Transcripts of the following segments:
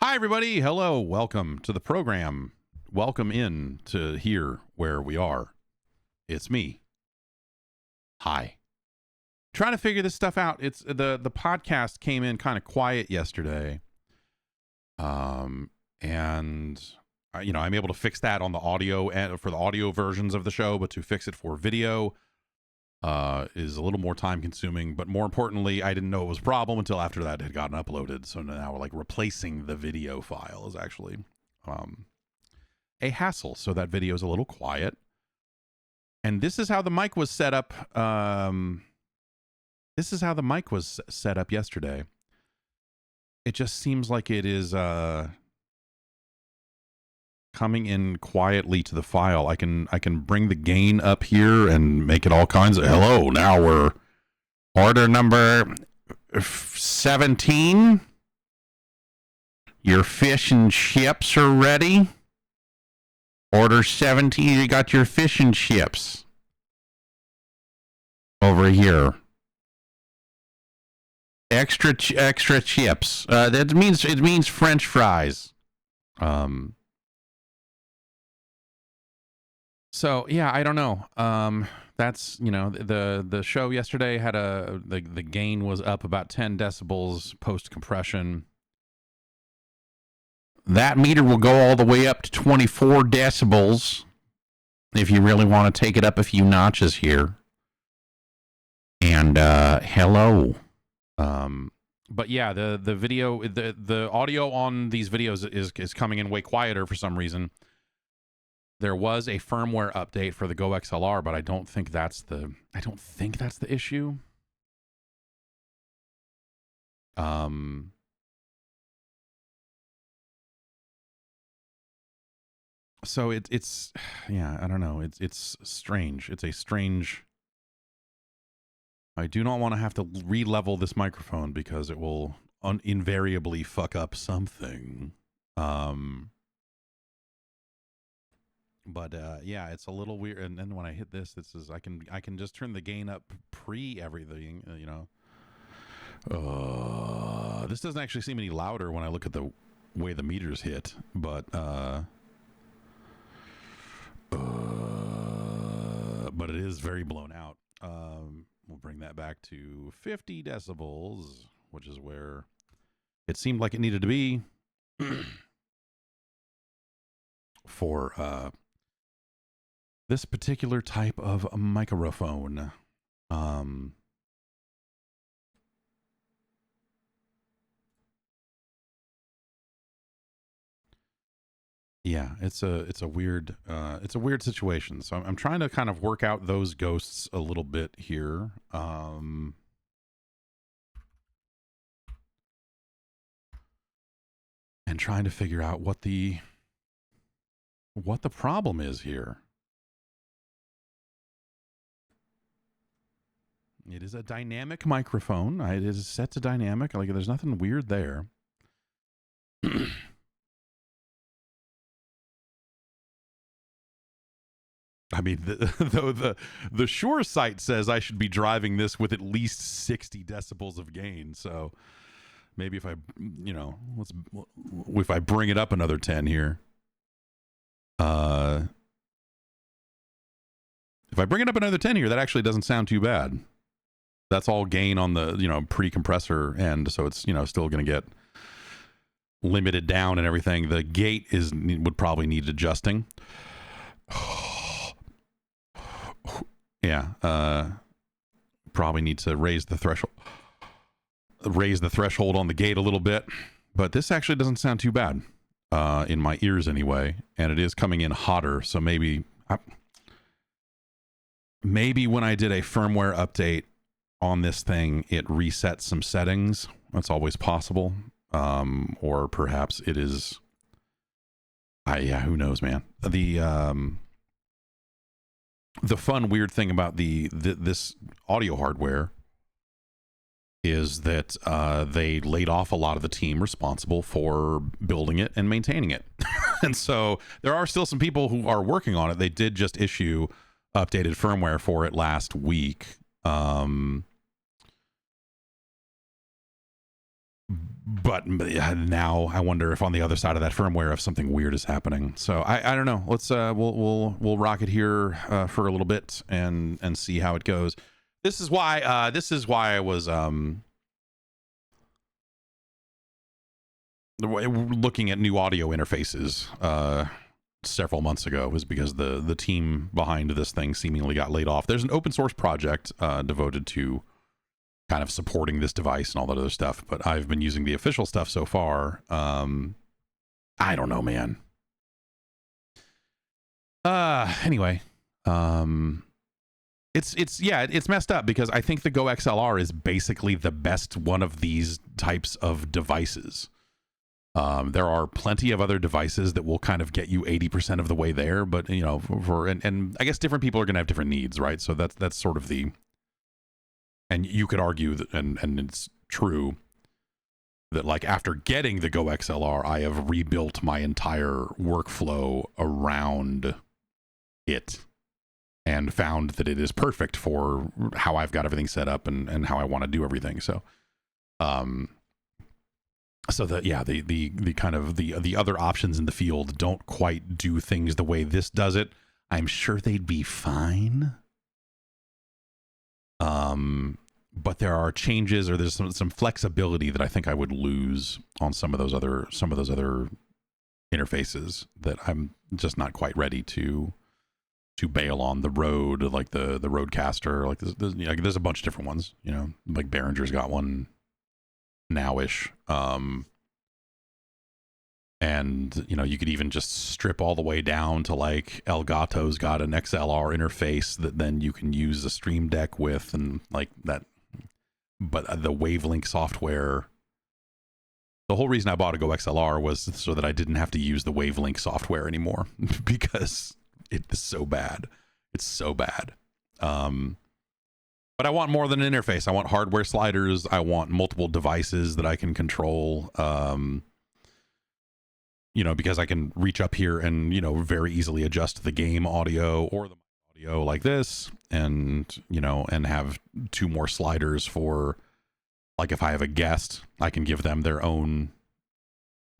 Hi, everybody. Hello. Welcome to the program. Welcome in to here where we are. It's me. Hi. Trying to figure this stuff out. It's the podcast came in kind of quiet yesterday. And I'm able to fix that on the audio and for the audio versions of the show, but to fix it for video is a little more time consuming. But more importantly, I didn't know it was a problem until after that had gotten uploaded. So now we're like replacing the video file is actually a hassle. So that video is a little quiet. And this is how the mic was set up. This is how the mic was set up yesterday. It just seems like it is coming in quietly to the file. I can bring the gain up here and make it all kinds of hello. Now we're order number 17. Your fish and chips are ready. Order 17. You got your fish and chips over here. Extra chips. That means it means French fries. So yeah, I don't know. That's the show yesterday had the gain was up about 10 decibels post compression. That meter will go all the way up to 24 decibels if you really want to take it up a few notches here. And hello. But yeah, the video, the audio on these videos is coming in way quieter for some reason. There was a firmware update for the Go XLR, but I don't think that's the issue. So it's yeah, I don't know. It's strange. It's a strange. I do not want to have to re-level this microphone because it will invariably fuck up something. But yeah, it's a little weird. And then when I hit this is I can just turn the gain up pre everything. This doesn't actually seem any louder when I look at the way the meters hit, but it is very blown out. We'll bring that back to 50 decibels, which is where it seemed like it needed to be for this particular type of microphone. Yeah, it's a weird situation. So I'm trying to kind of work out those ghosts a little bit here. And trying to figure out what the problem is here. It is a dynamic microphone. It is set to dynamic. Like there's nothing weird there. I mean, the Shure site says I should be driving this with at least 60 decibels of gain. So maybe if I bring it up another 10 here. If I bring it up another 10 here, that actually doesn't sound too bad. That's all gain on the, pre-compressor end. So it's, still going to get limited down and everything. The gate would probably need adjusting. Yeah. Probably need to raise the threshold on the gate a little bit. But this actually doesn't sound too bad in my ears anyway. And it is coming in hotter. So maybe when I did a firmware update on this thing, it resets some settings. That's always possible. Or perhaps it is. Who knows, man. The fun, weird thing about this audio hardware is that they laid off a lot of the team responsible for building it and maintaining it. And so there are still some people who are working on it. They did just issue updated firmware for it last week. but now I wonder if on the other side of that firmware, if something weird is happening. So I don't know. Let's we'll rock it here for a little bit and see how it goes. This is why I was looking at new audio interfaces several months ago, was because the team behind this thing seemingly got laid off. There's an open source project devoted to kind of supporting this device and all that other stuff, but I've been using the official stuff so far. I don't know, man. Anyway, it's messed up because I think the Go XLR is basically the best one of these types of devices. There are plenty of other devices that will kind of get you 80% of the way there, but you know, and I guess different people are going to have different needs, right? So that's sort of the. And you could argue that, and it's true, that like after getting the Go XLR, I have rebuilt my entire workflow around it and found that it is perfect for how I've got everything set up and how I want to do everything. So, so that, yeah, the kind of the other options in the field don't quite do things the way this does it. I'm sure they'd be fine. But there are changes, or there's some flexibility that I think I would lose on some of those other interfaces that I'm just not quite ready to bail on. The Rode, like the Rodecaster, like there's a bunch of different ones, you know, like Behringer's got one nowish. And you know, you could even just strip all the way down to like Elgato's got an XLR interface that then you can use a Stream Deck with, and like that. But the Wavelink software, the whole reason I bought a Go XLR was so that I didn't have to use the Wavelink software anymore because it is so bad. It's so bad. But I want more than an interface. I want hardware sliders. I want multiple devices that I can control. You know, because I can reach up here and, you know, very easily adjust the game audio or the audio like this, and, you know, and have two more sliders for, like, if I have a guest, I can give them their own,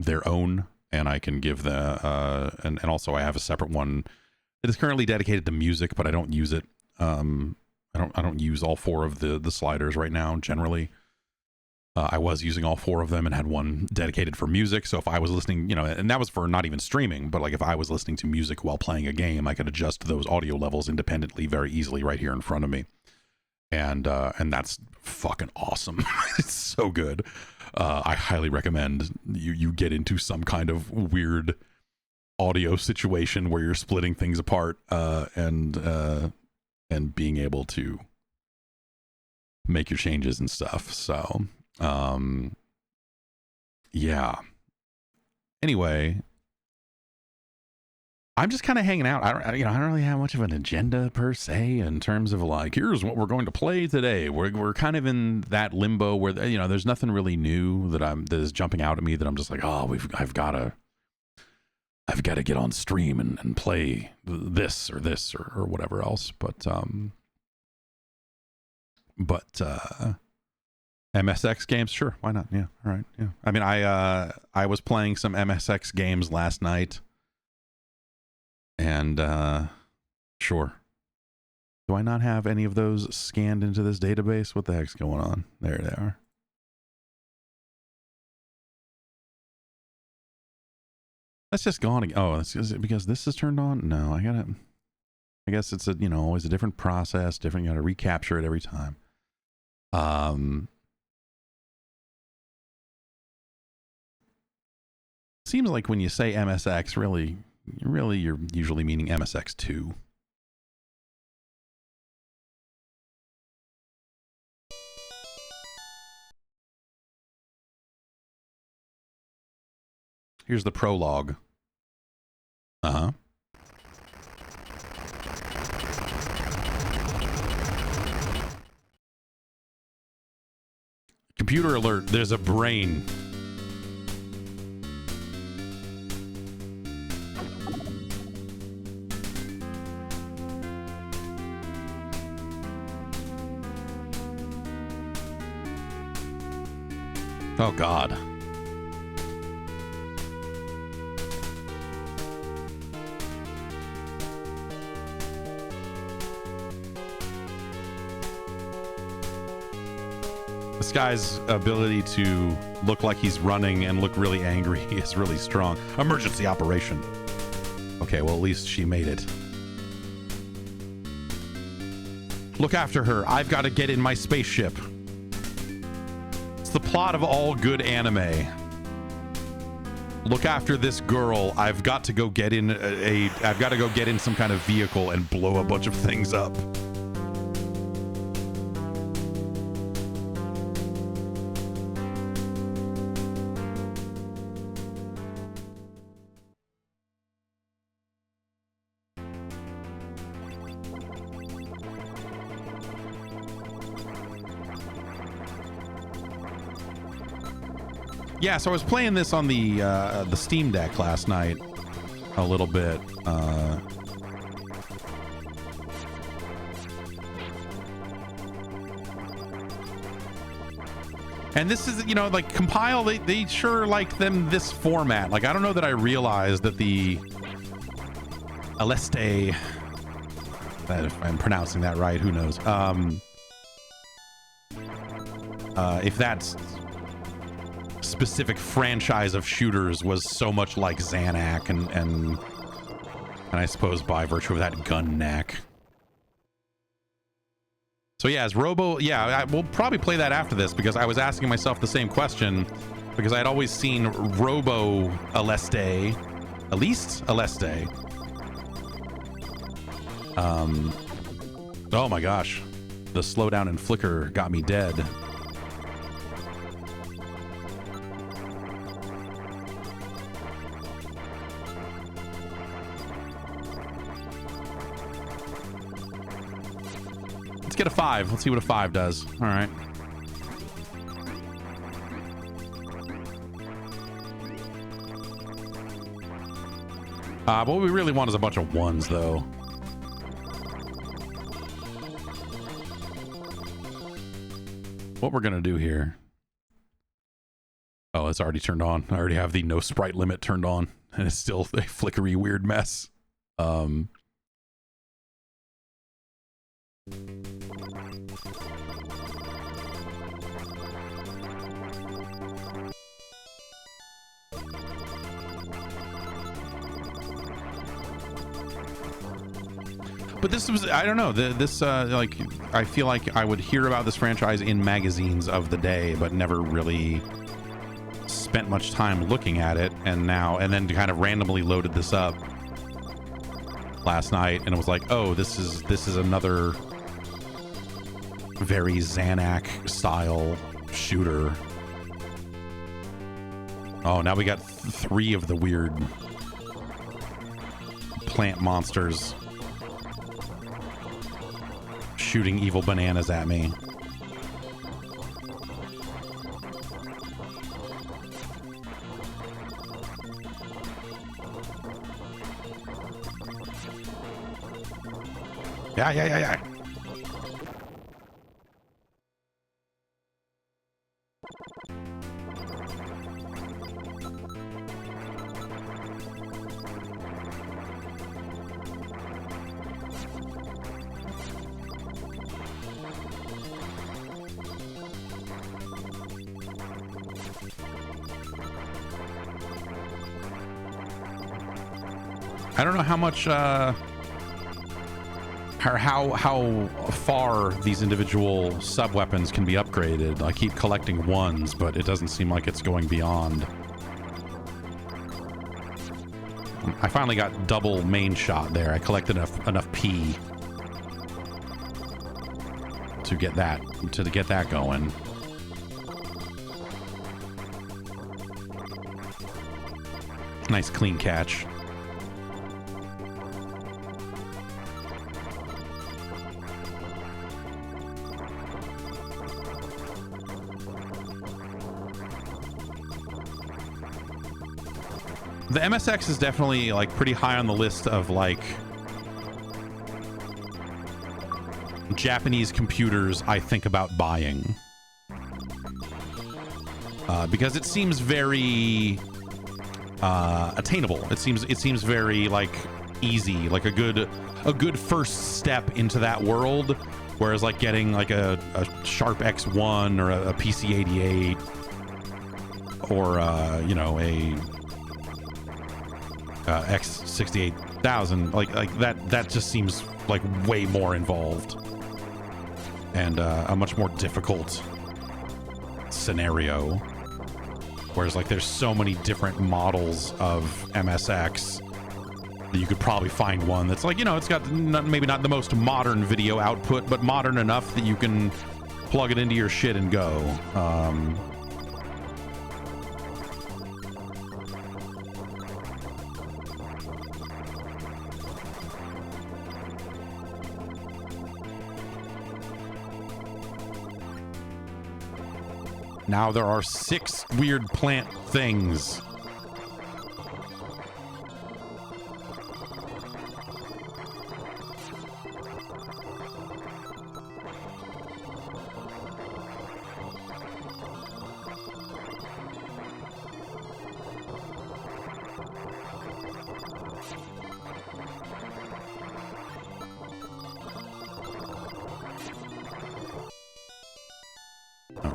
and I can give the, and also I have a separate one that is currently dedicated to music, but I don't use it. I don't use all four of the sliders right now, generally. I was using all four of them and had one dedicated for music. So if I was listening, you know, and that was for not even streaming, but like if I was listening to music while playing a game, I could adjust those audio levels independently very easily right here in front of me. And that's fucking awesome. It's so good. I highly recommend you get into some kind of weird audio situation where you're splitting things apart, and being able to make your changes and stuff. So, yeah. Anyway, I'm just kind of hanging out. I don't really have much of an agenda per se in terms of like, here's what we're going to play today. We're kind of in that limbo where, you know, there's nothing really new that is jumping out at me that I'm just like, oh, I've got to get on stream and play this or whatever else. But MSX games, sure, why not? Yeah, all right, yeah. I mean, I was playing some MSX games last night, and sure. Do I not have any of those scanned into this database? What the heck's going on? There they are. That's just gone again. Oh, is it because this is turned on? No, I guess it's always a different process, different. You got to recapture it every time. Seems like when you say MSX, really you're usually meaning MSX2. Here's the prologue. Uh-huh. Computer alert, there's a brain. Oh, God. This guy's ability to look like he's running and look really angry is really strong. Emergency operation. Okay, well, at least she made it. Look after her. I've got to get in my spaceship. It's the plot of all good anime. Look after this girl. I've got to go get in I've got to go get in some kind of vehicle and blow a bunch of things up. Yeah, so I was playing this on the Steam Deck last night a little bit. And this is, you know, like Compile, they sure like them this format. Like, I don't know that I realized that the Aleste, if I'm pronouncing that right, who knows? If that's specific franchise of shooters was so much like Xanac and I suppose by virtue of that gun knack. So yeah, as Robo, yeah, we'll probably play that after this because I was asking myself the same question because I had always seen Robo Aleste, Aleste. Oh my gosh, the slowdown and flicker got me dead. Let's get a 5. Let's see what a 5 does. All right. What we really want is a bunch of 1s, though. What we're going to do here. Oh, it's already turned on. I already have the no sprite limit turned on, and it's still a flickery, weird mess. But this was, I don't know, like, I feel like I would hear about this franchise in magazines of the day, but never really spent much time looking at it. And then kind of randomly loaded this up last night, and it was like, oh, this is another very Xanac style shooter. Oh, now we got 3 of the weird plant monsters shooting evil bananas at me. Yeah. I don't know how much, or how far these individual sub-weapons can be upgraded. I keep collecting 1s, but it doesn't seem like it's going beyond. I finally got double main shot there. I collected enough P to get that going. Nice clean catch. The MSX is definitely like pretty high on the list of like Japanese computers I think about buying, because it seems very attainable. It seems very like easy, like a good first step into that world Whereas like getting like a Sharp X1 or a PC-88 or you know, a X68000, like that just seems like way more involved and a much more difficult scenario. Whereas like there's so many different models of MSX that you could probably find one that's like, you know, it's got maybe not the most modern video output, but modern enough that you can plug it into your shit and go. Now there are 6 weird plant things.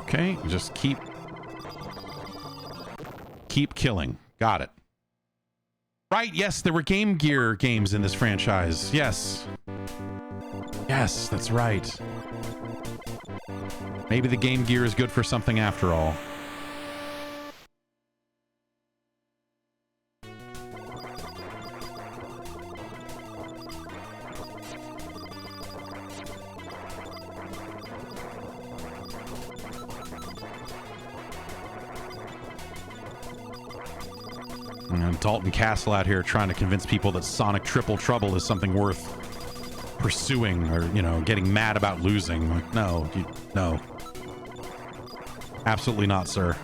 Okay, just keep killing. Got it. Right, yes, there were Game Gear games in this franchise. Yes. Yes, that's right. Maybe the Game Gear is good for something after all. Dalton Castle out here trying to convince people that Sonic Triple Trouble is something worth pursuing, or, you know, getting mad about losing. Like, no, no. Absolutely not, sir.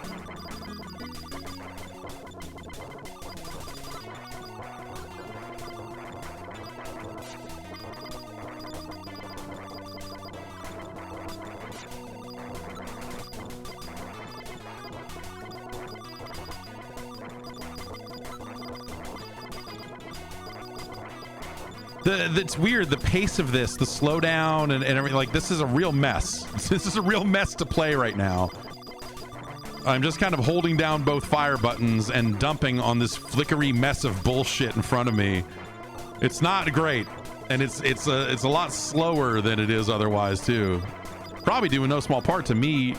It's weird, the pace of this, the slowdown and everything. Like, this is a real mess. This is a real mess to play right now. I'm just kind of holding down both fire buttons and dumping on this flickery mess of bullshit in front of me. It's not great, and it's a lot slower than it is otherwise too. Probably due in no small part to me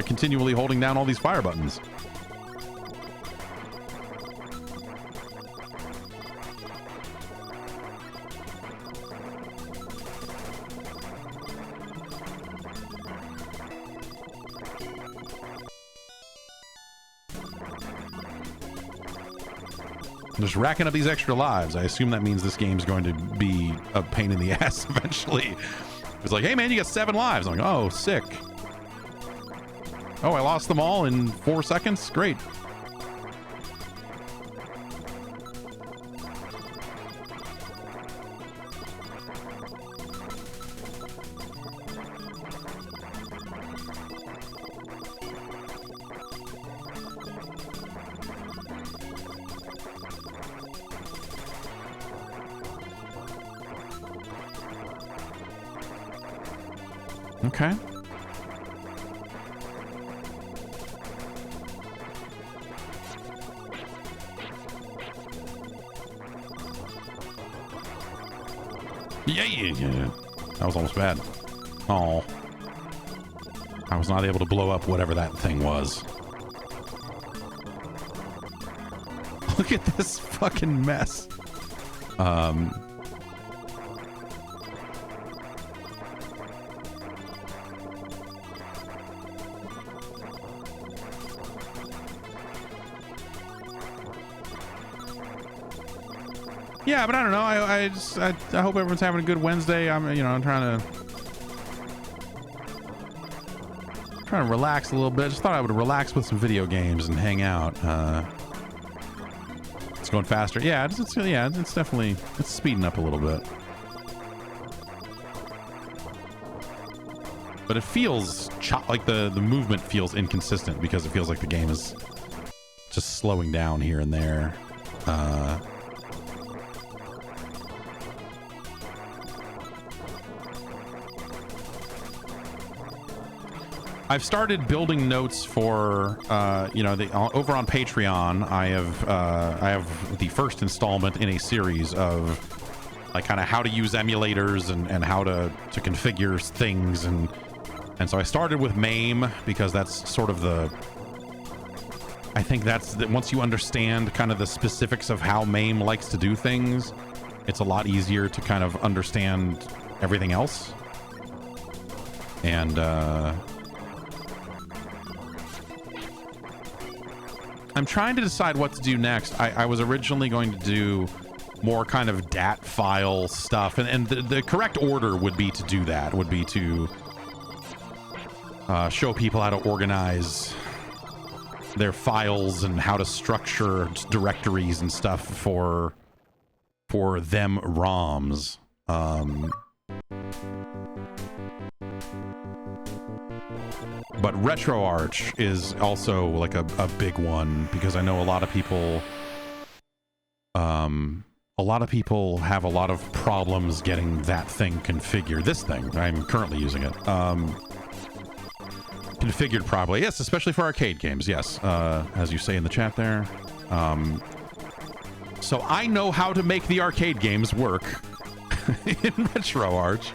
continually holding down all these fire buttons. Just racking up these extra lives. I assume that means this game's going to be a pain in the ass eventually. It's like, hey man, you got 7 lives. I'm like, oh, sick. Oh, I lost them all in 4 seconds? Great. Okay. Yeah. That was almost bad. Oh. I was not able to blow up whatever that thing was. Look at this fucking mess. Yeah, but I don't know. I hope everyone's having a good Wednesday. I'm trying to relax a little bit. Just thought I would relax with some video games and hang out. It's going faster. Yeah, it's definitely speeding up a little bit. But it feels like the movement feels inconsistent because it feels like the game is just slowing down here and there. I've started building notes for, you know, over on Patreon. I have the first installment in a series of like kind of how to use emulators and how to configure things, and so I started with MAME because that's sort of I think that's once you understand kind of the specifics of how MAME likes to do things, it's a lot easier to kind of understand everything else. And I'm trying to decide what to do next. I was originally going to do more kind of DAT file stuff, and the correct order would be to do that, would be to show people how to organize their files and how to structure directories and stuff for them ROMs. But RetroArch is also like a big one, because I know a lot of people have a lot of problems getting that thing configured. This thing, I'm currently using it. Configured properly. Yes, especially for arcade games. Yes, as you say in the chat there. So I know how to make the arcade games work in RetroArch.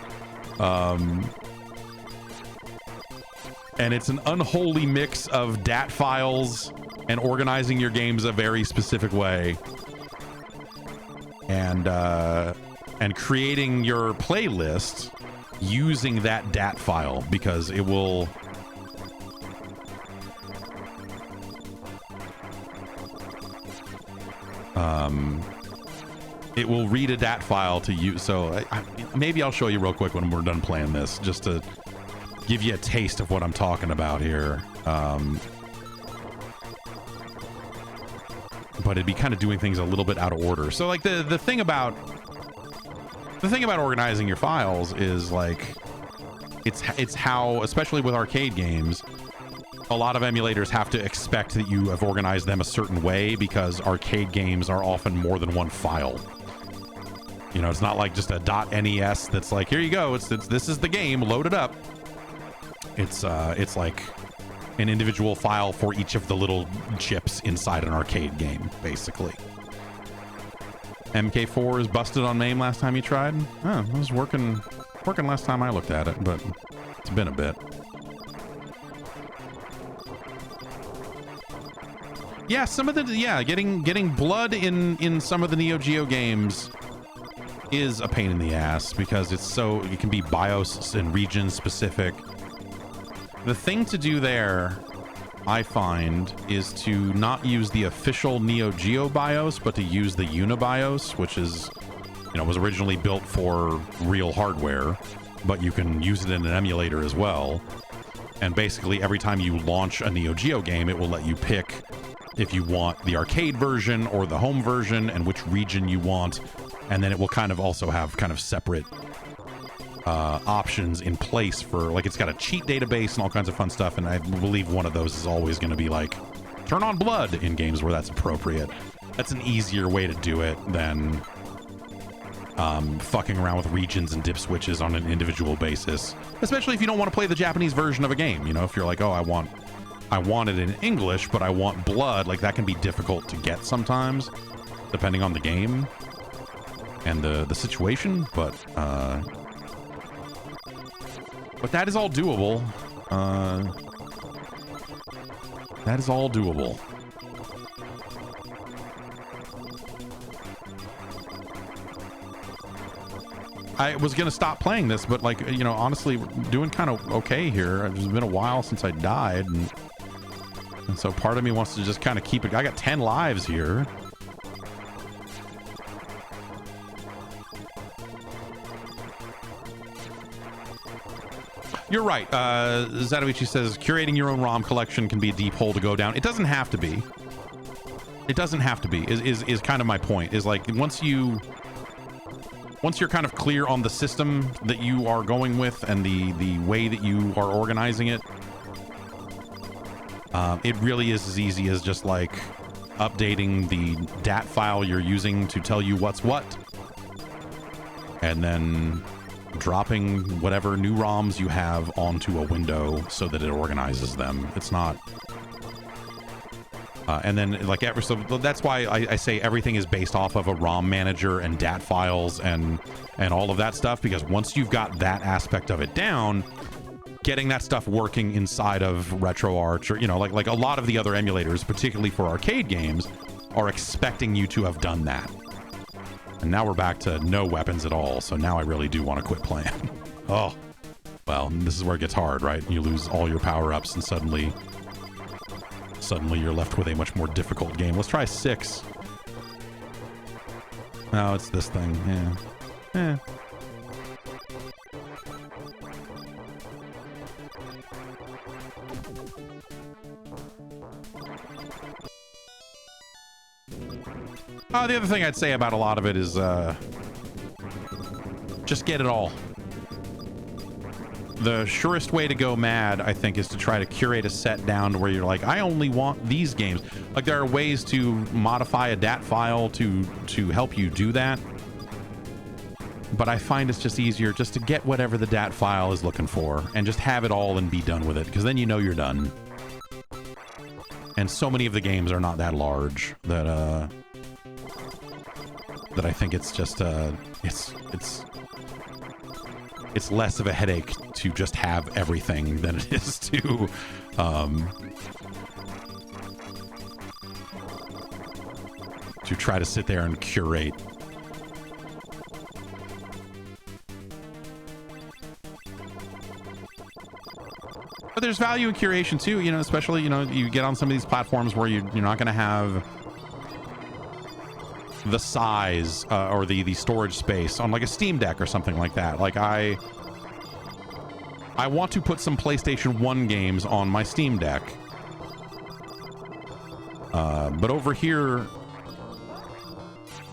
And it's an unholy mix of DAT files and organizing your games a very specific way. And creating your playlist using that DAT file, because it will... it will read a DAT file to you. So maybe I'll show you real quick when we're done playing this, just to give you a taste of what I'm talking about here. But it'd be kind of doing things a little bit out of order. So like the thing about organizing your files is like it's how, especially with arcade games, a lot of emulators have to expect that you have organized them a certain way, because arcade games are often more than one file. You know, it's not like just a .NES that's like, here you go, this is the game, load it up. It's like an individual file for each of the little chips inside an arcade game, basically. MK4 is busted on MAME last time you tried? Oh, it was working last time I looked at it, but it's been a bit. Yeah, getting blood in some of the Neo Geo games is a pain in the ass, because it can be BIOS and region specific. The thing to do there, I find, is to not use the official Neo Geo BIOS, but to use the UniBIOS, which is, was originally built for real hardware, but you can use it in an emulator as well. And basically, every time you launch a Neo Geo game, it will let you pick if you want the arcade version or the home version and which region you want. And then it will kind of also have kind of separate options in place for, like, it's got a cheat database and all kinds of fun stuff. And I believe one of those is always going to be like, turn on blood in games where that's appropriate. That's an easier way to do it than fucking around with regions and dip switches on an individual basis. Especially if you don't want to play the Japanese version of a game. If you're like, oh, I want it in English, but I want blood, like, that can be difficult to get sometimes, depending on the game and the situation, but that is all doable. That is all doable. I was going to stop playing this, but, like, honestly, doing kind of okay here. It's been a while since I died, and so part of me wants to just kind of keep it. I got 10 lives here. You're right. Zatoichi says curating your own ROM collection can be a deep hole to go down. It doesn't have to be. It doesn't have to be. Is kind of my point. Is like once you're kind of clear on the system that you are going with and the way that you are organizing it, it really is as easy as just like updating the DAT file you're using to tell you what's what, and then dropping whatever new ROMs you have onto a window so that it organizes them. It's not... and then, like, so that's why I say everything is based off of a ROM manager and DAT files and all of that stuff, because once you've got that aspect of it down, getting that stuff working inside of RetroArch, or, you know, like a lot of the other emulators, particularly for arcade games, are expecting you to have done that. And now we're back to no weapons at all, so now I really do want to quit playing. Oh, well, this is where it gets hard, right? You lose all your power-ups, and suddenly you're left with a much more difficult game. Let's try 6. No, it's this thing. Yeah. The other thing I'd say about a lot of it is just get it all. The surest way to go mad, I think, is to try to curate a set down to where you're like, I only want these games. Like, there are ways to modify a DAT file to help you do that. But I find it's just easier just to get whatever the DAT file is looking for and just have it all and be done with it, because then you know you're done. And so many of the games are not that large that I think it's just it's less of a headache to just have everything than it is to try to sit there and curate. But there's value in curation too, you know, especially, you know, you get on some of these platforms where you're not going to have the size or the storage space on like a Steam Deck or something like that. Like I want to put some PlayStation 1 games on my Steam Deck. But over here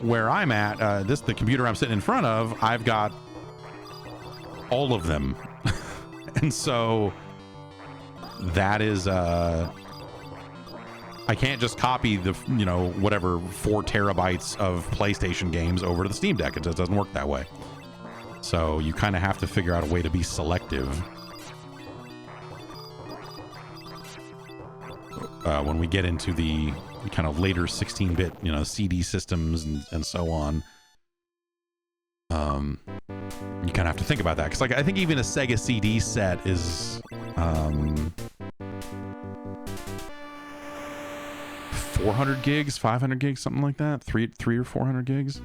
where I'm at, the computer I'm sitting in front of, I've got all of them. And so that is I can't just copy the, you know, whatever 4 terabytes of PlayStation games over to the Steam Deck. It just doesn't work that way. So you kind of have to figure out a way to be selective. When we get into the kind of later 16-bit, you know, CD systems and so on, you kind of have to think about that. Because, like, I think even a Sega CD set is 400 gigs, 500 gigs, something like that. 3 or 400 gigs.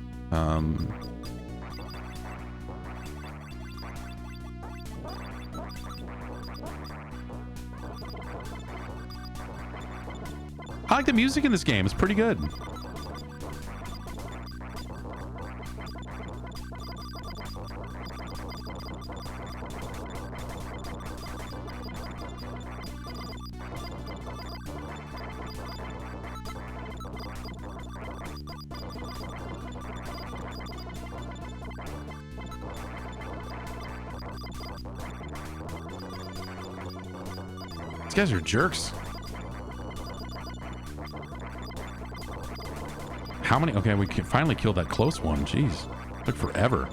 I like the music in this game. It's pretty good. These guys are jerks. How many? Okay, we finally killed that close one. Jeez. Took forever.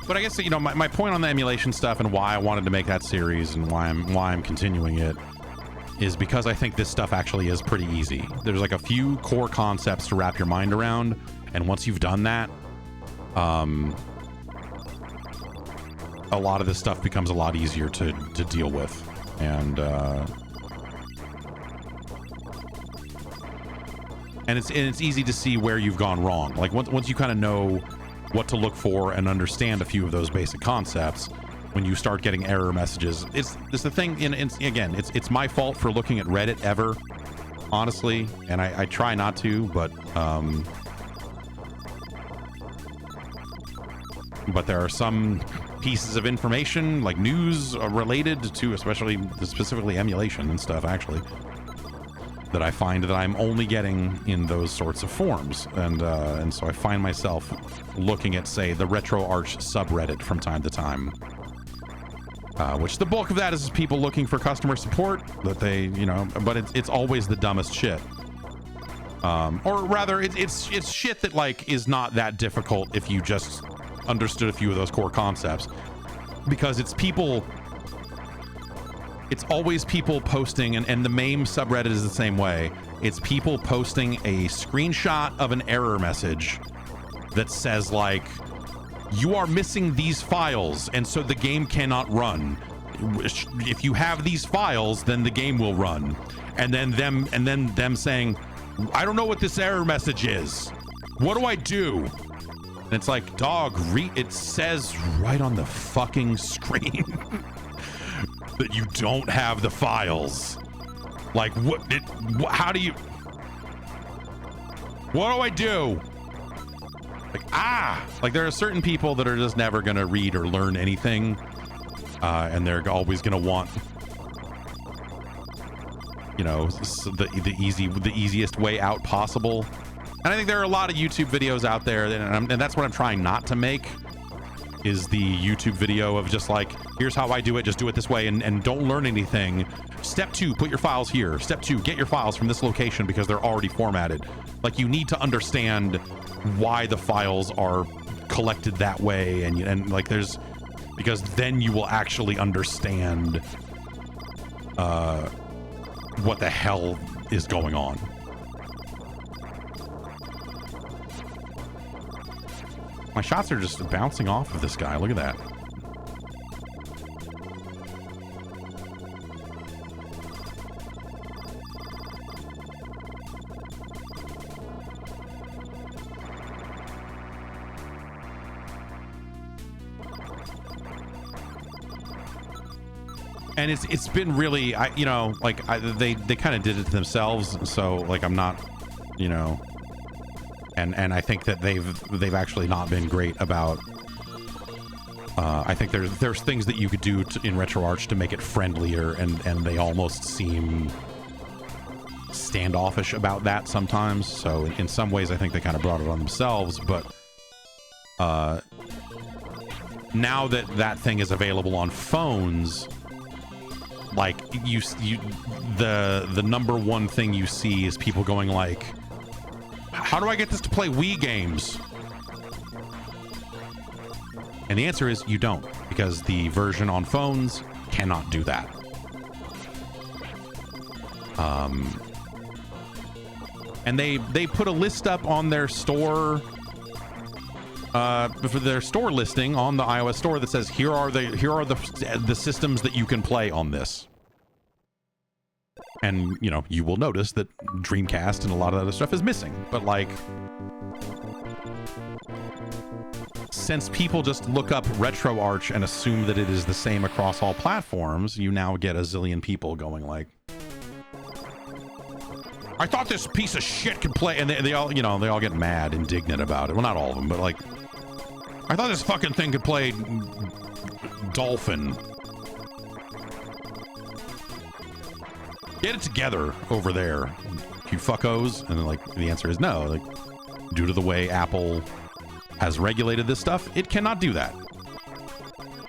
But I guess, you know, my point on the emulation stuff and why I wanted to make that series and why I'm continuing it is because I think this stuff actually is pretty easy. There's like a few core concepts to wrap your mind around, and once you've done that, a lot of this stuff becomes a lot easier to deal with. And it's easy to see where you've gone wrong. Like once you kind of know what to look for and understand a few of those basic concepts, when you start getting error messages, it's the thing. Again, it's my fault for looking at Reddit ever honestly, and I try not to, but there are some pieces of information, like news related to specifically emulation and stuff, actually, that I find that I'm only getting in those sorts of forms. And so I find myself looking at, say, the RetroArch subreddit from time to time, which the bulk of that is people looking for customer support that they, but it's always the dumbest shit. Or rather, it's shit that, like, is not that difficult if you just understood a few of those core concepts, because it's always people posting, and the MAME subreddit is the same way. It's people posting a screenshot of an error message that says, like, you are missing these files, and so the game cannot run. If you have these files, then the game will run. And then them saying, I don't know what this error message is. What do I do? And it's like, dog, it says right on the fucking screen that you don't have the files. Like, how do you... What do I do? Like, there are certain people that are just never going to read or learn anything. And they're always going to want, the easiest way out possible. And I think there are a lot of YouTube videos out there, and that's what I'm trying not to make, is the YouTube video of just like, here's how I do it, just do it this way, and don't learn anything. Step 2, put your files here. Step 2, get your files from this location because they're already formatted. Like, you need to understand why the files are collected that way, and like, because then you will actually understand what the hell is going on. My shots are just bouncing off of this guy. Look at that. And it's been really, they kind of did it to themselves. So, like, I'm not, and I think that they've actually not been great about. I think there's things that you could do in RetroArch to make it friendlier, and they almost seem standoffish about that sometimes. So in some ways, I think they kind of brought it on themselves. But now that thing is available on phones, like, the number one thing you see is people going like, how do I get this to play Wii games? And the answer is you don't, because the version on phones cannot do that. And they put a list up on their store, for their store listing on the iOS store that says, here are the systems that you can play on this. And, you will notice that Dreamcast and a lot of other stuff is missing. But, like, since people just look up RetroArch and assume that it is the same across all platforms, you now get a zillion people going like, I thought this piece of shit could play, and they all, they all get mad, indignant about it. Well, not all of them, but like, I thought this fucking thing could play Dolphin. Get it together over there, you fuckos. And then, like, the answer is no. Like, due to the way Apple has regulated this stuff, it cannot do that.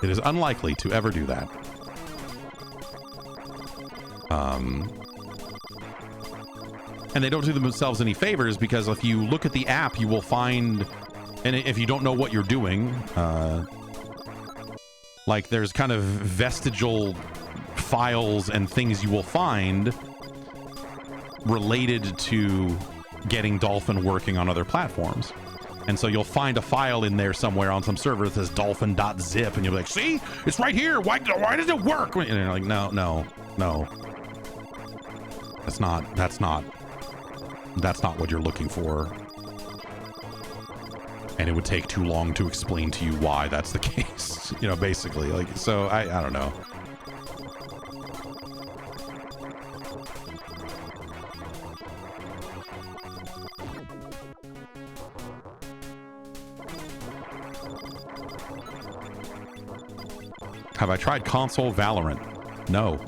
It is unlikely to ever do that. And they don't do themselves any favors, because if you look at the app, you will find, and if you don't know what you're doing, like, there's kind of vestigial files and things you will find related to getting Dolphin working on other platforms. And so you'll find a file in there somewhere on some server that says dolphin.zip, and you'll be like, see, it's right here. Why does it work? And you're like, no. That's not what you're looking for. And it would take too long to explain to you why that's the case. Basically, like, so I don't know. Have I tried console Valorant? No.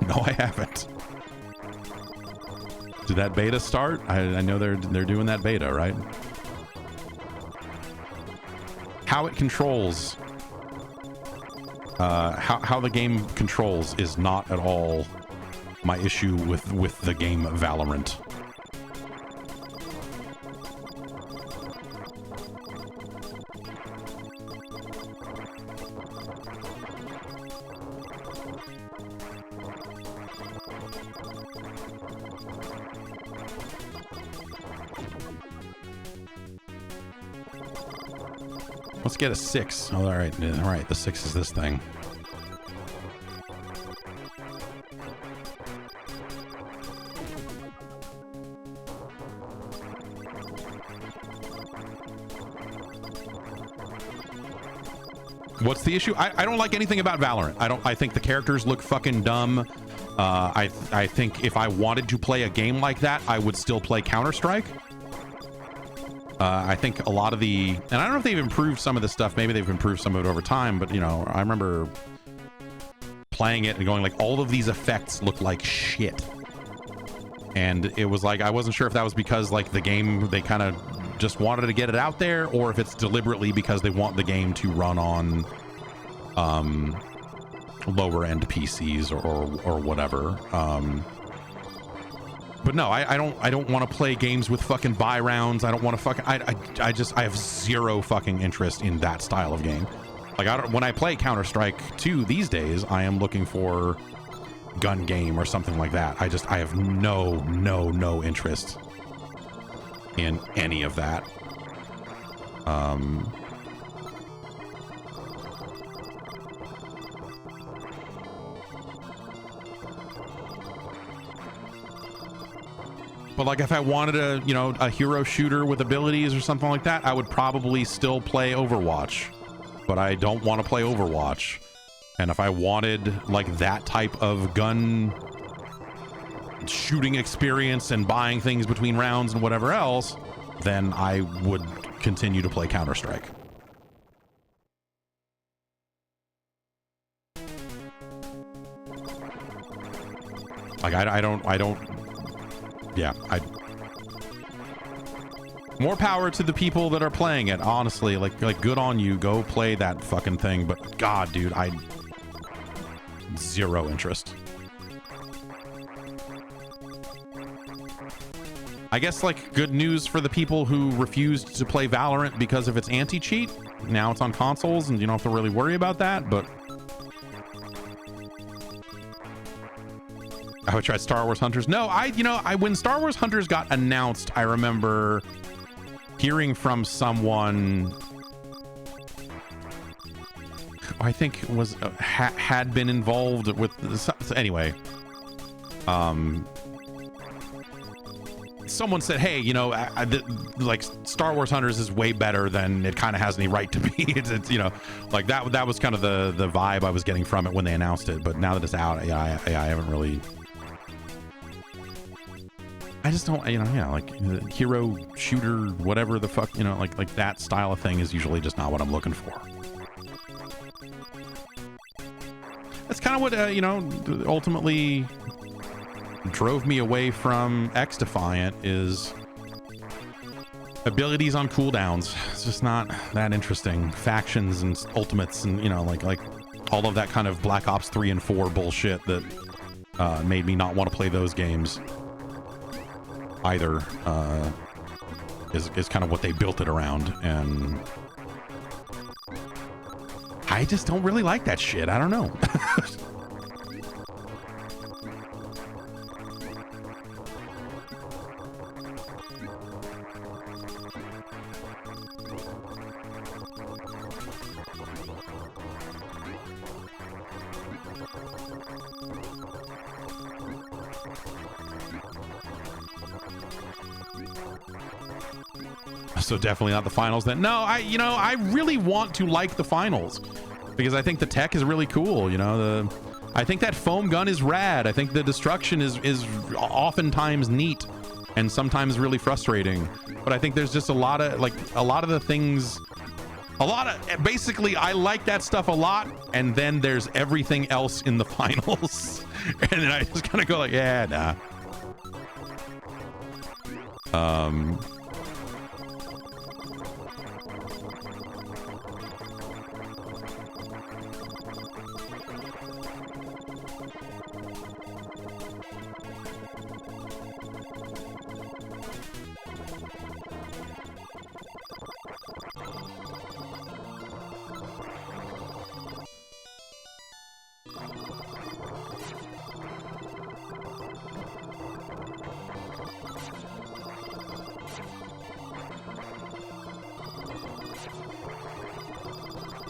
No, I haven't. Did that beta start? I know they're doing that beta, right? How it controls, how the game controls is not at all my issue with the game Valorant. Let's get a 6. Oh, all right. The 6 is this thing. What's the issue? I don't like anything about Valorant. I think the characters look fucking dumb. I think if I wanted to play a game like that, I would still play Counter-Strike. I think a lot of the, and I don't know if they've improved some of the stuff. Maybe they've improved some of it over time, but you know, I remember playing it and going like, all of these effects look like shit. And it was like, I wasn't sure if that was because like the game, they kind of just wanted to get it out there, or if it's deliberately because they want the game to run on lower end PCs or whatever. But no, I don't want to play games with fucking buy rounds. I don't want to fucking, I have zero fucking interest in that style of game. Like when I play Counter-Strike 2 these days, I am looking for gun game or something like that. I have no interest in any of that. But like if I wanted a hero shooter with abilities or something like that, I would probably still play Overwatch. But I don't want to play Overwatch. And if I wanted like that type of gun shooting experience and buying things between rounds and whatever else, then I would continue to play Counter-Strike. Like I don't yeah, more power to the people that are playing it, honestly. Like good on you, go play that fucking thing. But god, dude, zero interest. I guess like good news for the people who refused to play Valorant because of its anti-cheat. Now it's on consoles and you don't have to really worry about that, but I would try Star Wars Hunters. No, when Star Wars Hunters got announced, I remember hearing from someone I think was had been involved with anyway. Someone said, hey, like Star Wars Hunters is way better than it kind of has any right to be. it's like that was kind of the vibe I was getting from it when they announced it. But now that it's out, I haven't really. I just don't, like hero shooter, whatever the fuck, like that style of thing is usually just not what I'm looking for. That's kind of what, ultimately drove me away from X Defiant is abilities on cooldowns. It's just not that interesting. Factions and ultimates and, like all of that kind of Black Ops 3 and 4 bullshit that made me not want to play those games. Either is kind of what they built it around, and I just don't really like that shit. I don't know. So definitely not the finals then. No, I really want to like the finals because I think the tech is really cool. I think that foam gun is rad. I think the destruction is oftentimes neat and sometimes really frustrating. But I think there's just a lot of the things, A lot of, basically, I like that stuff a lot, and then there's everything else in the finals. And then I just kind of go like, yeah, nah.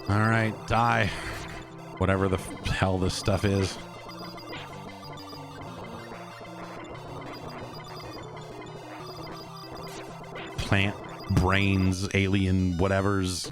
All right, die. Whatever the hell this stuff is. Plant, brains, alien, whatevers.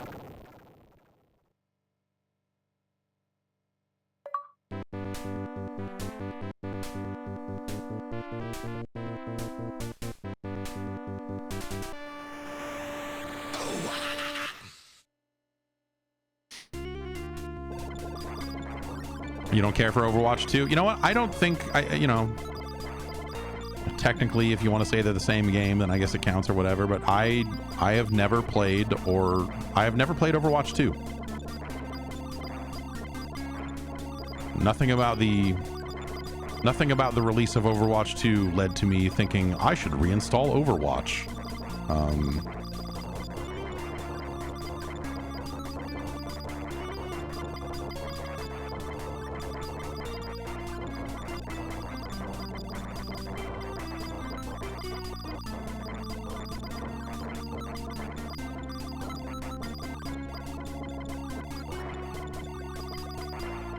You don't care for Overwatch 2? You know what? I don't think you know, technically if you want to say they're the same game, then I guess it counts or whatever, but I have never played Overwatch 2. Nothing about the release of Overwatch 2 led to me thinking I should reinstall Overwatch.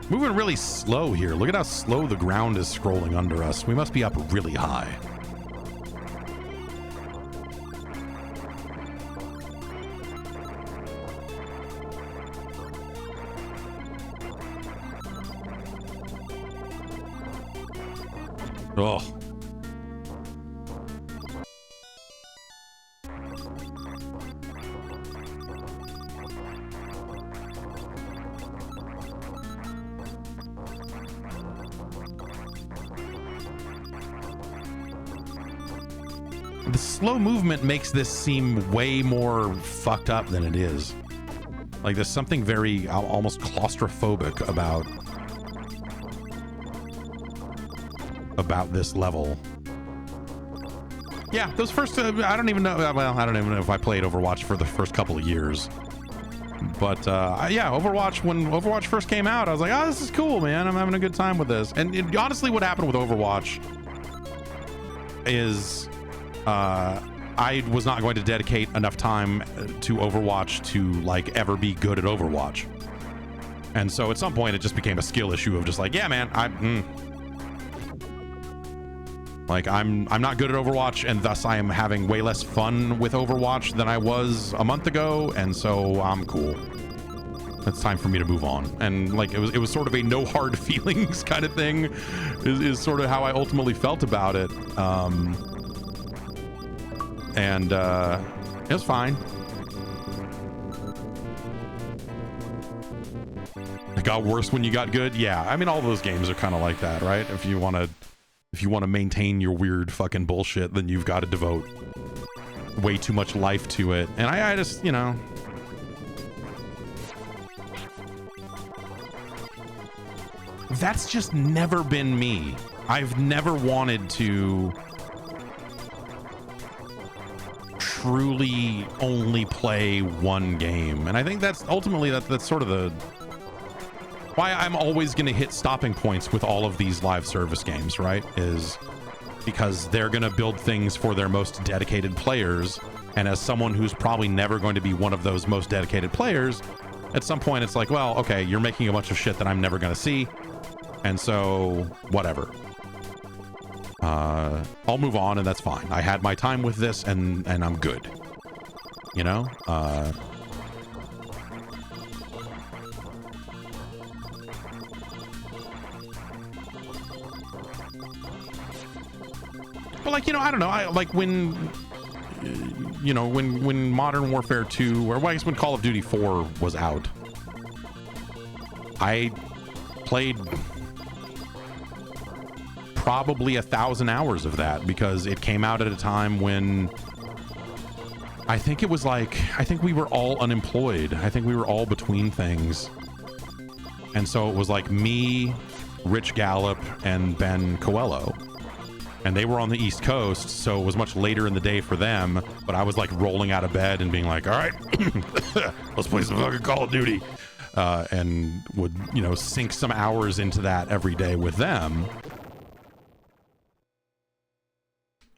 Moving really slow here. Look at how slow the ground is scrolling under us. We must be up really high. Oh. The slow movement makes this seem way more fucked up than it is. Like there's something very almost claustrophobic about this level. Yeah, those first I don't even know. Well, I don't even know if I played Overwatch for the first couple of years. But yeah, Overwatch, when Overwatch first came out, I was like, oh, this is cool, man. I'm having a good time with this. And honestly, what happened with Overwatch is I was not going to dedicate enough time to Overwatch to like ever be good at Overwatch. And so at some point it just became a skill issue of just like, yeah, man, I'm not good at Overwatch, and thus I am having way less fun with Overwatch than I was a month ago, and so I'm cool. It's time for me to move on. And like it was sort of a no hard feelings kind of thing is sort of how I ultimately felt about it. And it was fine. It got worse when you got good. Yeah, I mean, all those games are kind of like that, right? If you want to maintain your weird fucking bullshit, then you've got to devote way too much life to it. And I just, you know, that's just never been me. I've never wanted to truly only play one game, and I think that's ultimately that's sort of the why I'm always going to hit stopping points with all of these live service games, right? Is because they're going to build things for their most dedicated players, and as someone who's probably never going to be one of those most dedicated players, at some point it's like, well, okay, you're making a bunch of shit that I'm never going to see, and so whatever. I'll move on, and that's fine. I had my time with this, and I'm good. You know? But like, you know, I don't know. I like when you know, when Modern Warfare 2, or well, I guess when Call of Duty 4 was out, I played probably 1,000 hours of that because it came out at a time when I think we were all unemployed. I think we were all between things. And so it was like me, Rich Gallup, and Ben Coelho. And they were on the East Coast, so it was much later in the day for them. But I was like rolling out of bed and being like, all right, let's play some fucking Call of Duty. And would, you know, sink some hours into that every day with them.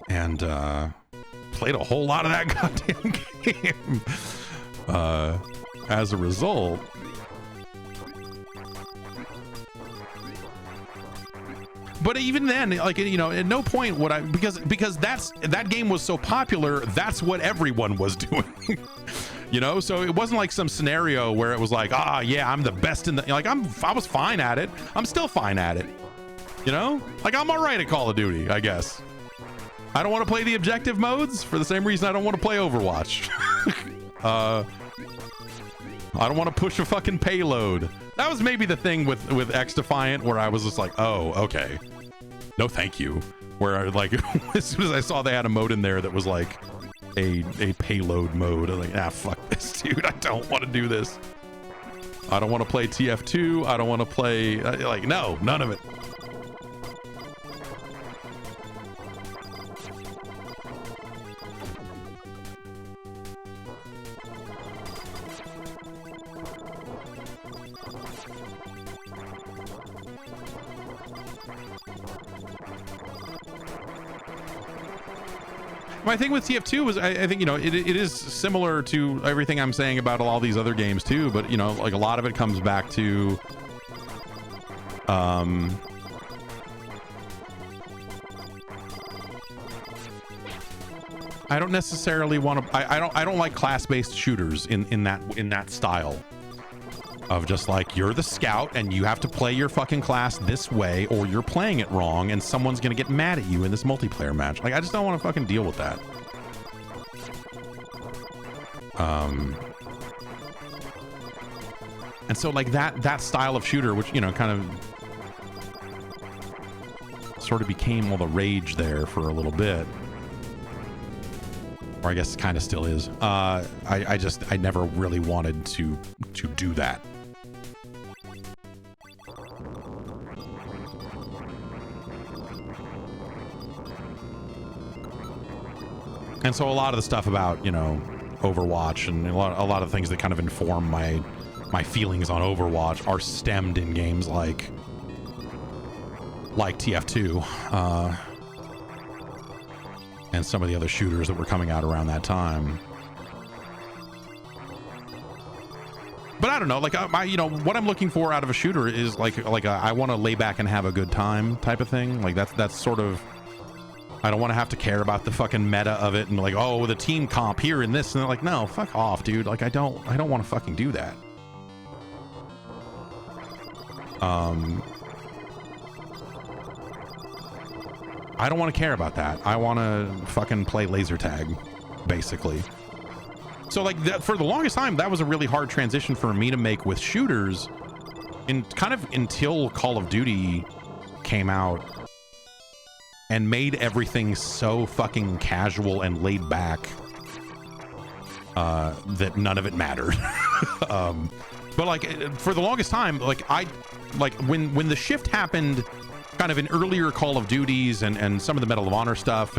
And played a whole lot of that goddamn game. As a result. But even then, like, you know, at no point would I, because that game was so popular, that's what everyone was doing. You know, so it wasn't like some scenario where it was like, yeah, I'm the best in the, like, I was fine at it. I'm still fine at it. You know, like, I'm all right at Call of Duty, I guess. I don't want to play the objective modes for the same reason I don't want to play Overwatch. I don't want to push a fucking payload. That was maybe the thing with X Defiant, where I was just like, oh, okay. No, thank you. Where I, like, as soon as I saw they had a mode in there that was like a payload mode, I'm like, fuck this, dude. I don't want to do this. I don't want to play TF2. I don't want to play, like, no, none of it. My thing with TF2 was, I think, you know, it is similar to everything I'm saying about all these other games too, but, you know, like, a lot of it comes back to I don't necessarily want to, I don't like class-based shooters in that style of just like, you're the scout and you have to play your fucking class this way or you're playing it wrong and someone's gonna get mad at you in this multiplayer match. Like, I just don't want to fucking deal with that. And so, like, that style of shooter, which, you know, kind of sort of became all the rage there for a little bit, or I guess it kind of still is. I never really wanted to do that. And so a lot of the stuff about, you know, Overwatch and a lot of things that kind of inform my feelings on Overwatch are stemmed in games like TF2 and some of the other shooters that were coming out around that time. But I don't know, like, you know, what I'm looking for out of a shooter is like I want to lay back and have a good time type of thing. Like, that's sort of, I don't want to have to care about the fucking meta of it and like, oh, the team comp here and this, and they're like, no, fuck off, dude. Like, I don't want to fucking do that. I don't want to care about that. I want to fucking play laser tag, basically. So, like, for the longest time, that was a really hard transition for me to make with shooters, in kind of until Call of Duty came out and made everything so fucking casual and laid back that none of it mattered. But like, for the longest time, like, when the shift happened kind of in earlier Call of Duties and some of the Medal of Honor stuff,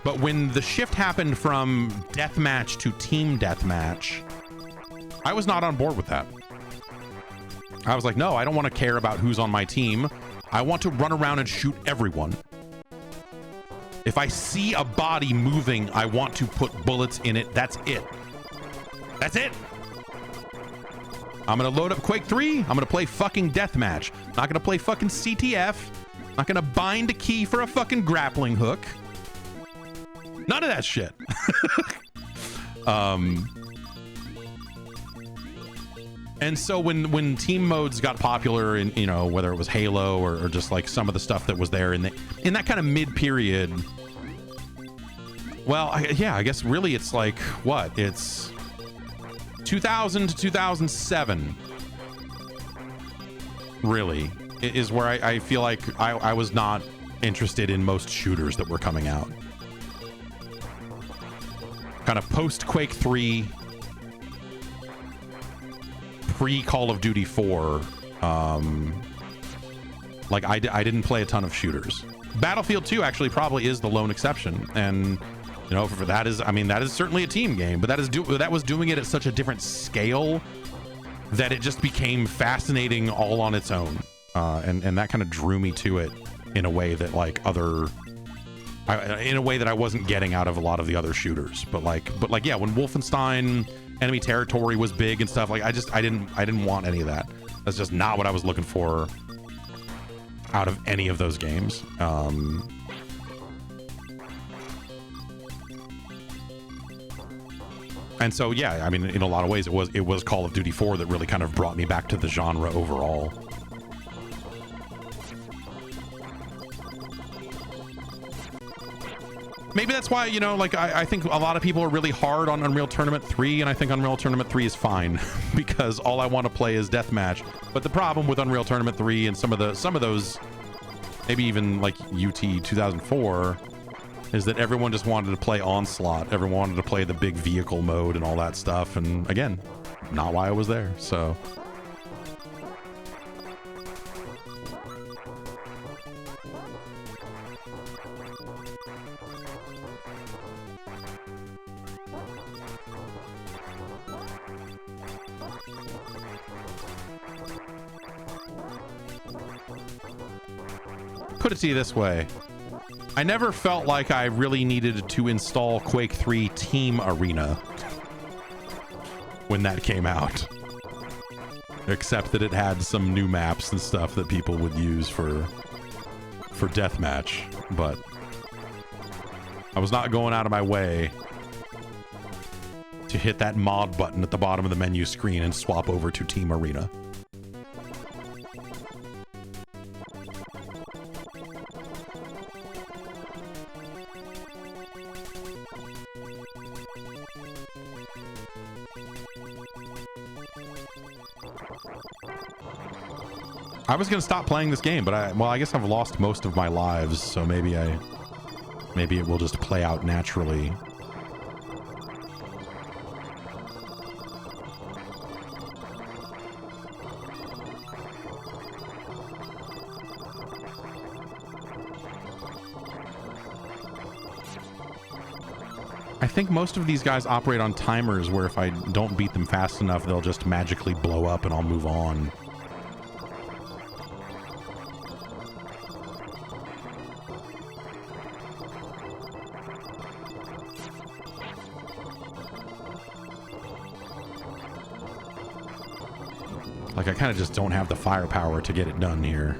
but when the shift happened from deathmatch to team deathmatch, I was not on board with that. I was like, no, I don't want to care about who's on my team. I want to run around and shoot everyone. If I see a body moving, I want to put bullets in it. That's it. That's it. I'm going to load up Quake 3. I'm going to play fucking deathmatch. Not going to play fucking CTF. Not going to bind a key for a fucking grappling hook. None of that shit. And so when team modes got popular, in, you know, whether it was Halo or just like some of the stuff that was there in that kind of mid period, Well, yeah, I guess really it's like, what? It's 2000 to 2007, really, is where I feel like I was not interested in most shooters that were coming out. Kind of post-Quake 3, pre-Call of Duty 4, like I didn't play a ton of shooters. Battlefield 2 actually probably is the lone exception, and you know, for that is, I mean, that is certainly a team game, but that was doing it at such a different scale that it just became fascinating all on its own, and that kind of drew me to it in a way that like in a way that I wasn't getting out of a lot of the other shooters. But like yeah, when Wolfenstein Enemy Territory was big and stuff, like I didn't want any of that. That's just not what I was looking for out of any of those games. And so, yeah, I mean, in a lot of ways, it was Call of Duty 4 that really kind of brought me back to the genre overall. Maybe that's why, you know, like, I think a lot of people are really hard on Unreal Tournament 3, and I think Unreal Tournament 3 is fine, because all I want to play is Deathmatch. But the problem with Unreal Tournament 3 and some of those, maybe even like UT 2004, is that everyone just wanted to play Onslaught. Everyone wanted to play the big vehicle mode and all that stuff. And again, not why I was there. So put it to you this way. I never felt like I really needed to install Quake 3 Team Arena when that came out. Except that it had some new maps and stuff that people would use for deathmatch. But I was not going out of my way to hit that mod button at the bottom of the menu screen and swap over to Team Arena. I was gonna stop playing this game, but I guess I've lost most of my lives, so maybe it will just play out naturally. I think most of these guys operate on timers where if I don't beat them fast enough, they'll just magically blow up and I'll move on. Like, I kind of just don't have the firepower to get it done here.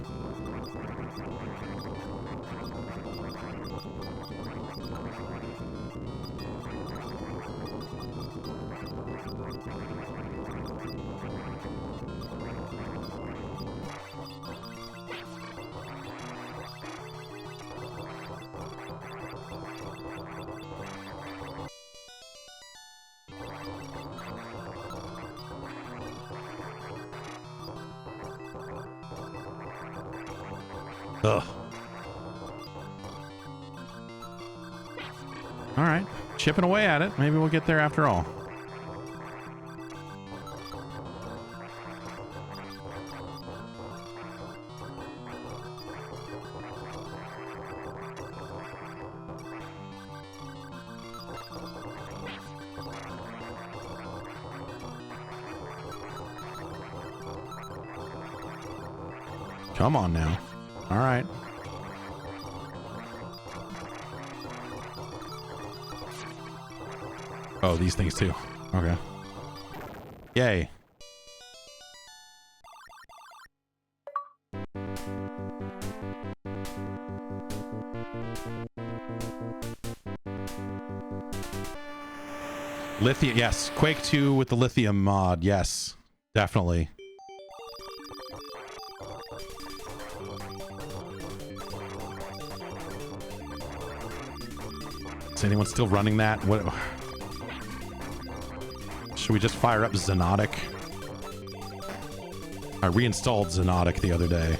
Ugh. All right, chipping away at it. Maybe we'll get there after all. Come on now. All right. Oh, these things too. Okay. Yay. Lithium, yes. Quake 2 with the lithium mod, yes. Definitely. Is anyone still running that? What? Should we just fire up Xenotic? I reinstalled Xenotic the other day.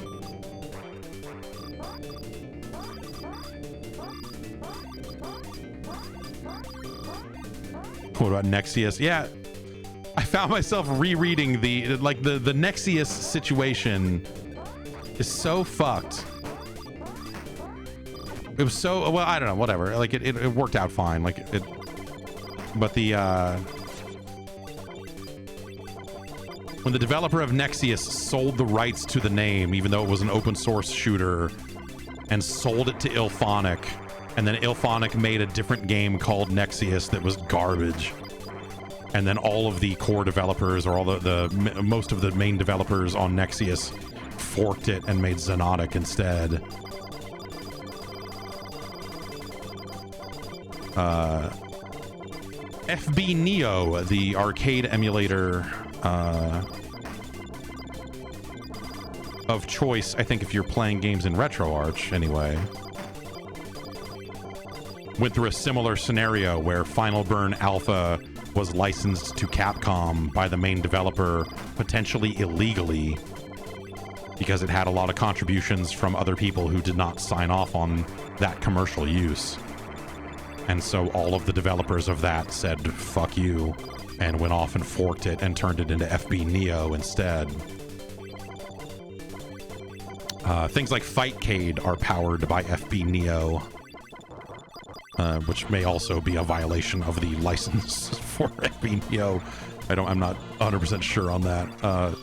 What about Nexius? Yeah, I found myself rereading the Nexius situation is so fucked. It was so, well, I don't know, whatever. Like it worked out fine. Like it, but the when the developer of Nexius sold the rights to the name, even though it was an open source shooter, and sold it to Ilphonic, and then Ilphonic made a different game called Nexius that was garbage, and then all of the core developers, or all the most of the main developers on Nexius, forked it and made Xenotic instead. FB Neo, the arcade emulator of choice, I think, if you're playing games in RetroArch anyway, went through a similar scenario where Final Burn Alpha was licensed to Capcom by the main developer, potentially illegally, because it had a lot of contributions from other people who did not sign off on that commercial use. And so all of the developers of that said, fuck you, and went off and forked it and turned it into FB Neo instead. Things like Fightcade are powered by FB Neo, which may also be a violation of the license for FB Neo. I'm not 100% sure on that.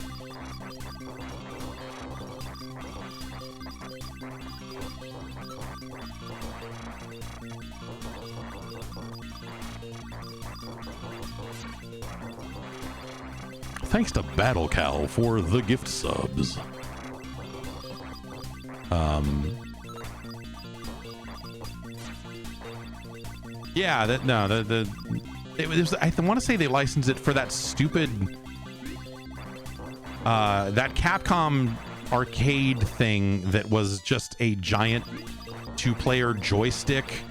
Thanks to Battle Cow for the gift subs. Yeah, it was, I want to say they licensed it for that stupid that Capcom arcade thing that was just a giant two-player joystick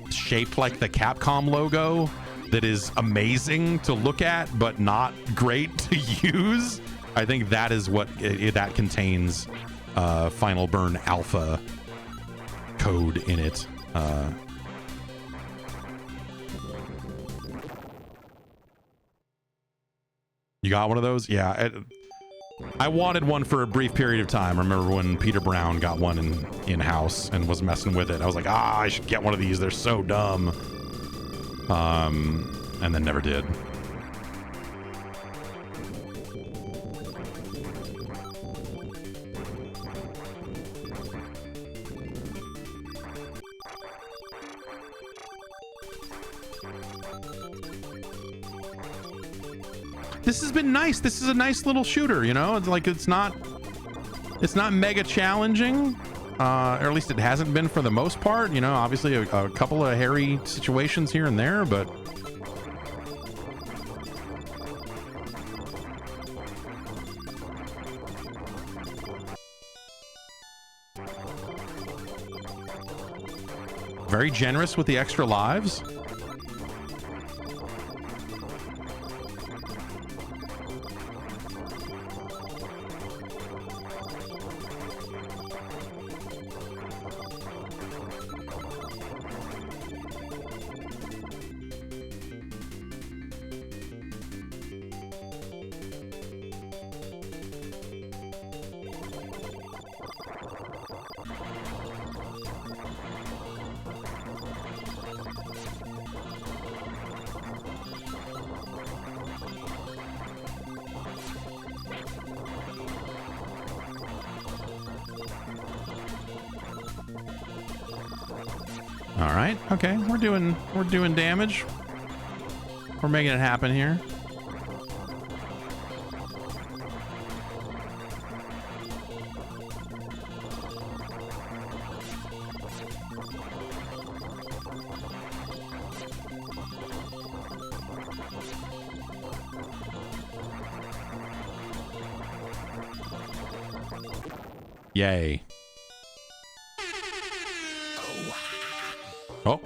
shaped like the Capcom logo that is amazing to look at but not great to use. I think that is what that contains Final Burn Alpha code in it. You got one of those? Yeah. I wanted one for a brief period of time. I remember when Peter Brown got one in-house and was messing with it. I was like, I should get one of these. They're so dumb. And then never did. This has been nice. This is a nice little shooter, you know? It's like it's not mega challenging. Or at least it hasn't been for the most part. You know, obviously a couple of hairy situations here and there, but very generous with the extra lives. All right. Okay. We're doing damage. We're making it happen here. Yay. Oh.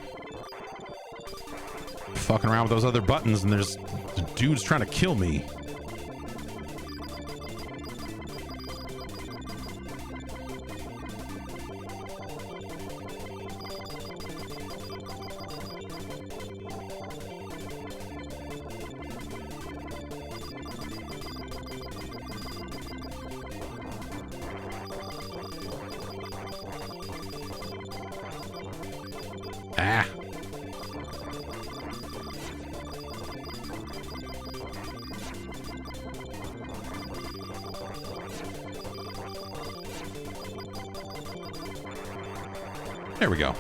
fucking around with those other buttons and there's dudes trying to kill me. Ah. There we go.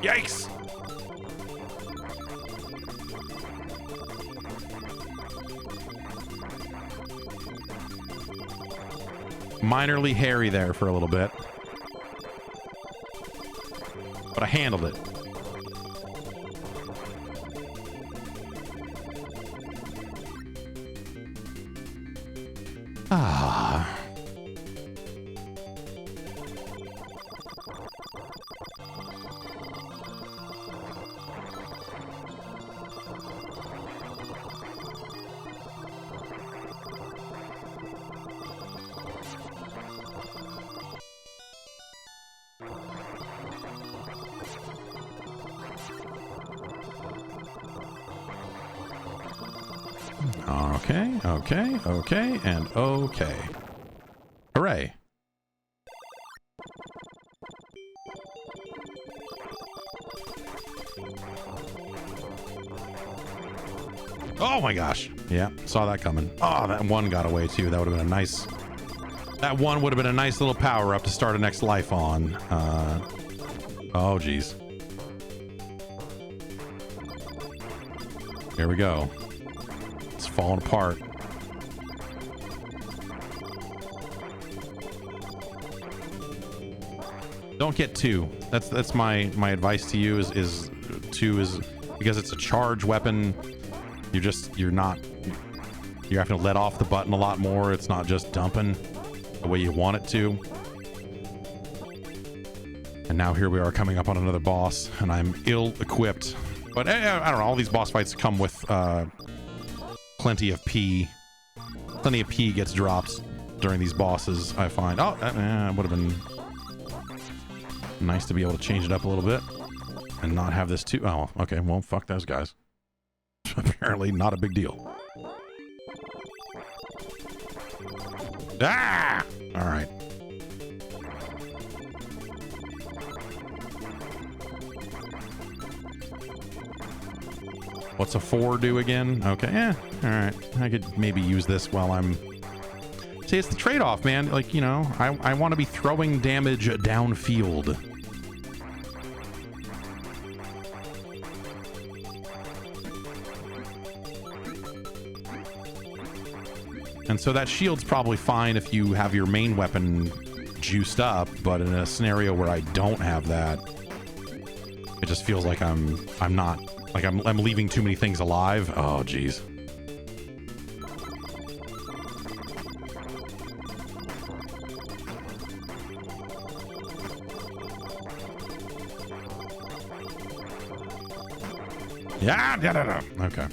Yikes! Minorly hairy there for a little bit. But I handled it. Ah. Okay, and okay. Hooray. Oh my gosh. Yeah, saw that coming. Oh, that one got away too. That would have been a nice... That one would have been a nice little power up to start a next life on. Oh, geez. Here we go. It's falling apart. Don't get two. That's my advice to you is two is because it's a charge weapon. You're having to let off the button a lot more. It's not just dumping the way you want it to. And now here we are coming up on another boss, and I'm ill-equipped. But I don't know. All these boss fights come with plenty of P. Plenty of P gets dropped during these bosses, I find. Oh, that would have been nice to be able to change it up a little bit and not have this too. Oh, okay. Well, fuck those guys. Apparently not a big deal. Ah! All right. What's a 4 do again? Okay, yeah. All right. I could maybe use this while I'm... See, it's the trade-off, man. Like, you know, I want to be throwing damage downfield. And so that shield's probably fine if you have your main weapon juiced up, but in a scenario where I don't have that, it just feels like I'm not, like I'm leaving too many things alive. Oh, geez. Yeah. Okay.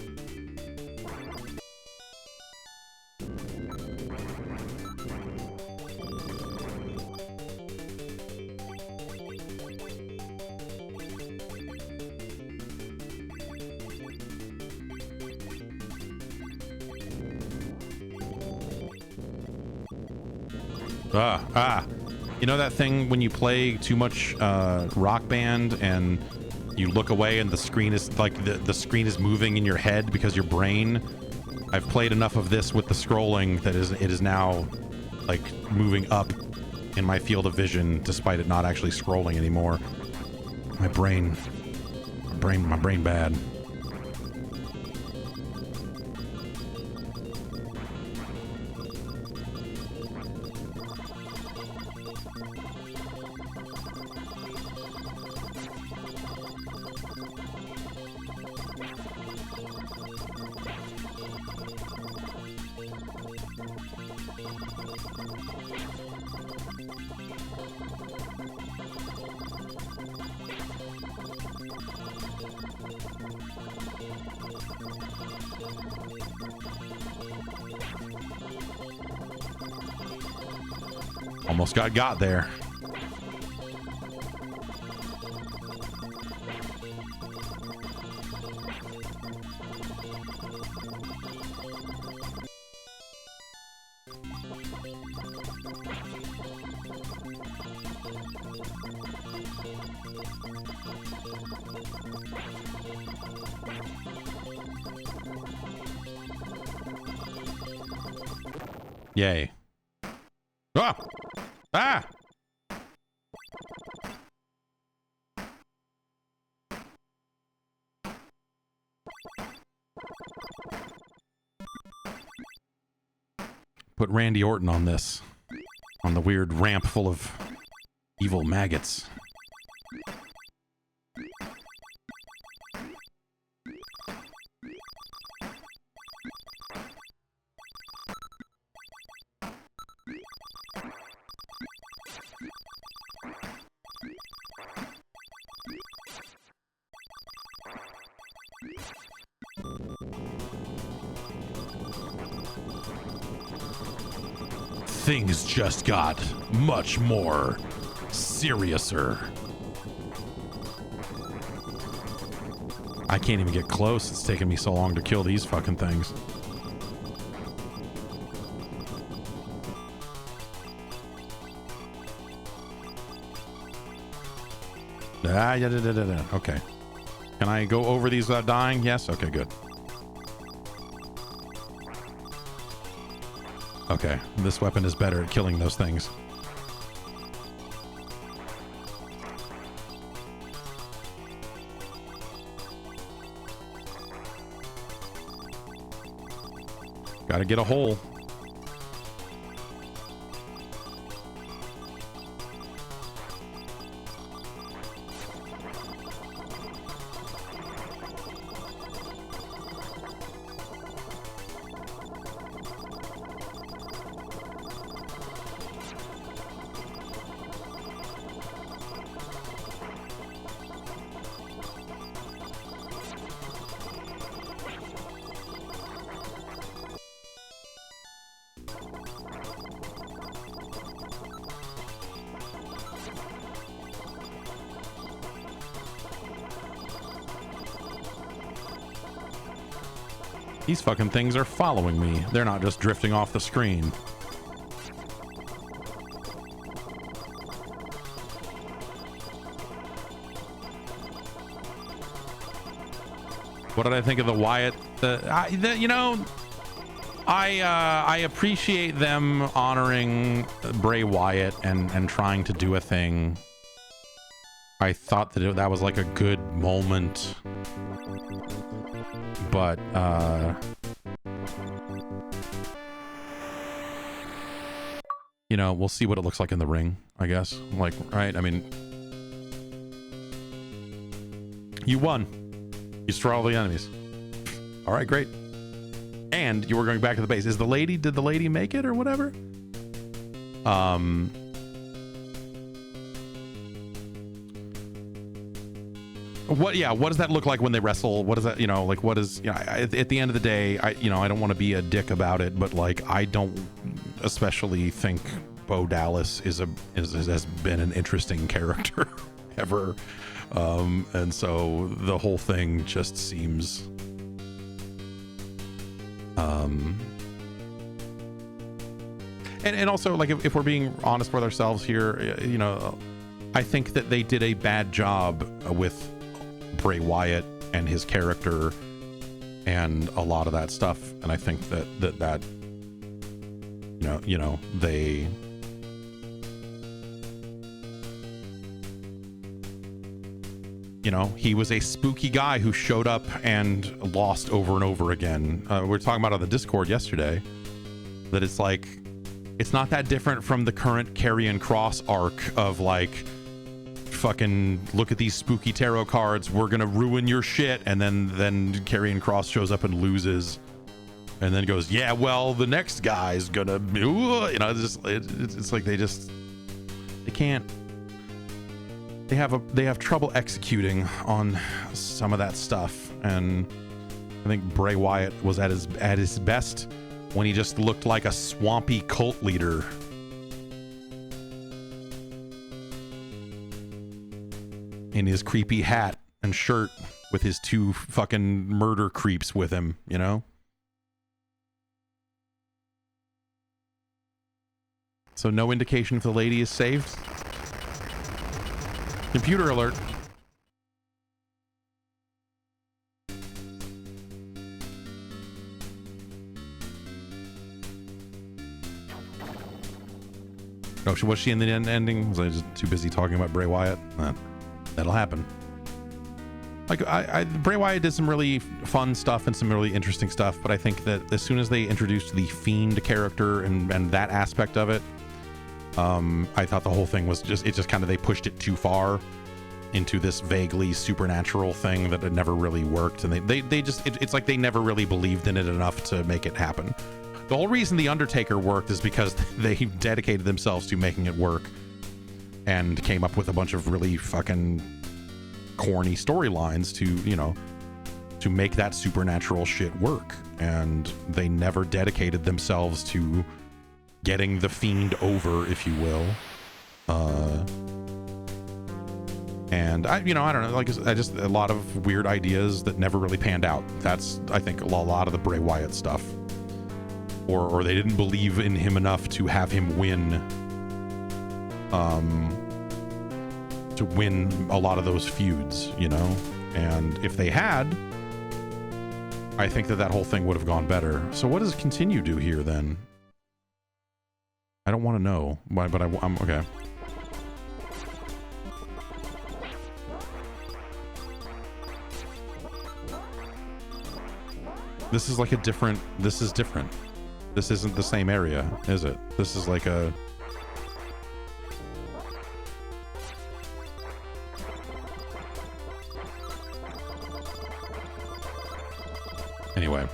You know that thing when you play too much Rock Band and you look away and the screen is like the screen is moving in your head because your brain... I've played enough of this with the scrolling that it is now like moving up in my field of vision despite it not actually scrolling anymore. My brain bad. Almost got there. Yay. Ah! Ah! Put Randy Orton on this. On the weird ramp full of evil maggots. Things just got much more seriouser. I can't even get close. It's taken me so long to kill these fucking things. Okay. Can I go over these without dying? Yes? Okay, good. Okay, this weapon is better at killing those things. Gotta get a hole. These fucking things are following me. They're not just drifting off the screen. What did I think of the Wyatt? You know, I appreciate them honoring Bray Wyatt and trying to do a thing. I thought that that was like a good moment. But, you know, we'll see what it looks like in the ring, I guess. Like, right? I mean, you won. You destroy all the enemies. All right, great. And you were going back to the base. Did the lady make it or whatever? What does that look like when they wrestle? What is that, you know, like, what is, you know, at the end of the day, I don't want to be a dick about it, but like, I don't especially think Bo Dallas has been an interesting character ever. And so the whole thing just seems, and also, like, if we're being honest with ourselves here, you know, I think that they did a bad job with Bray Wyatt and his character and a lot of that stuff, and I think that you know they, you know, he was a spooky guy who showed up and lost over and over again. We were talking about on the Discord yesterday that it's like, it's not that different from the current Karrion Kross arc of like, fucking look at these spooky tarot cards, we're gonna ruin your shit, and then Karrion Kross shows up and loses, and then goes, yeah, well, the next guy's gonna, it's like they can't. They have trouble executing on some of that stuff, and I think Bray Wyatt was at his best when he just looked like a swampy cult leader. In his creepy hat and shirt with his 2 fucking murder creeps with him, you know? So no indication if the lady is saved. Computer alert. Oh, was she in the ending? Was I just too busy talking about Bray Wyatt? That'll happen. Like, Bray Wyatt did some really fun stuff and some really interesting stuff, but I think that as soon as they introduced the Fiend character and that aspect of it, I thought the whole thing was just kind of, they pushed it too far into this vaguely supernatural thing that it never really worked, and it's like they never really believed in it enough to make it happen. The whole reason The Undertaker worked is because they dedicated themselves to making it work and came up with a bunch of really fucking corny storylines to make that supernatural shit work, and they never dedicated themselves to getting the Fiend over, if you will. And I don't know, like, I just, a lot of weird ideas that never really panned out. That's, I think, a lot of the Bray Wyatt stuff, or they didn't believe in him enough to have him win, to win a lot of those feuds, you know. And if they had, I think that whole thing would have gone better. So what does Continue do here then? I don't want to know, but I'm okay. This is like a different, this is different. This isn't the same area, is it? This is like a... Anyway.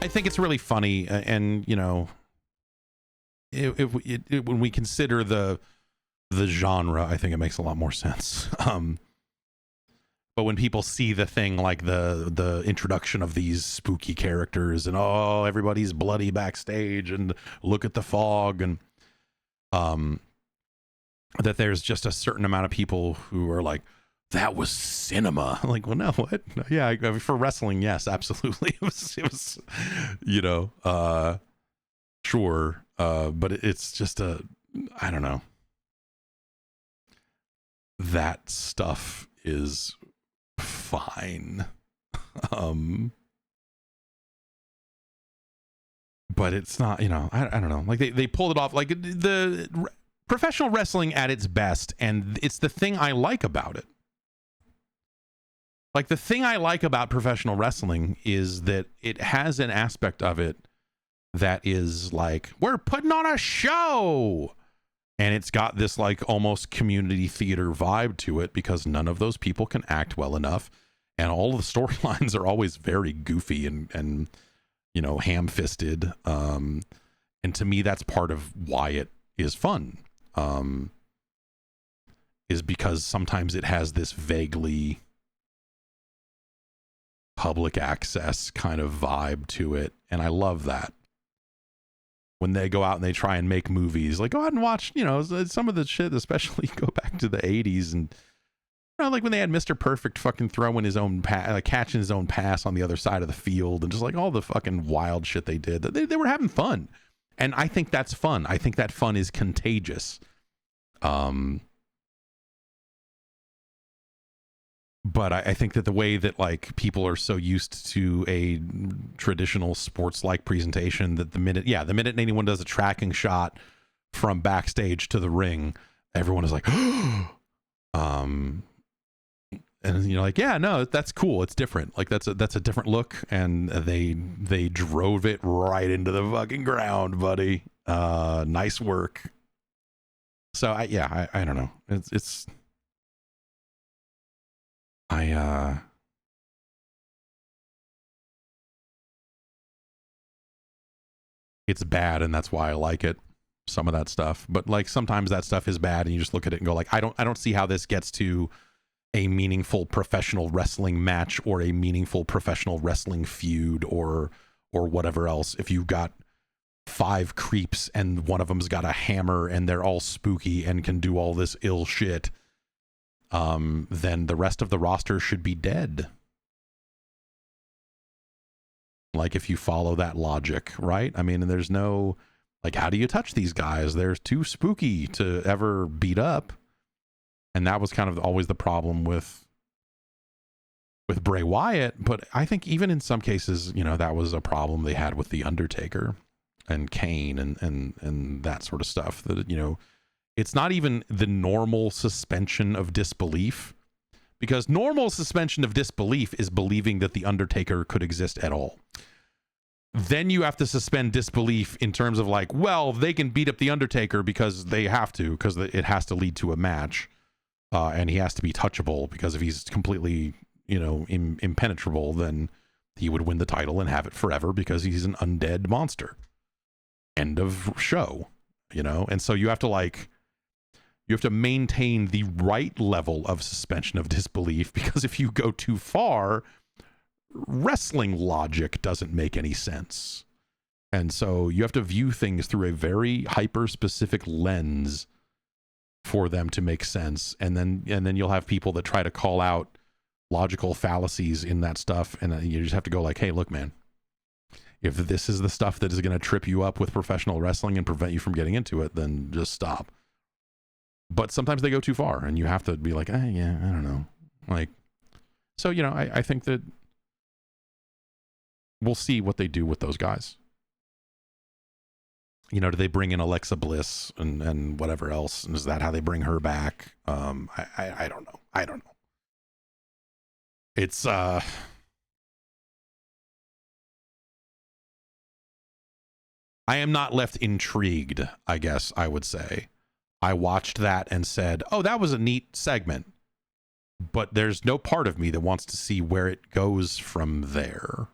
I think it's really funny, and, you know, when we consider the genre, I think it makes a lot more sense. But when people see the thing like the introduction of these spooky characters and, oh, everybody's bloody backstage and look at the fog, and that there's just a certain amount of people who are like, that was cinema. I'm like, well, no, what? No, yeah, I mean, for wrestling, yes, absolutely. It was, you know, sure. But it's just I don't know. That stuff is fine. But it's not, you know, I don't know. Like they pulled it off, like the professional wrestling at its best, and it's the thing I like about it. Like, the thing I like about professional wrestling is that it has an aspect of it that is like, we're putting on a show. And it's got this like almost community theater vibe to it, because none of those people can act well enough. And all of the storylines are always very goofy and you know, ham-fisted. And to me, that's part of why it is fun. Is because sometimes it has this vaguely public access kind of vibe to it, and I love that. When they go out and they try and make movies, like, go out and watch, you know, some of the shit, especially go back to the 80s, and, you know, like when they had Mr. Perfect fucking throwing his own catching his own pass on the other side of the field, and just like all the fucking wild shit they did. They were having fun, and I think that's fun. I think that fun is contagious. But I think that the way that like people are so used to a traditional sports-like presentation, that the minute anyone does a tracking shot from backstage to the ring, everyone is like, and you're like, yeah, no, that's cool. It's different. Like that's a different look, and they drove it right into the fucking ground, buddy. Nice work. So I don't know. It's It's bad, and that's why I like it. Some of that stuff, but like sometimes that stuff is bad, and you just look at it and go like, I don't see how this gets to a meaningful professional wrestling match or a meaningful professional wrestling feud or whatever else. If you've got 5 creeps and one of them's got a hammer and they're all spooky and can do all this ill shit, then the rest of the roster should be dead. Like if you follow that logic, right? I mean, there's no, like, how do you touch these guys? They're too spooky to ever beat up. And that was kind of always the problem with Bray Wyatt. But I think even in some cases, you know, that was a problem they had with The Undertaker and Kane and that sort of stuff. That, you know, it's not even the normal suspension of disbelief, because normal suspension of disbelief is believing that The Undertaker could exist at all. Then you have to suspend disbelief in terms of like, well, they can beat up The Undertaker because they have to, because it has to lead to a match. And he has to be touchable, because if he's completely, you know, impenetrable, then he would win the title and have it forever because he's an undead monster. End of show, you know? And so you have to maintain the right level of suspension of disbelief, because if you go too far, wrestling logic doesn't make any sense. And so you have to view things through a very hyper-specific lens for them to make sense. And then you'll have people that try to call out logical fallacies in that stuff, and you just have to go like, hey, look, man, if this is the stuff that is going to trip you up with professional wrestling and prevent you from getting into it, then just stop. But sometimes they go too far, and you have to be like, yeah, I don't know. Like, so, you know, I think that we'll see what they do with those guys. You know, do they bring in Alexa Bliss and whatever else? And is that how they bring her back? I don't know. I don't know. It's I am not left intrigued, I guess I would say. I watched that and said, oh, that was a neat segment. But there's no part of me that wants to see where it goes from there.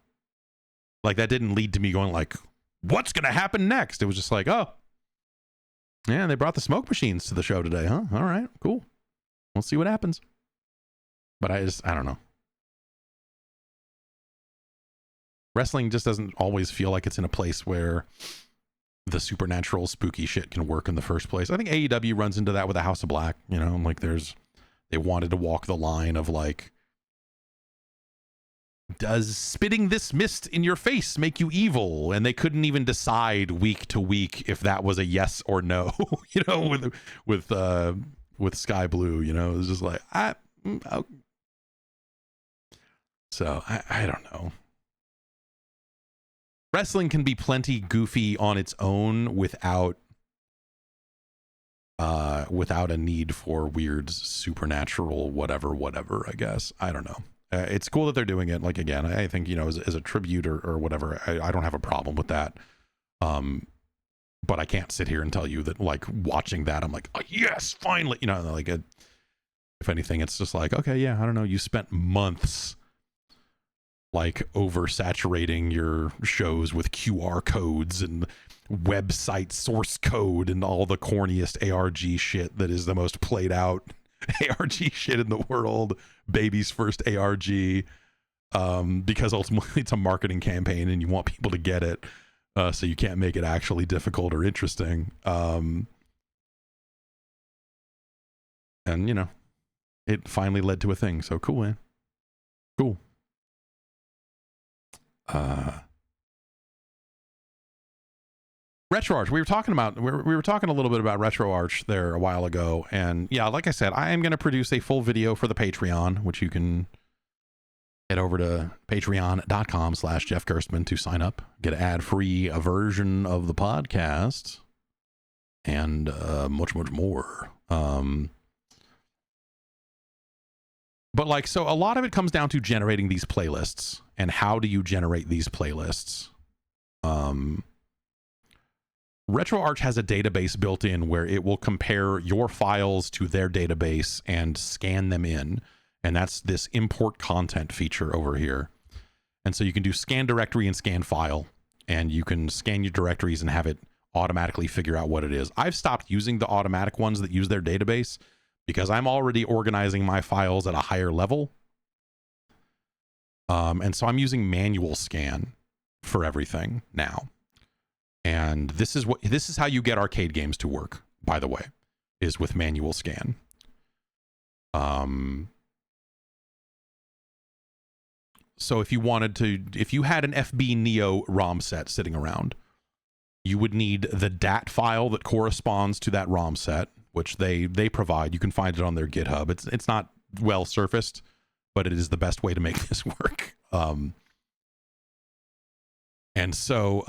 Like, that didn't lead to me going like, what's going to happen next? It was just like, oh, yeah, they brought the smoke machines to the show today, huh? All right, cool. We'll see what happens. But I don't know. Wrestling just doesn't always feel like it's in a place where the supernatural spooky shit can work in the first place. I think AEW runs into that with the House of Black, you know, like they wanted to walk the line of like, does spitting this mist in your face make you evil? And they couldn't even decide week to week if that was a yes or no, you know, with Sky Blue, you know, it was just like, so I don't know. Wrestling can be plenty goofy on its own without a need for weird supernatural whatever, I guess. I don't know. It's cool that they're doing it. Like, again, I think, you know, as a tribute or whatever, I don't have a problem with that. But I can't sit here and tell you that, like, watching that, I'm like, oh, yes, finally, you know, like, if anything, it's just like, okay, yeah, I don't know. You spent months like oversaturating your shows with QR codes and website source code and all the corniest ARG shit that is the most played out ARG shit in the world. Baby's first ARG, because ultimately it's a marketing campaign and you want people to get it, so you can't make it actually difficult or interesting. And you know, it finally led to a thing. So cool, man. Cool. RetroArch. We were talking a little bit about RetroArch there a while ago, and yeah, like I said, I am going to produce a full video for the Patreon, which you can head over to patreon.com/Jeff Gerstmann to sign up, get an ad-free version of the podcast, and much more. But like, so a lot of it comes down to generating these playlists, and how do you generate these playlists? RetroArch has a database built in where it will compare your files to their database and scan them in. And that's this import content feature over here. And so you can do scan directory and scan file, and you can scan your directories and have it automatically figure out what it is. I've stopped using the automatic ones that use their database because I'm already organizing my files at a higher level. And so I'm using manual scan for everything now. And this is how you get arcade games to work, by the way, is with manual scan. So if you had an FB Neo ROM set sitting around, you would need the DAT file that corresponds to that ROM set, which they provide. You can find it on their GitHub. It's not well surfaced, but it is the best way to make this work. And so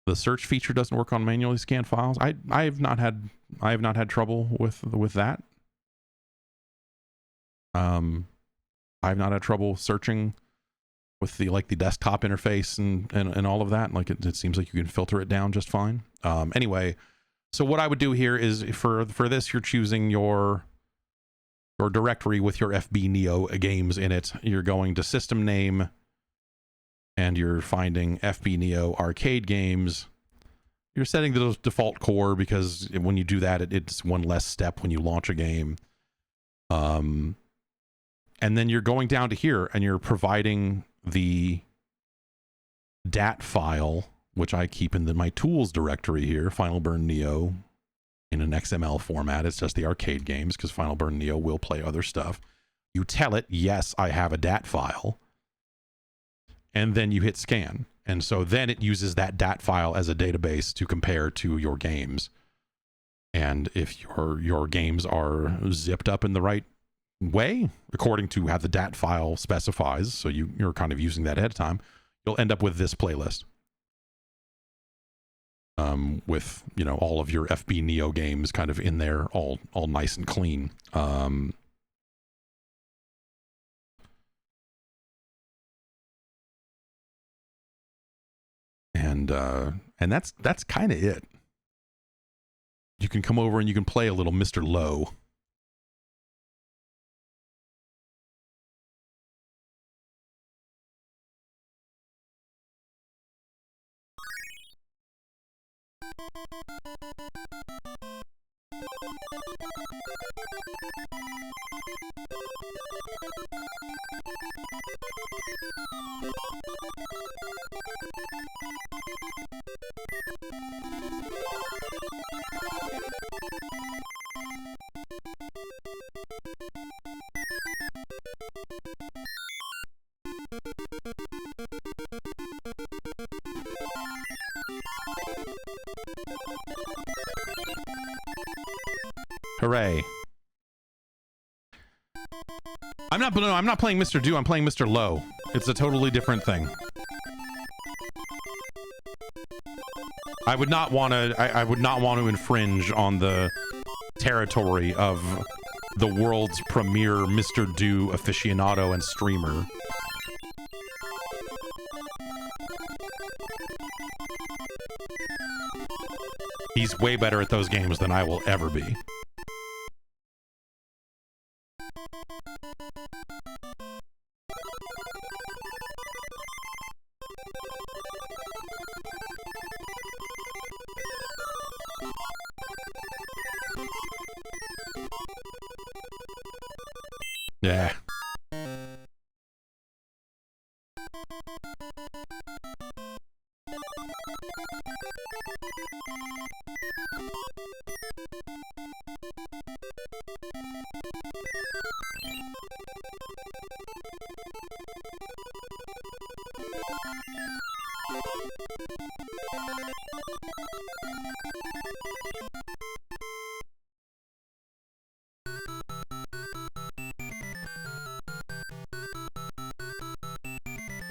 the search feature doesn't work on manually scanned files. I have not had trouble with that. I've not had trouble searching with the desktop interface and all of that. Like it seems like you can filter it down just fine. Anyway, so what I would do here is for this, you're choosing your directory with your FB Neo games in it. You're going to system name and you're finding FB Neo arcade games. You're setting the default core because when you do that, it's one less step when you launch a game. And then you're going down to here and you're providing the DAT file, which I keep in my tools directory here, Final Burn Neo, in an XML format. It's just the arcade games because Final Burn Neo will play other stuff. You tell it, yes, I have a DAT file. And then you hit scan. And so then it uses that DAT file as a database to compare to your games. And if your games are zipped up in the right way, according to how the DAT file specifies, so you're kind of using that ahead of time, you'll end up with this playlist. With, all of your FB Neo games kind of in there, all nice and clean. And that's kind of it. You can come over and you can play a little Mr. Low. Hooray. I'm not playing Mr. Do, I'm playing Mr. Low. It's a totally different thing. I would not want to infringe on the territory of the world's premier Mr. Do aficionado and streamer. He's way better at those games than I will ever be. Yeah.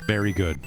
Very good.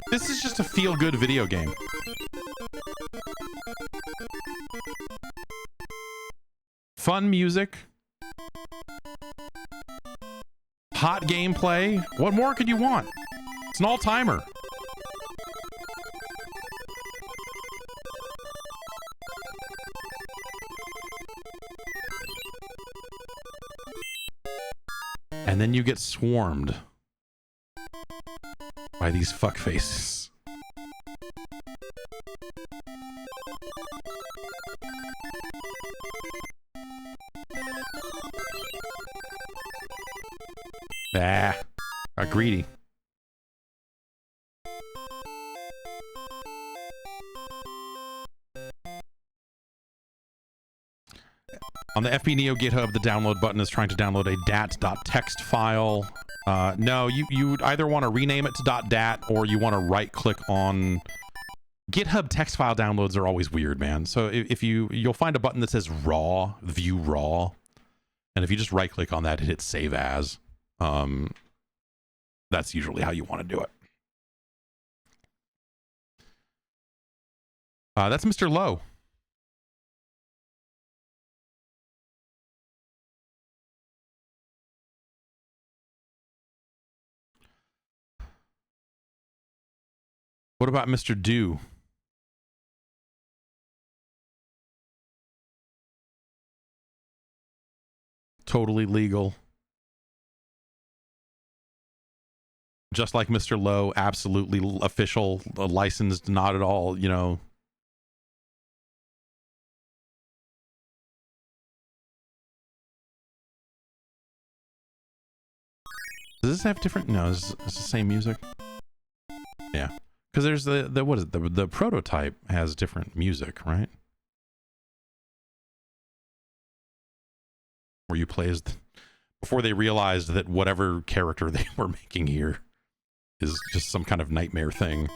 This is just a feel-good video game. Fun music. Hot gameplay. What more could you want? It's an all-timer. And then you get swarmed by these fuckfaces. Ah, got greedy. On the FB Neo GitHub, the download button is trying to download a dat.txt file. No, you would either want to rename it to .dat or you want to right-click on... GitHub text file downloads are always weird, man. So if you'll find a button that says raw, view raw, and if you just right-click on that, hit save as. That's usually how you want to do it. That's Mr. Lowe. What about Mr. Do? Totally legal. Just like Mr. Lowe, absolutely official, licensed, not at all, you know. Does this have different? No, it's the same music. Yeah. Because there's the what is it? The prototype has different music, right? Where you play as before they realized that whatever character they were making here is just some kind of nightmare thing.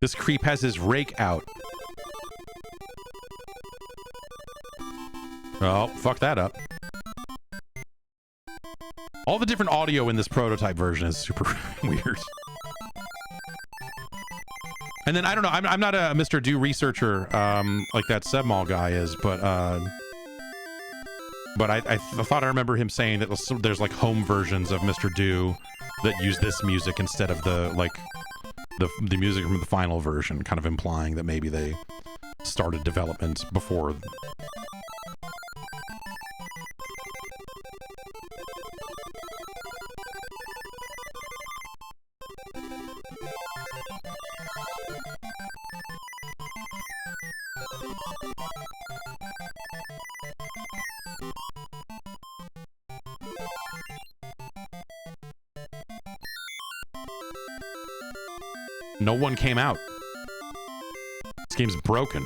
This creep has his rake out. Oh, fuck that up. All the different audio in this prototype version is super weird. And then, I don't know, I'm not a Mr. Do researcher like that Sebmall guy is, but I thought I remember him saying that there's like home versions of Mr. Do that use this music instead of the, like, the music from the final version, kind of implying that maybe they started development before. No one came out. This game's broken.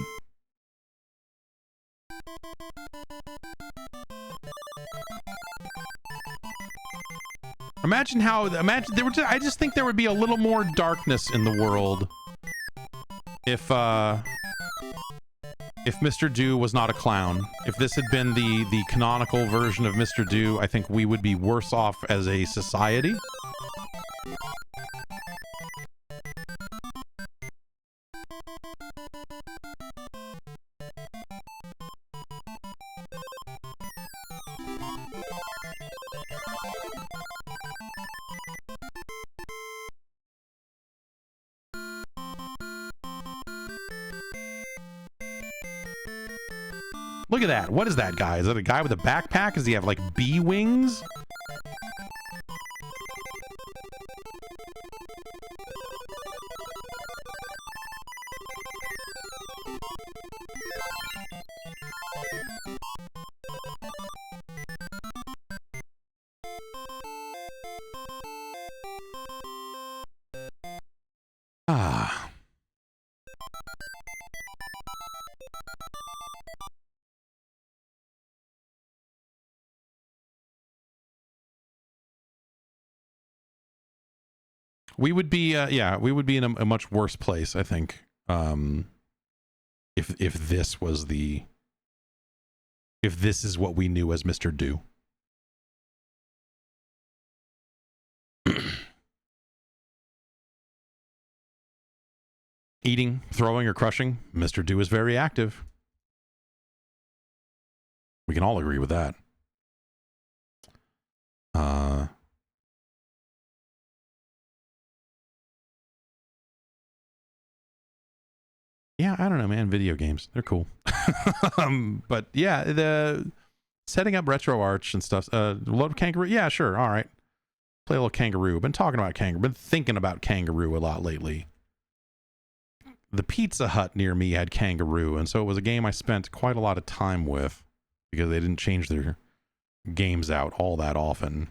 Imagine there would, I just think there would be a little more darkness in the world if Mr. Do was not a clown. If this had been the canonical version of Mr. Do, I think we would be worse off as a society. Look at that. What is that guy? Is that a guy with a backpack? Does he have, like, bee wings? We would be, yeah, we would be in a much worse place, I think, if this was if this is what we knew as Mr. Do. Eating, throwing, or crushing, Mr. Do is very active. We can all agree with that. Yeah, I don't know, man. Video games, they're cool. But yeah, the setting up RetroArch and stuff. Load Kangaroo, yeah, sure, all right. Play a little Kangaroo. Been talking about Kangaroo. Been thinking about Kangaroo a lot lately. The Pizza Hut near me had Kangaroo, and so it was a game I spent quite a lot of time with because they didn't change their games out all that often.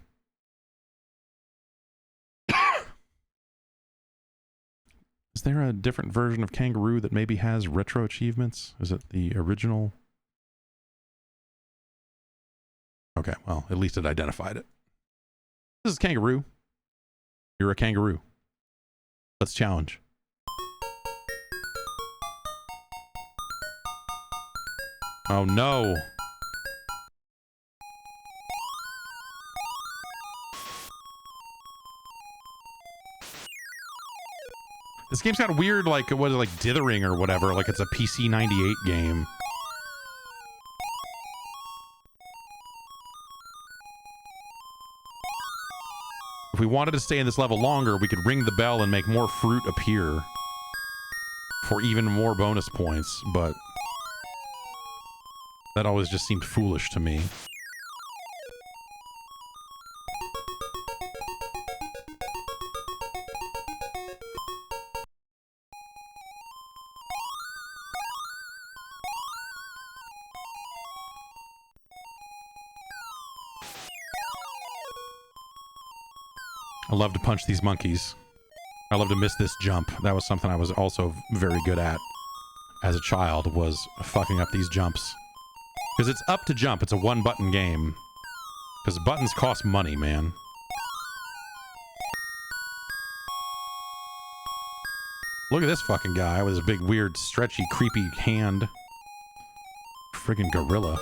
Is there a different version of Kangaroo that maybe has retro achievements? Is it the original? Okay, well, at least it identified it. This is Kangaroo. You're a kangaroo. Let's challenge. Oh no. This game's got a weird, like, what is it, like dithering or whatever, like it's a PC 98 game. If we wanted to stay in this level longer, we could ring the bell and make more fruit appear for even more bonus points, but that always just seemed foolish to me. I love to punch these monkeys. I love to miss this jump. That was something I was also very good at as a child, was fucking up these jumps. Because it's up to jump. It's a one-button game. Because buttons cost money, man. Look at this fucking guy with his big, weird, stretchy, creepy hand. Friggin' gorilla.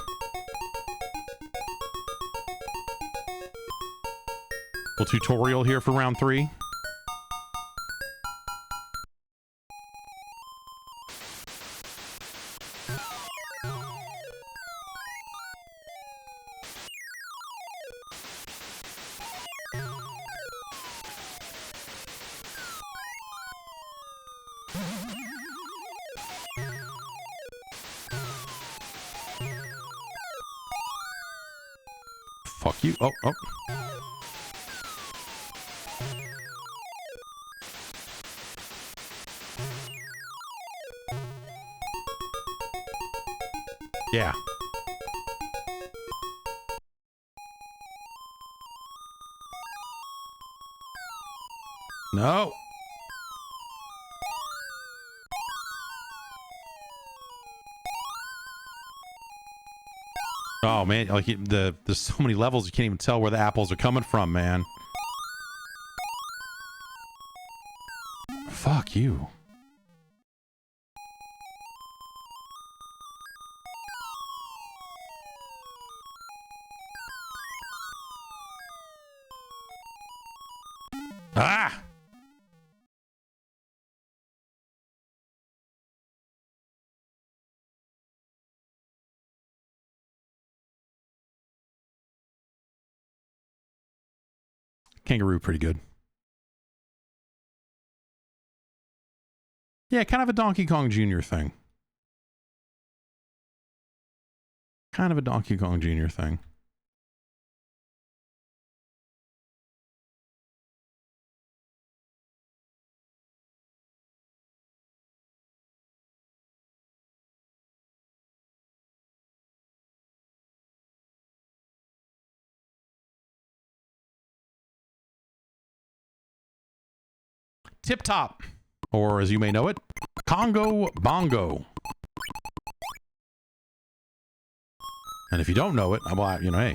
Little tutorial here for round 3. Fuck you. Oh, oh. Yeah. No. Oh man, like there's so many levels you can't even tell where the apples are coming from, man. Fuck you. Ah! Kangaroo, pretty good. Yeah, kind of a Donkey Kong Jr. thing. Kind of a Donkey Kong Jr. thing. Tip top. or as you may know it, Congo Bongo. And if you don't know it, well, you know, hey.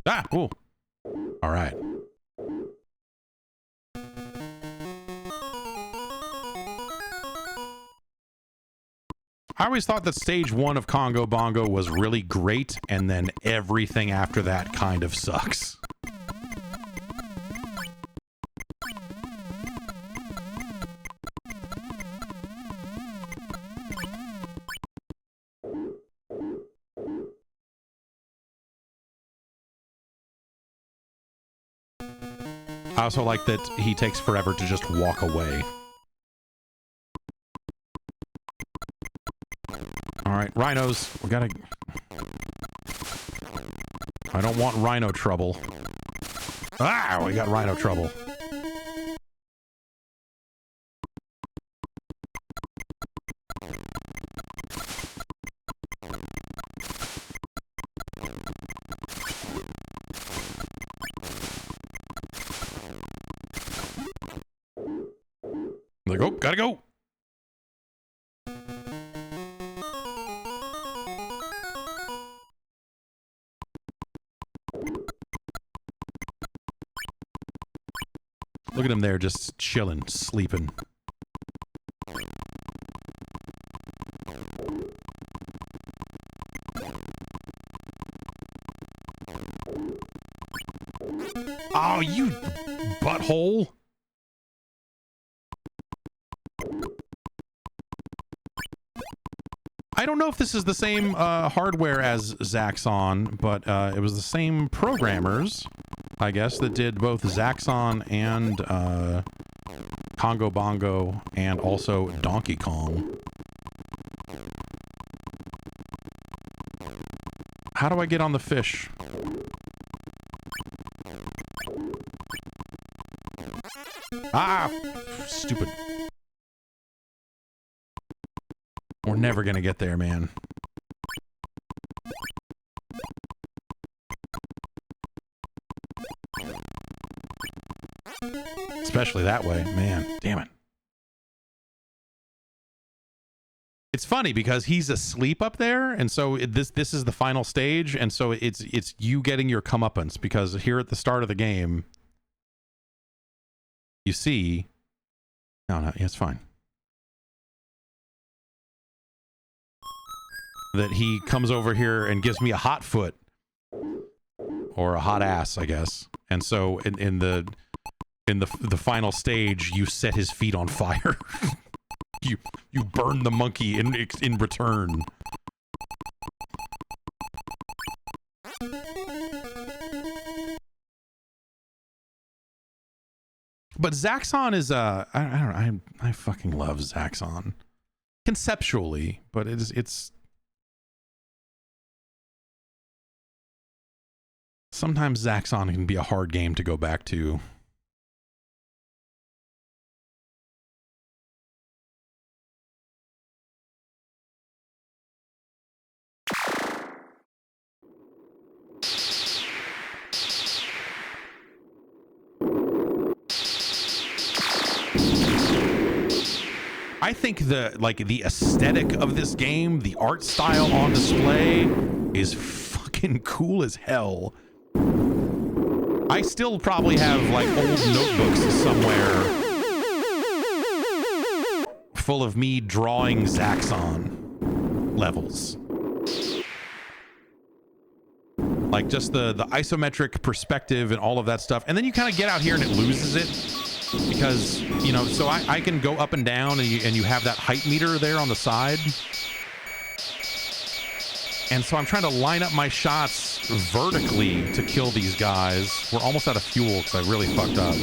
Ah, ooh. All right. I always thought that stage 1 of Congo Bongo was really great, and then everything after that kind of sucks. I also like that he takes forever to just walk away. Alright, rhinos. We gotta... I don't want rhino trouble. Ah! We got rhino trouble. Like, oh, gotta go. Look at him there, just chilling, sleeping. Oh, you butthole. I don't know if this is the same hardware as Zaxxon, but it was the same programmers, I guess, that did both Zaxxon and Congo Bongo and also Donkey Kong. How do I get on the fish? Ah! Stupid. We're never gonna get there, man. Especially that way, man. Damn it. It's funny because he's asleep up there, and so this is the final stage, and so it's you getting your comeuppance, because here at the start of the game, you see... No, yeah, it's fine. That he comes over here and gives me a hot foot. Or a hot ass, I guess. And so in the final stage, you set his feet on fire. you burn the monkey in return. But Zaxxon is I don't know, I fucking love Zaxxon conceptually, but it's sometimes Zaxxon can be a hard game to go back to. I think the aesthetic of this game, the art style on display is fucking cool as hell. I still probably have like old notebooks somewhere full of me drawing Zaxxon levels. Like just the isometric perspective and all of that stuff. And then you kind of get out here and it loses it. Because, you know, so I can go up and down and you have that height meter there on the side. And so I'm trying to line up my shots vertically to kill these guys. We're almost out of fuel because I really fucked up.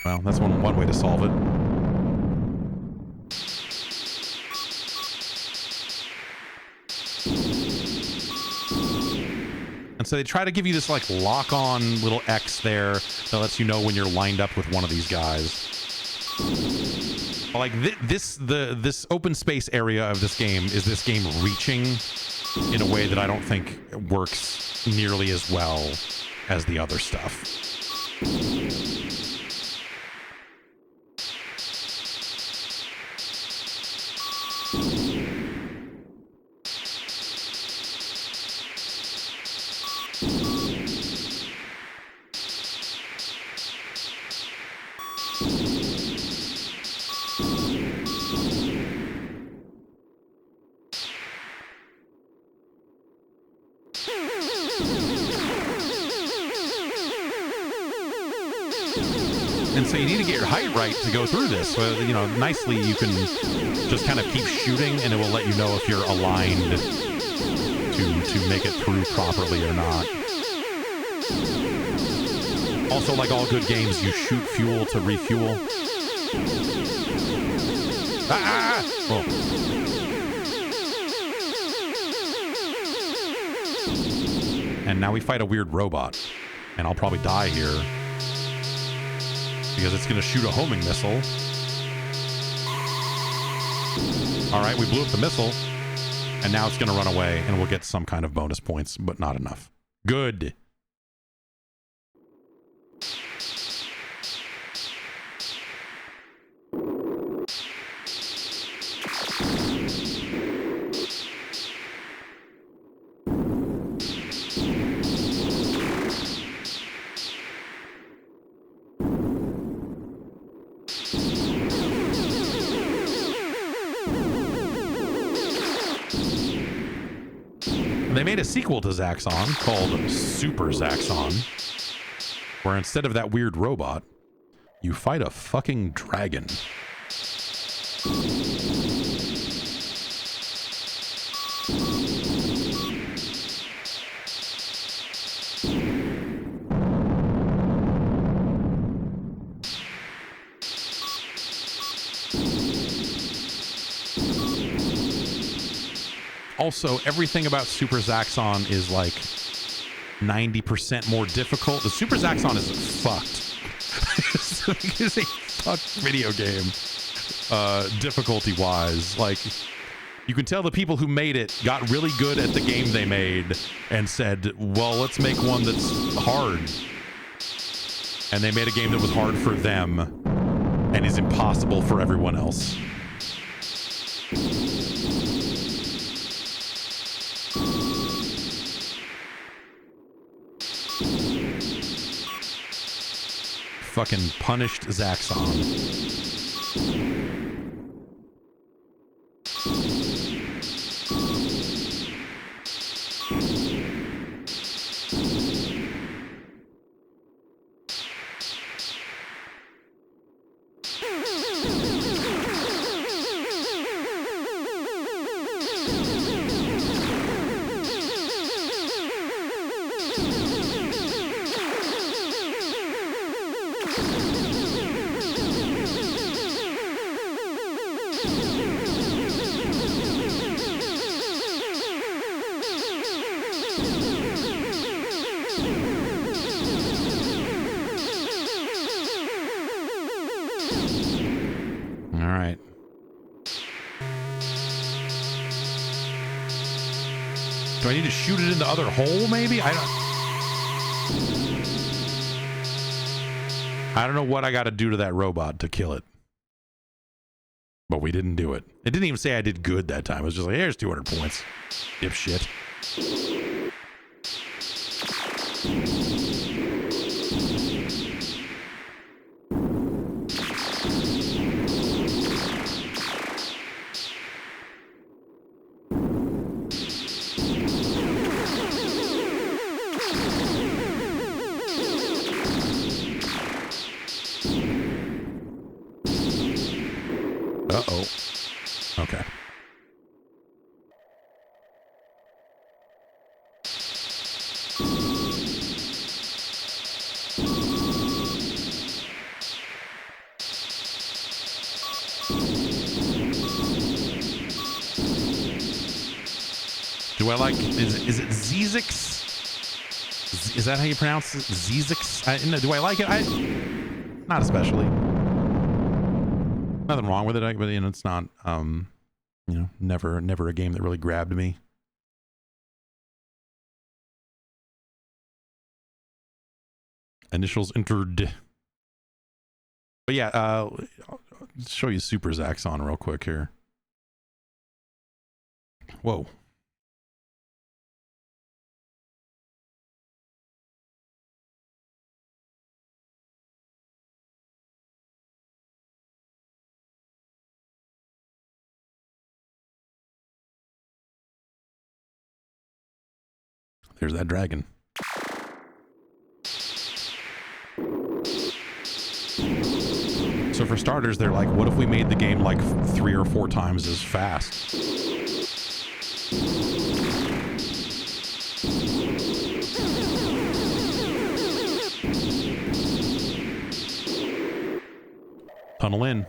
Well, that's one way to solve it. And so they try to give you this like lock-on little X there that lets you know when you're lined up with one of these guys. Like this open space area of this game is this game reaching in a way that I don't think works nearly as well as the other stuff. And so you need to get your height right to go through this. So, you know, nicely you can just kind of keep shooting and it will let you know if you're aligned to make it through properly or not. Also, like all good games, you shoot fuel to refuel. Oh. And now we fight a weird robot. And I'll probably die here. Because it's going to shoot a homing missile. Alright, we blew up the missile. And now it's going to run away. And we'll get some kind of bonus points, but not enough. Good. They made a sequel to Zaxxon called Super Zaxxon, where instead of that weird robot, you fight a fucking dragon. Also, everything about Super Zaxxon is like 90% more difficult. The Super Zaxxon is fucked. It's a fucked video game, difficulty-wise. Like, you can tell the people who made it got really good at the game they made and said, well, let's make one that's hard. And they made a game that was hard for them and is impossible for everyone else. Fucking punished Zaxxon. Do I need to shoot it in the other hole, maybe? I don't know what I got to do to that robot to kill it. But we didn't do it. It didn't even say I did good that time. It was just like, here's 200 points. Dipshit. Uh-oh. Okay. Do I like, is it Zaxxon? Is that how you pronounce it? Zaxxon? Do I like it? Not especially. Nothing wrong with it, but you know, it's not. You know, never a game that really grabbed me. Initials entered. But yeah, I'll show you Super Zaxxon real quick here. Whoa. There's that dragon. So for starters, they're like, what if we made the game like 3 or 4 times as fast? Tunnel in.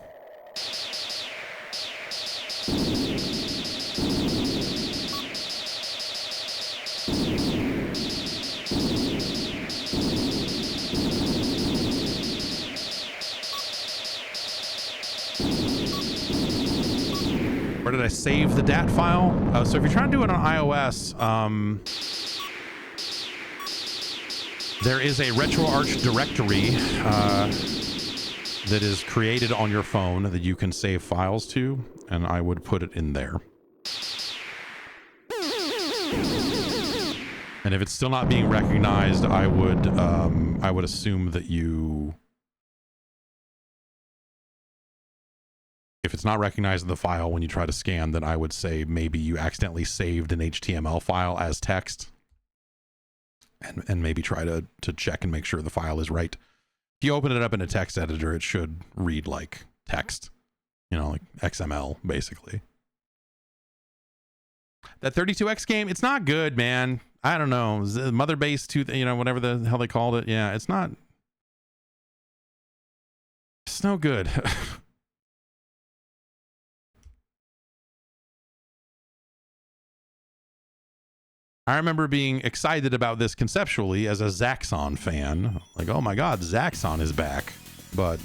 Where did I save the DAT file? So if you're trying to do it on iOS, there is a RetroArch directory that is created on your phone that you can save files to, and I would put it in there. And if it's still not being recognized, I would assume that you... If it's not recognized in the file when you try to scan, then I would say maybe you accidentally saved an HTML file as text, and maybe try to check and make sure the file is right. If you open it up in a text editor, it should read like text, you know, like XML, basically. That 32X game, it's not good, man. I don't know. Motherbase 2, you know, whatever the hell they called it. Yeah, it's not. It's no good. I remember being excited about this conceptually as a Zaxxon fan. Like, oh my god, Zaxxon is back. But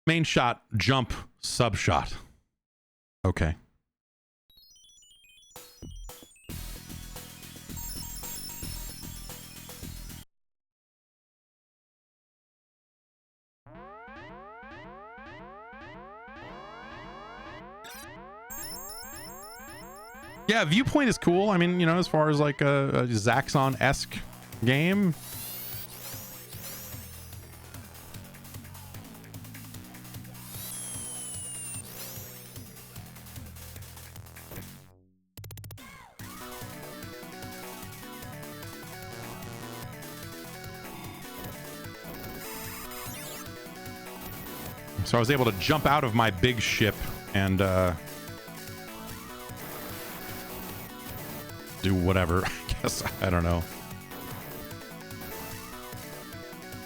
main shot, jump, sub shot. Okay. Yeah, Viewpoint is cool. I mean, you know, as far as like a Zaxxon-esque game. So I was able to jump out of my big ship and do whatever. I guess, I don't know.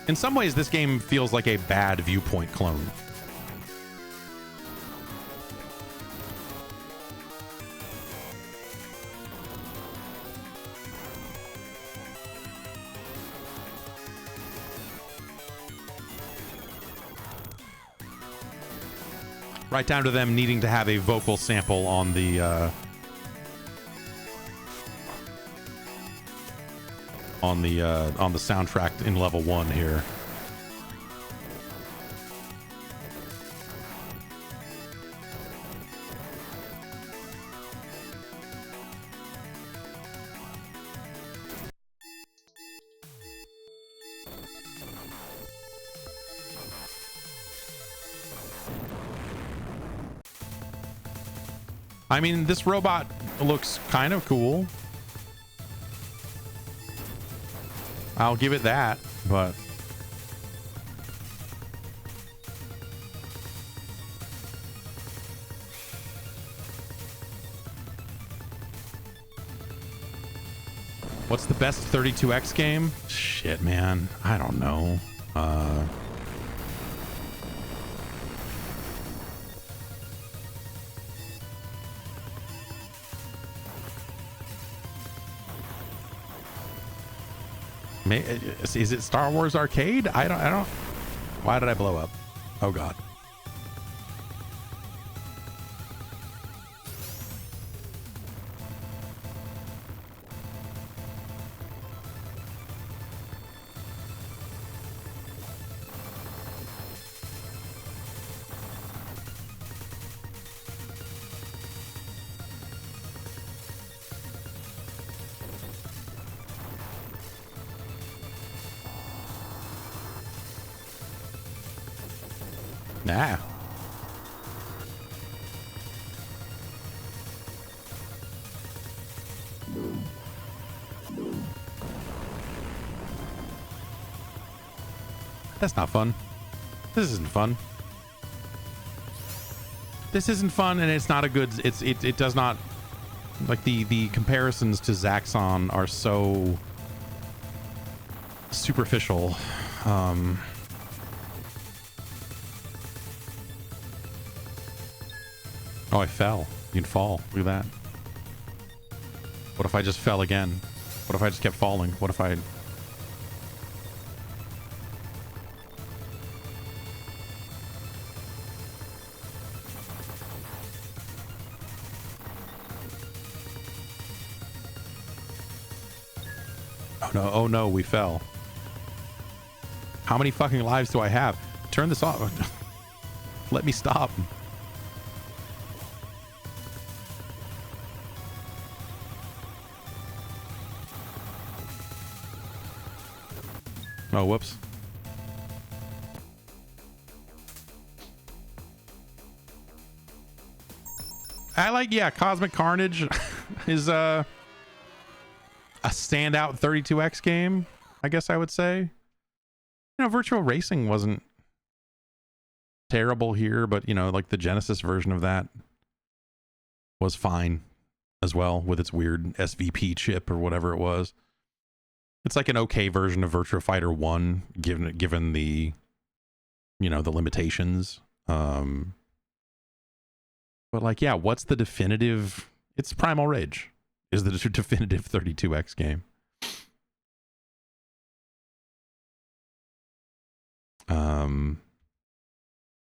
In some ways, this game feels like a bad Viewpoint clone. Right down to them needing to have a vocal sample on the soundtrack in level 1 here. I mean, this robot looks kind of cool. I'll give it that, but What's the best 32X game? Shit, man. I don't know. Is it Star Wars Arcade? I don't. Why did I blow up? Oh God. Nah. That's not fun. This isn't fun. This isn't fun, and it's not a good. It does not, like, the comparisons to Zaxxon are so superficial. Oh, I fell. You can fall. Look at that. What if I just fell again? What if I just kept falling? What if I... Oh no, oh no, we fell. How many fucking lives do I have? Turn this off. Let me stop. Oh, whoops. I like, yeah, Cosmic Carnage is a standout 32X game, I guess I would say. You know, Virtual Racing wasn't terrible here, but, you know, like the Genesis version of that was fine as well with its weird SVP chip or whatever it was. It's like an okay version of Virtua Fighter 1, given the, you know, the limitations. But like, yeah, what's the definitive? It's Primal Rage is the definitive 32X game.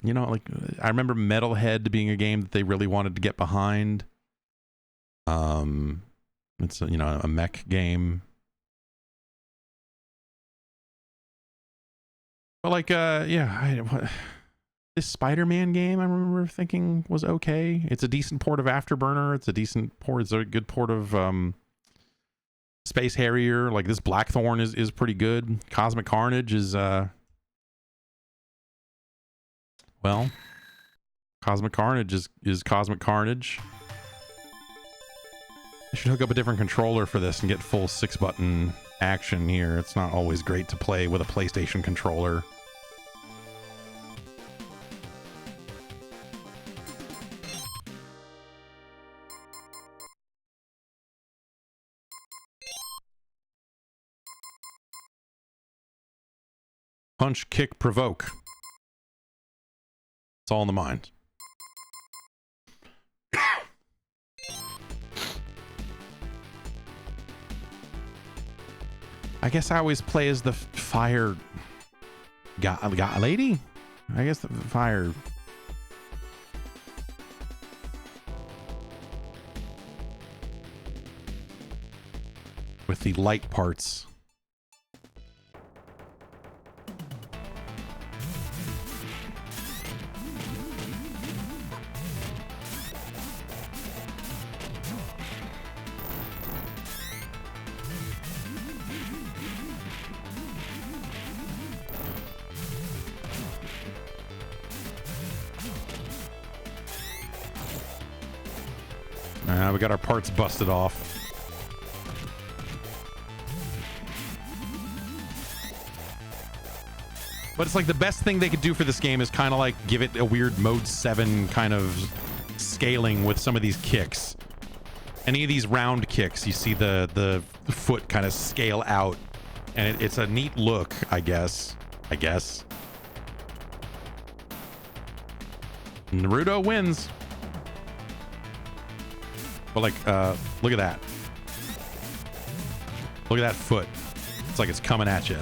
You know, like, I remember Metalhead being a game that they really wanted to get behind. It's a, you know, a mech game. But like, yeah, this Spider-Man game I remember thinking was okay. It's a decent port of Afterburner. It's a decent port. It's a good port of Space Harrier. Like, this Blackthorn is pretty good. Cosmic Carnage is well, Cosmic Carnage is Cosmic Carnage. I should hook up a different controller for this and get full 6-button action here. It's not always great to play with a PlayStation controller. Punch, kick, provoke. It's all in the mind. I guess I always play as the fire guy lady? I guess the fire. With the light parts. We got our parts busted off. But it's like the best thing they could do for this game is kind of like give it a weird mode 7 kind of scaling with some of these kicks. any of these round kicks, you see the foot kind of scale out, and it's a neat look, I guess. Naruto wins. But like, look at that. Look at that foot. It's like it's coming at you.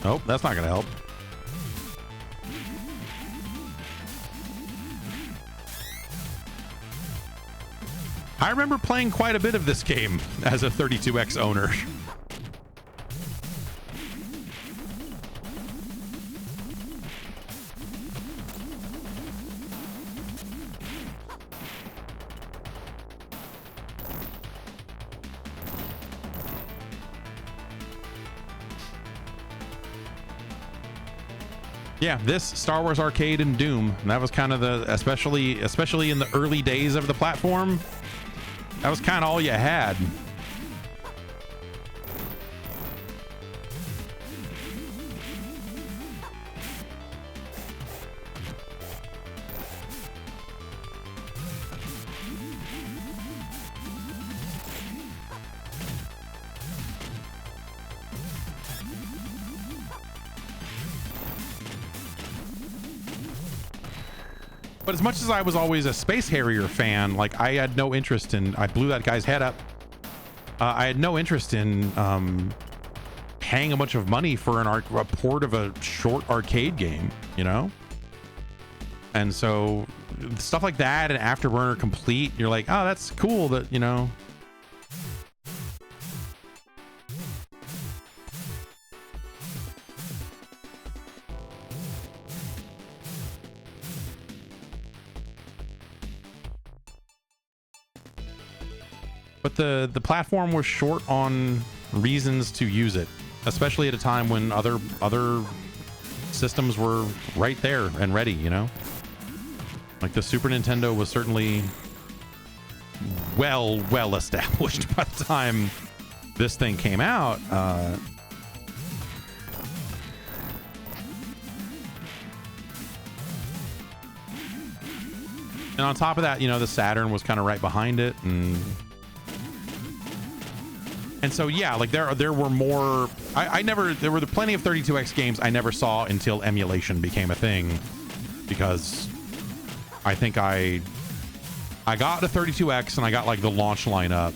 Oh, that's not gonna help. I remember playing quite a bit of this game as a 32X owner. Yeah, this Star Wars Arcade and Doom, and that was kind of the, especially in the early days of the platform, that was kind of all you had. But as much as I was always a Space Harrier fan, like I had no interest in, I blew that guy's head up. I had no interest in paying a bunch of money for a port of a short arcade game, you know? And so stuff like that and Afterburner Complete, you're like, oh, that's cool that, you know. But the platform was short on reasons to use it, especially at a time when other systems were right there and ready, you know? Like the Super Nintendo was certainly well established by the time this thing came out. And on top of that, you know, the Saturn was kind of right behind it, and so yeah, like there were more. There were plenty of 32X games I never saw until emulation became a thing, because I think I got a 32X and I got like the launch lineup,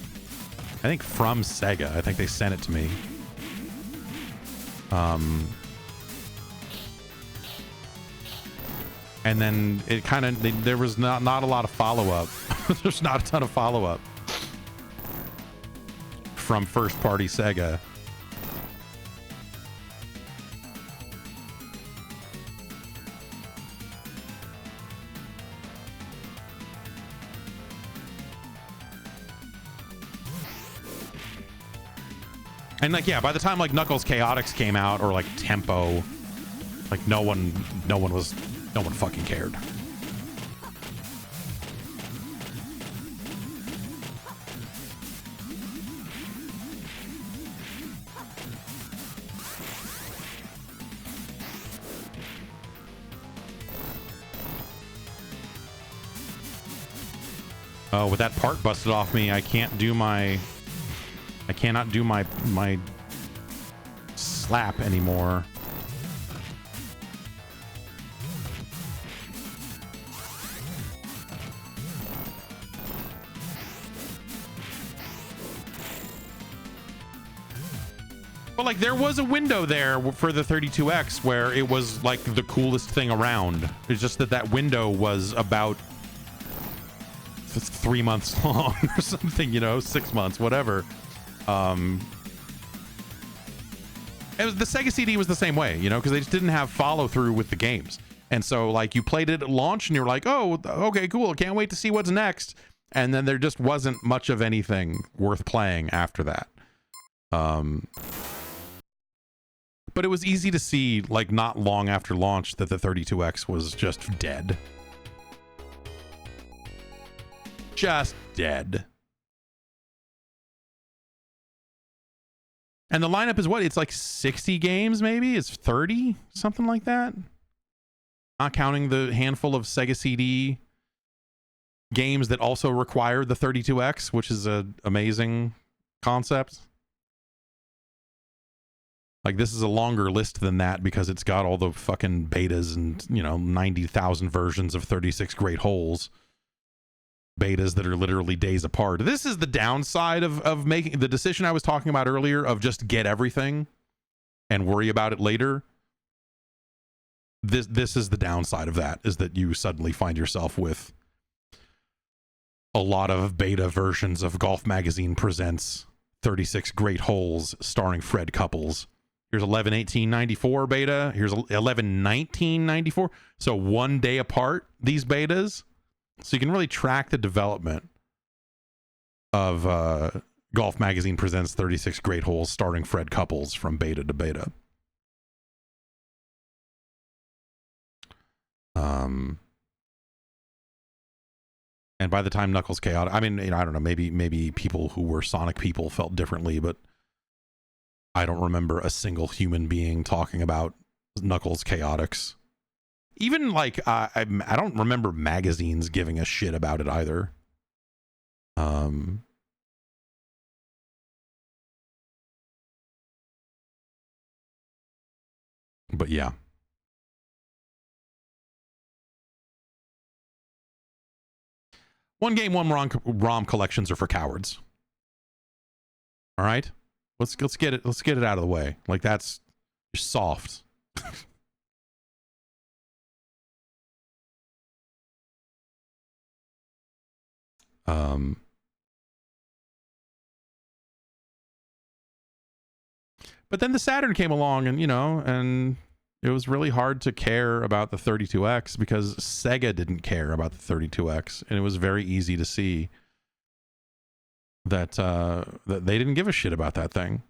I think from Sega. I think they sent it to me. And then it kind of, there was not a lot of follow-up. There's not a ton of follow-up from first party Sega. And like, yeah, by the time like Knuckles Chaotix came out, or like Tempo, like no one fucking cared. Oh, with that part busted off me, I cannot do my slap anymore. But like there was a window there for the 32X where it was like the coolest thing around. It's just that window was about 3 months long or something, you know, 6 months, whatever. It was, the Sega CD was the same way, you know, because they just didn't have follow through with the games. And so like you played it at launch and you're like, oh, okay, cool. Can't wait to see what's next. And then there just wasn't much of anything worth playing after that. But it was easy to see, like not long after launch, that the 32X was just dead. Just dead. And the lineup is what? It's like 60 games, maybe? It's 30? Something like that? Not counting the handful of Sega CD games that also require the 32X, which is an amazing concept. Like, this is a longer list than that because it's got all the fucking betas and, 90,000 versions of 36 Great Holes. Betas that are literally days apart. This is the downside of making the decision I was talking about earlier of just get everything and worry about it later. This is the downside of that, is that you suddenly find yourself with a lot of beta versions of Golf Magazine Presents 36 Great Holes starring Fred Couples. Here's 11/18/94 beta. Here's 11/19/94. So 1 day apart, these betas. So you can really track the development of Golf Magazine Presents 36 Great Holes starring Fred Couples from beta to beta. And by the time Knuckles Chaotic, I mean, I don't know, maybe people who were Sonic people felt differently, but I don't remember a single human being talking about Knuckles Chaotix. Even like I don't remember magazines giving a shit about it either. But yeah. One game, one ROM collections are for cowards. All right, let's get it out of the way. Like, that's just soft. But then the Saturn came along, and and it was really hard to care about the 32X because Sega didn't care about the 32X, and it was very easy to see that that they didn't give a shit about that thing.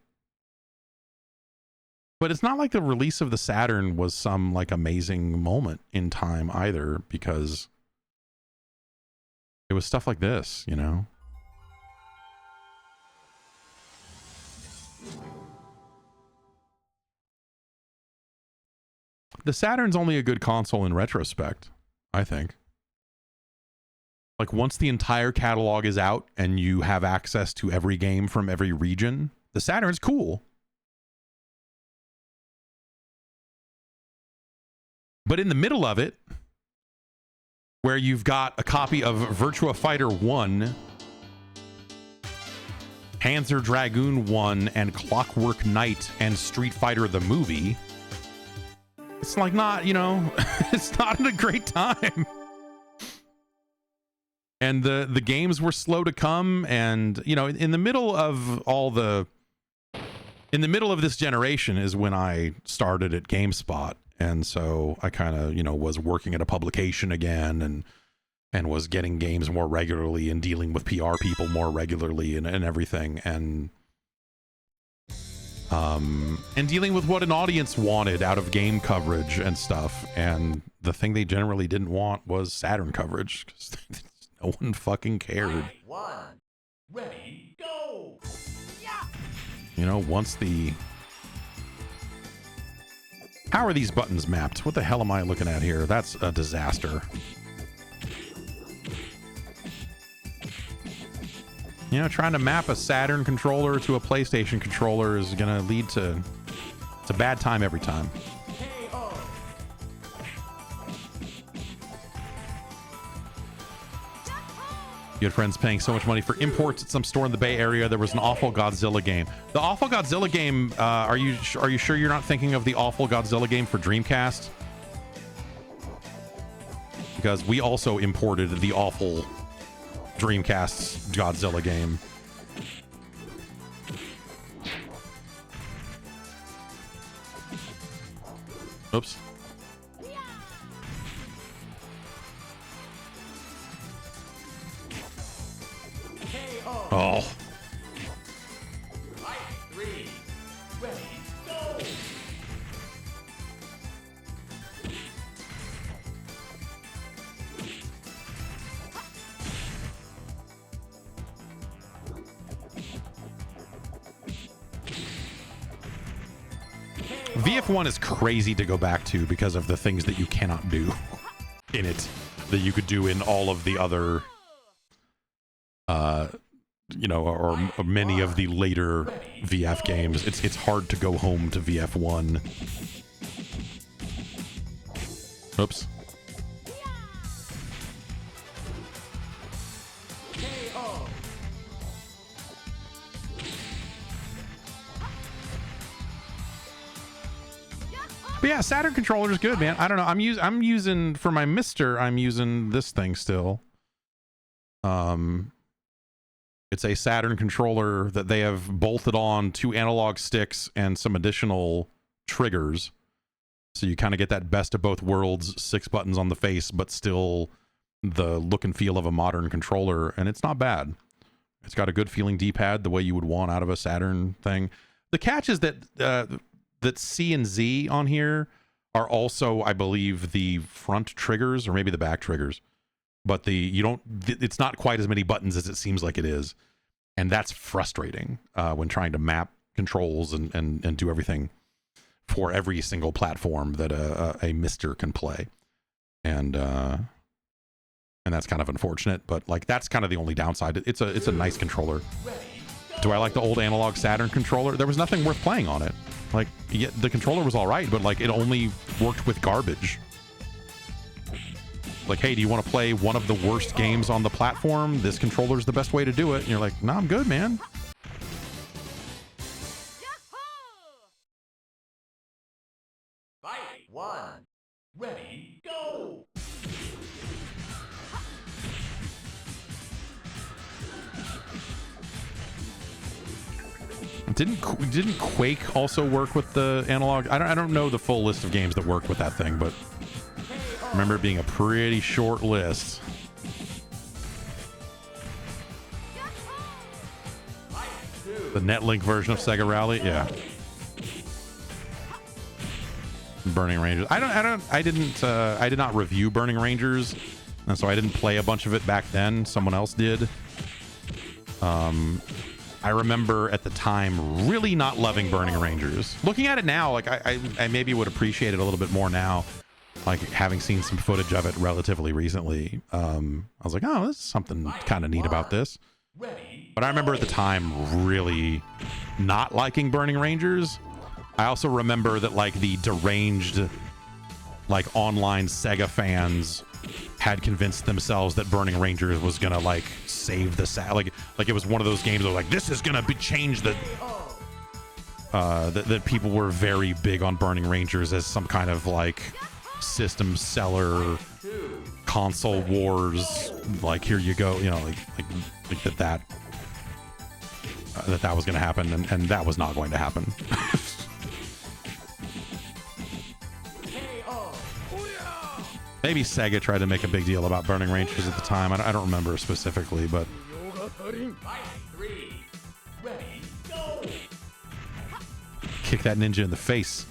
But it's not like the release of the Saturn was some like amazing moment in time either, because it was stuff like this, The Saturn's only a good console in retrospect, I think. Like, once the entire catalog is out and you have access to every game from every region, the Saturn's cool. But in the middle of it, where you've got a copy of Virtua Fighter 1, Panzer Dragoon 1, and Clockwork Knight and Street Fighter the movie, it's like not, it's not a great time. And the games were slow to come, and in the middle of this generation is when I started at GameSpot, and so I kind of was working at a publication again, and was getting games more regularly and dealing with PR people more regularly and everything, and dealing with what an audience wanted out of game coverage and stuff. And the thing they generally didn't want was Saturn coverage, because no one fucking cared. One, ready, go! Once the... How are these buttons mapped? What the hell am I looking at here? That's a disaster. Trying to map a Saturn controller to a PlayStation controller is going to lead to... It's a bad time every time. You had friends paying so much money for imports at some store in the Bay Area. There was an awful Godzilla game. The awful Godzilla game, are you sure you're not thinking of the awful Godzilla game for Dreamcast? Because we also imported the awful Dreamcast's Godzilla game. Oops. Oh. Three, ready, go! VF1 is crazy to go back to because of the things that you cannot do in it that you could do in all of the other, you know, or many of the later VF games. It's hard to go home to VF1. Oops. But yeah, Saturn controller is good, man. I don't know. I'm using for my Mister. I'm using this thing still. It's a Saturn controller that they have bolted on 2 analog sticks and some additional triggers, so you kind of get that best of both worlds. 6 buttons on the face, but still the look and feel of a modern controller, and it's not bad. It's got a good feeling D-pad, the way you would want out of a Saturn thing. The catch is that that C and Z on here are also, I believe, the front triggers or maybe the back triggers, but it's not quite as many buttons as it seems like it is, and that's frustrating when trying to map controls and do everything for every single platform that a Mister can play, and that's kind of unfortunate. But like, that's kind of the only downside. It's a nice controller. Do I like the old analog Saturn controller? There was nothing worth playing on it. Like, yeah, the controller was all right, but like, it only worked with garbage. Like, hey, do you want to play one of the worst games on the platform? This controller's the best way to do it. And you're like, no, I'm good, man. Fight 1. Ready, go! Didn't Quake also work with the analog? I don't know the full list of games that worked with that thing, but I remember it being a pretty short list. The Netlink version of Sega Rally, yeah. Burning Rangers. I did not review Burning Rangers, and so I didn't play a bunch of it back then. Someone else did. I remember at the time really not loving Burning Rangers. Looking at it now, like I maybe would appreciate it a little bit more now, like having seen some footage of it relatively recently. I was like, oh, this is something kind of neat about this. But I remember at the time really not liking Burning Rangers. I also remember that like the deranged, like online Sega fans had convinced themselves that Burning Rangers was gonna like save the like it was one of those games that was like, this is gonna change the that people were very big on Burning Rangers as some kind of like system seller, console wars, like here you go, you know, like that was gonna happen, and that was not going to happen. Maybe Sega tried to make a big deal about Burning Rangers at the time. I don't remember specifically, but... Kick that ninja in the face.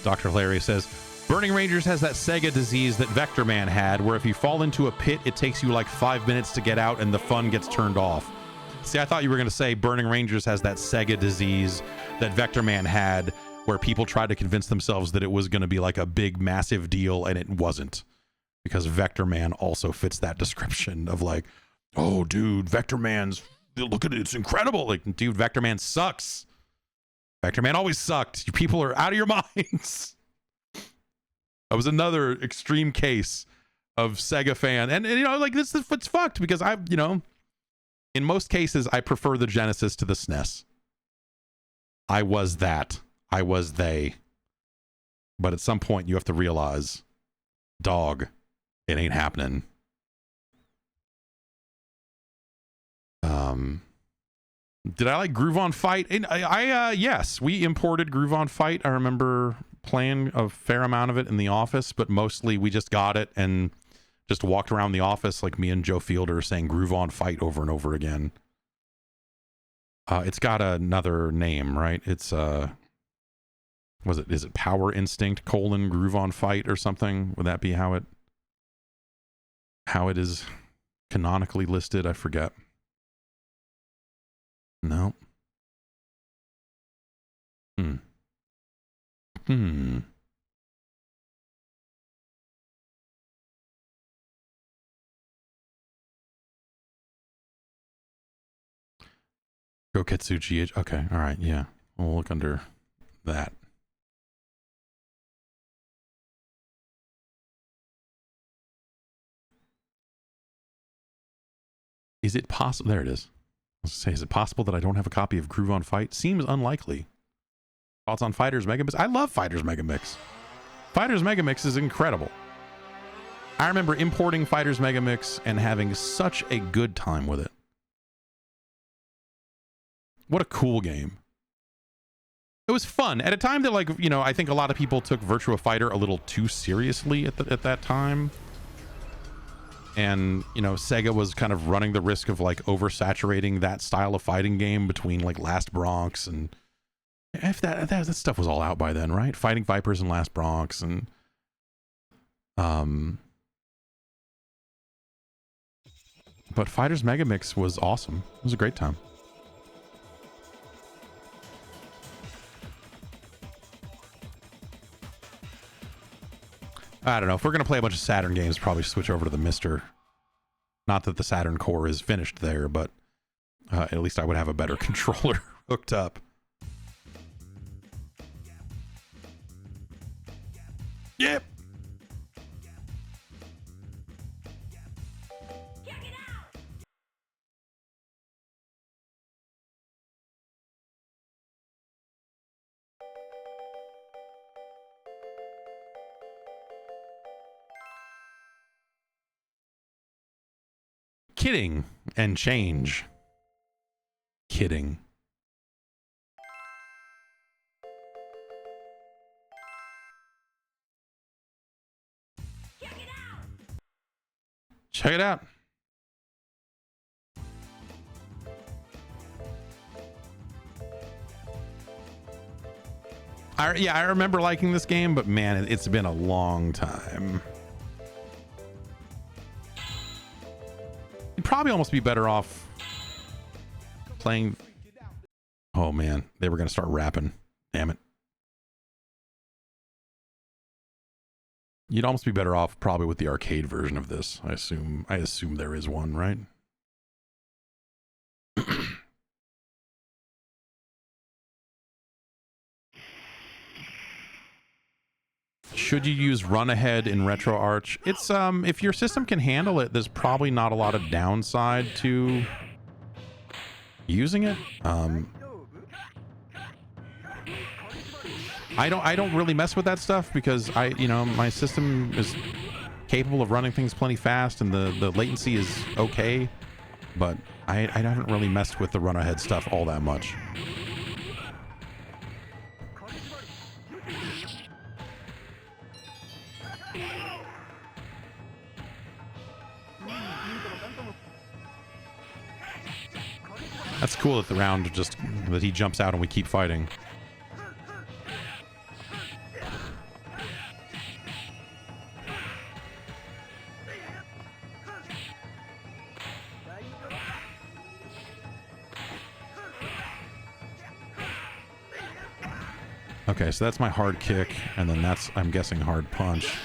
Dr. Larry says, Burning Rangers has that Sega disease that Vector Man had, where if you fall into a pit, it takes you like 5 minutes to get out and the fun gets turned off. See, I thought you were going to say Burning Rangers has that Sega disease that Vector Man had, where people tried to convince themselves that it was going to be like a big, massive deal, and it wasn't. Because Vector Man also fits that description of like, oh, dude, Vector Man's, look at it, it's incredible. Like, dude, Vector Man sucks. Vector Man always sucked. You people are out of your minds. That was another extreme case of Sega fan. And you know, like, this is what's fucked, because you know, in most cases, I prefer the Genesis to the SNES. I was that. I was they. But at some point, you have to realize, dog, it ain't happening. Did I like Groove on Fight? Yes, we imported Groove on Fight. I remember playing a fair amount of it in the office, but mostly we just got it and just walked around the office like me and Joe Fielder saying Groove on Fight over and over again. It's got another name, right? It's is it Power Instinct : Groove on Fight or something? Would that be how it is canonically listed? I forget. No. Goketsu GH. Okay, all right, yeah. We'll look under that. Is it possible? There it is. I was gonna say, is it possible that I don't have a copy of Groove on Fight? Seems unlikely. Thoughts on Fighters Megamix? I love Fighters Megamix. Fighters Megamix is incredible. I remember importing Fighters Megamix and having such a good time with it. What a cool game. It was fun at a time that, like, you know, I think a lot of people took Virtua Fighter a little too seriously at that time. And, you know, Sega was kind of running the risk of like oversaturating that style of fighting game between like Last Bronx and if that stuff was all out by then, right? Fighting Vipers and Last Bronx and but Fighters Megamix was awesome. It was a great time. I don't know. If we're going to play a bunch of Saturn games, probably switch over to the Mister. Not that the Saturn core is finished there, but at least I would have a better controller hooked up. Yep. Kidding and change. Kidding. Check it out. I remember liking this game, but man, it's been a long time. You'd probably almost be better off playing. Oh man, they were gonna start rapping. Damn it. You'd almost be better off probably with the arcade version of this. I assume there is one, right? Should you use run ahead in RetroArch? It's if your system can handle it, there's probably not a lot of downside to using it. I don't really mess with that stuff because my system is capable of running things plenty fast and the latency is okay, but I haven't really messed with the run ahead stuff all that much. That's cool that the round that he jumps out and we keep fighting. Okay, so that's my hard kick, and then that's, I'm guessing, hard punch.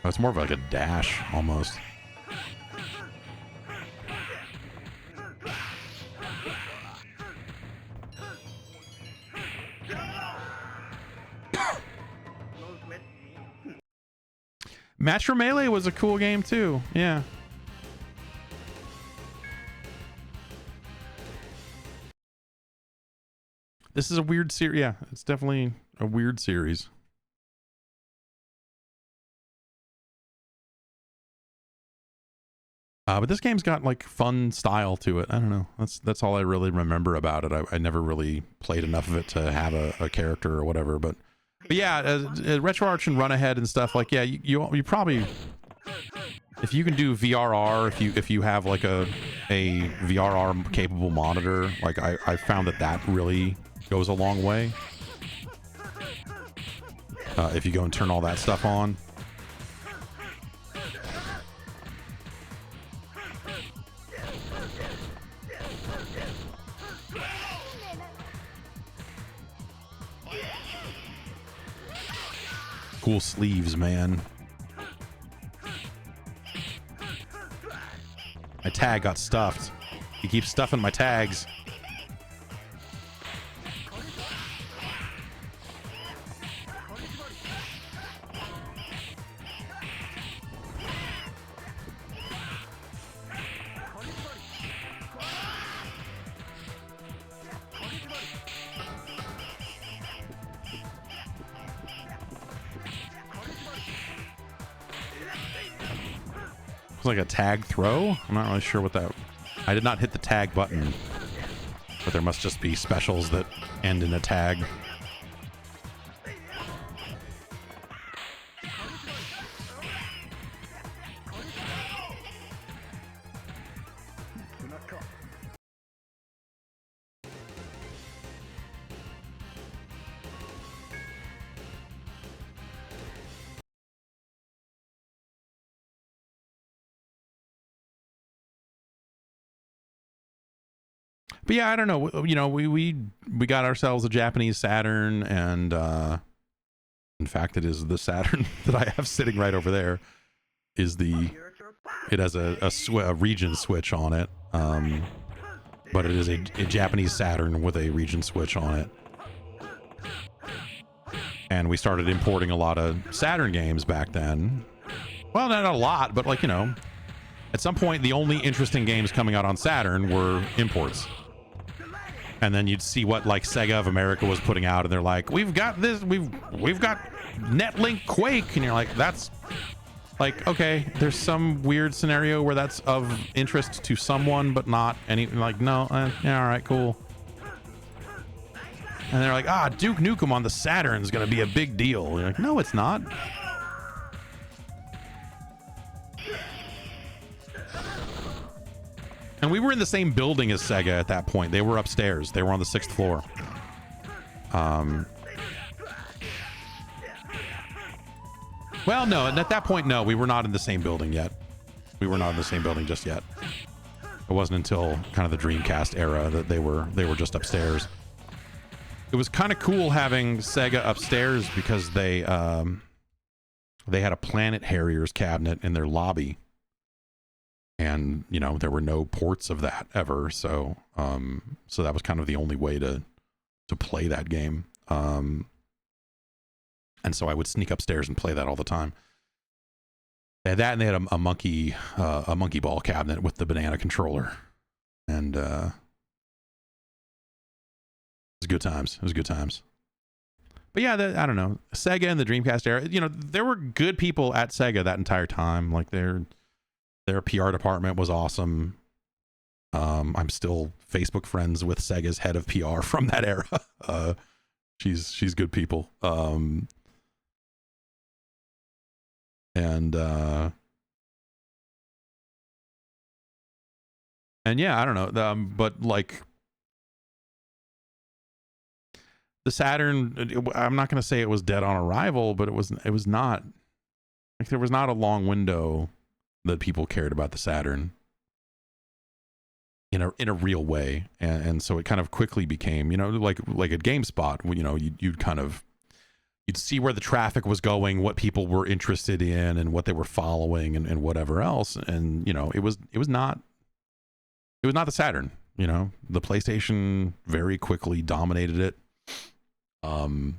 Oh, it's more of like a dash, almost. Match for Melee was a cool game too. Yeah. This is a weird series. Yeah, it's definitely a weird series. But this game's got like fun style to it. I don't know. That's all I really remember about it. I never really played enough of it to have a character or whatever. But yeah, RetroArch and Run Ahead and stuff like, yeah, you probably If you can do VRR, if you have like a VRR capable monitor, like I found that really goes a long way. If you go and turn all that stuff on. Cool sleeves, man. My tag got stuffed. He keeps stuffing my tags. Like a tag throw. I'm not really sure what that. I did not hit the tag button, but there must just be specials that end in a tag. But yeah, I don't know. You know, we got ourselves a Japanese Saturn, and in fact, it is the Saturn that I have sitting right over there. It has a region switch on it, but it is a Japanese Saturn with a region switch on it. And we started importing a lot of Saturn games back then. Well, not a lot, but like, you know, at some point, the only interesting games coming out on Saturn were imports. And then you'd see what like Sega of America was putting out, and they're like, "We've got this, we've got Netlink Quake," and you're like, "That's like okay." There's some weird scenario where that's of interest to someone, but not any. Like, no, yeah, all right, cool. And they're like, "Ah, Duke Nukem on the Saturn is going to be a big deal." And you're like, "No, it's not." And we were in the same building as Sega at that point. They were upstairs. They were on the 6th floor. Well, no, at that point, no, we were not in the same building yet. We were not in the same building just yet. It wasn't until kind of the Dreamcast era that they were just upstairs. It was kind of cool having Sega upstairs because they had a Planet Harriers cabinet in their lobby. And, you know, there were no ports of that ever. So so that was kind of the only way to play that game. And so I would sneak upstairs and play that all the time. They had that, and they had a monkey ball cabinet with the banana controller. And it was good times. It was good times. But yeah, I don't know. Sega and the Dreamcast era, you know, there were good people at Sega that entire time. Like their PR department was awesome. I'm still Facebook friends with Sega's head of PR from that era. She's good people. And yeah, I don't know. But like the Saturn, I'm not going to say it was dead on arrival, but it was not like there was not a long window that people cared about the Saturn in a real way, and so it kind of quickly became, you know, like at GameSpot, you know, you'd see where the traffic was going, what people were interested in, and what they were following, and whatever else, and you know, it was not the Saturn. You know, the PlayStation very quickly dominated it, and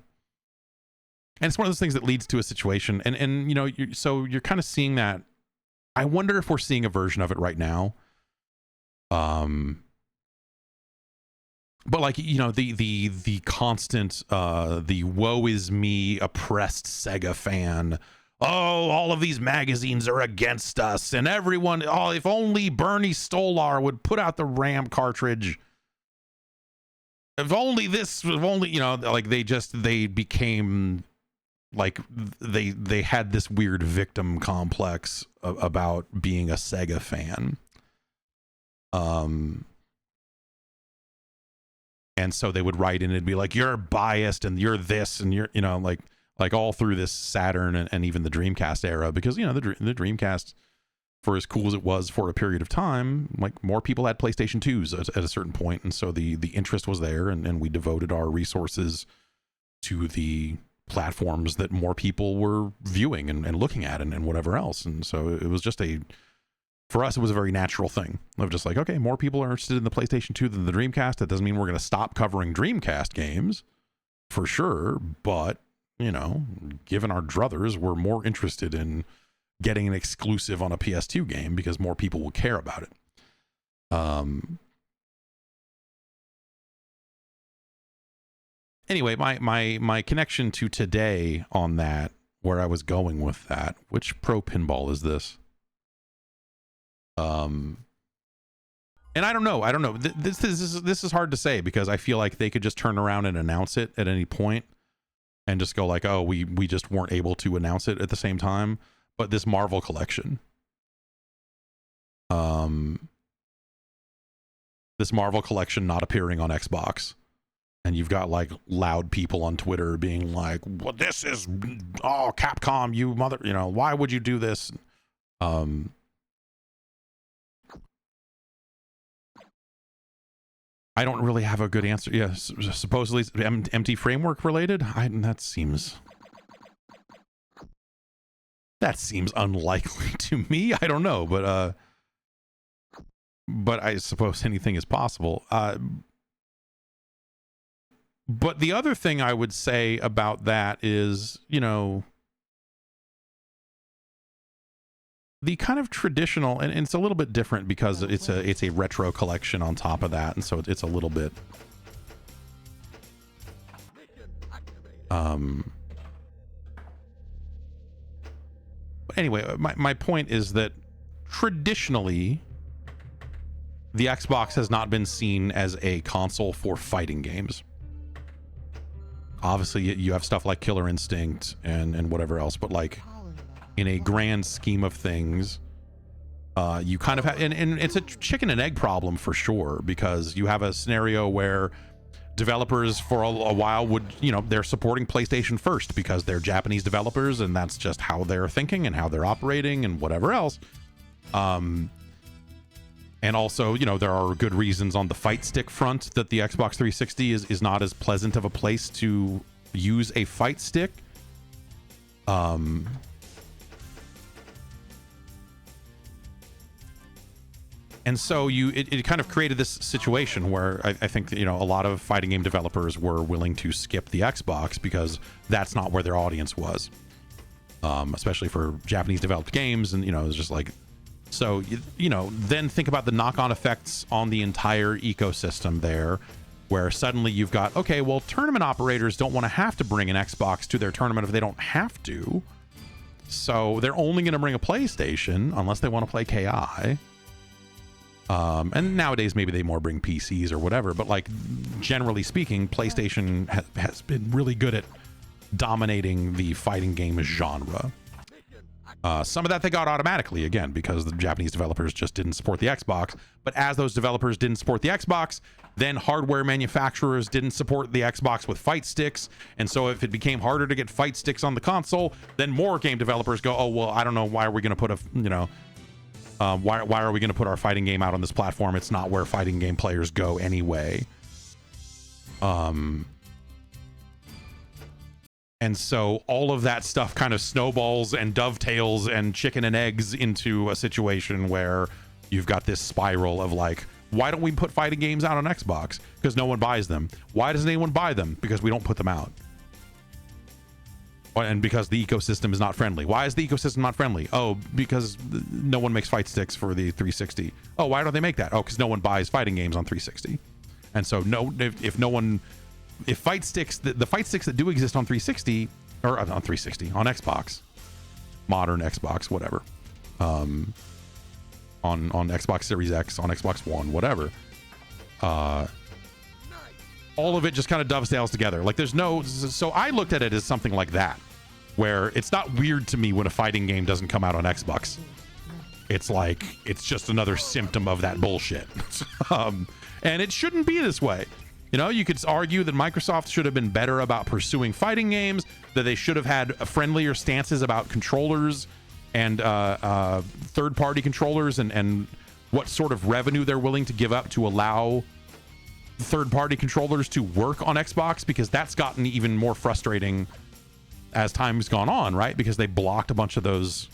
it's one of those things that leads to a situation, and you know, you're kind of seeing that. I wonder if we're seeing a version of it right now. But like, you know, the constant, the woe is me oppressed Sega fan. Oh, all of these magazines are against us, and everyone, oh, if only Bernie Stolar would put out the RAM cartridge. If only, you know, like they became like they had this weird victim complex about being a Sega fan. And so they would write in and be like, you're biased and you're this and you're, you know, like all through this Saturn and even the Dreamcast era, because, you know, the Dreamcast, for as cool as it was for a period of time, like more people had PlayStation 2s at a certain point. And so the interest was there, and we devoted our resources to the platforms that more people were viewing and looking at and whatever else. And so it was just for us, it was a very natural thing of just like, okay, more people are interested in the PlayStation 2 than the Dreamcast. That doesn't mean we're going to stop covering Dreamcast games, for sure. But, you know, given our druthers, we're more interested in getting an exclusive on a PS2 game because more people will care about it. Anyway, my connection to today on that, where I was going with that, which pro pinball is this? And I don't know. This is hard to say, because I feel like they could just turn around and announce it at any point and just go like, oh, we just weren't able to announce it at the same time. But this Marvel collection, not appearing on Xbox, and you've got like loud people on Twitter being like, well, this is, oh, Capcom, you mother, you know, why would you do this? I don't really have a good answer. Yeah, supposedly empty framework related. That seems unlikely to me. I don't know, but I suppose anything is possible. But the other thing I would say about that is, you know, the kind of traditional, and it's a little bit different because it's a retro collection on top of that, and so it's a little bit anyway, my point is that traditionally the Xbox has not been seen as a console for fighting games. Obviously you have stuff like Killer Instinct and whatever else, but like in a grand scheme of things, you kind of have, and it's a chicken and egg problem for sure, because you have a scenario where developers for a while would, you know, they're supporting PlayStation first because they're Japanese developers and that's just how they're thinking and how they're operating and whatever else. And also, you know, there are good reasons on the fight stick front that the Xbox 360 is not as pleasant of a place to use a fight stick. And so it kind of created this situation where I think that, you know, a lot of fighting game developers were willing to skip the Xbox because that's not where their audience was, especially for Japanese developed games. And, you know, it's just like, so, you know, then think about the knock-on effects on the entire ecosystem there, where suddenly you've got, okay, well, tournament operators don't want to have to bring an Xbox to their tournament if they don't have to. So they're only going to bring a PlayStation unless they want to play KI. And nowadays maybe they more bring PCs or whatever, but like generally speaking, PlayStation has been really good at dominating the fighting game genre. Some of that they got automatically, again, because the Japanese developers just didn't support the Xbox. But as those developers didn't support the Xbox, then hardware manufacturers didn't support the Xbox with fight sticks. And so if it became harder to get fight sticks on the console, then more game developers go, oh, well, I don't know, why are we going to put a, you know, why are we going to put our fighting game out on this platform? It's not where fighting game players go anyway. And so all of that stuff kind of snowballs and dovetails and chicken and eggs into a situation where you've got this spiral of like, why don't we put fighting games out on Xbox? Because no one buys them. Why doesn't anyone buy them? Because we don't put them out. And because the ecosystem is not friendly. Why is the ecosystem not friendly? Oh, because no one makes fight sticks for the 360. Oh, why don't they make that? Oh, because no one buys fighting games on 360. And so if fight sticks, the fight sticks that do exist on 360, or on 360, on Xbox, modern Xbox, whatever, on Xbox Series X, on Xbox One, whatever, all of it just kind of dovetails together. Like there's no, so I looked at it as something like that. where it's not weird to me when a fighting game doesn't come out on Xbox. It's like, it's just another symptom of that bullshit. And it shouldn't be this way. You know, you could argue that Microsoft should have been better about pursuing fighting games, that they should have had friendlier stances about controllers and third-party controllers and what sort of revenue they're willing to give up to allow third-party controllers to work on Xbox, because that's gotten even more frustrating as time's gone on, right? Because they blocked a bunch of those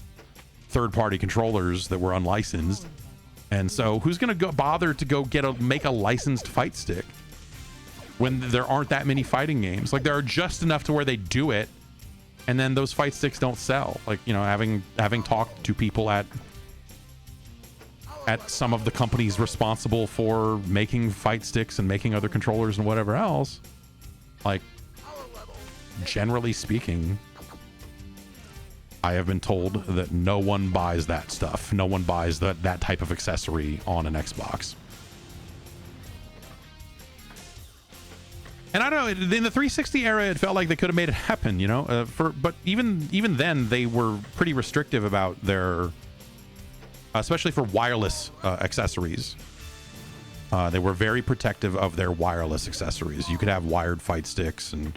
third-party controllers that were unlicensed. And so who's going to bother to go make a licensed fight stick when there aren't that many fighting games? Like, there are just enough to where they do it, and then those fight sticks don't sell. Like, you know, having talked to people at some of the companies responsible for making fight sticks and making other controllers and whatever else, like, generally speaking, I have been told that no one buys that stuff. No one buys that type of accessory on an Xbox. And I don't know, in the 360 era, it felt like they could have made it happen, you know? But even then, they were pretty restrictive about their, especially for wireless accessories. They were very protective of their wireless accessories. You could have wired fight sticks and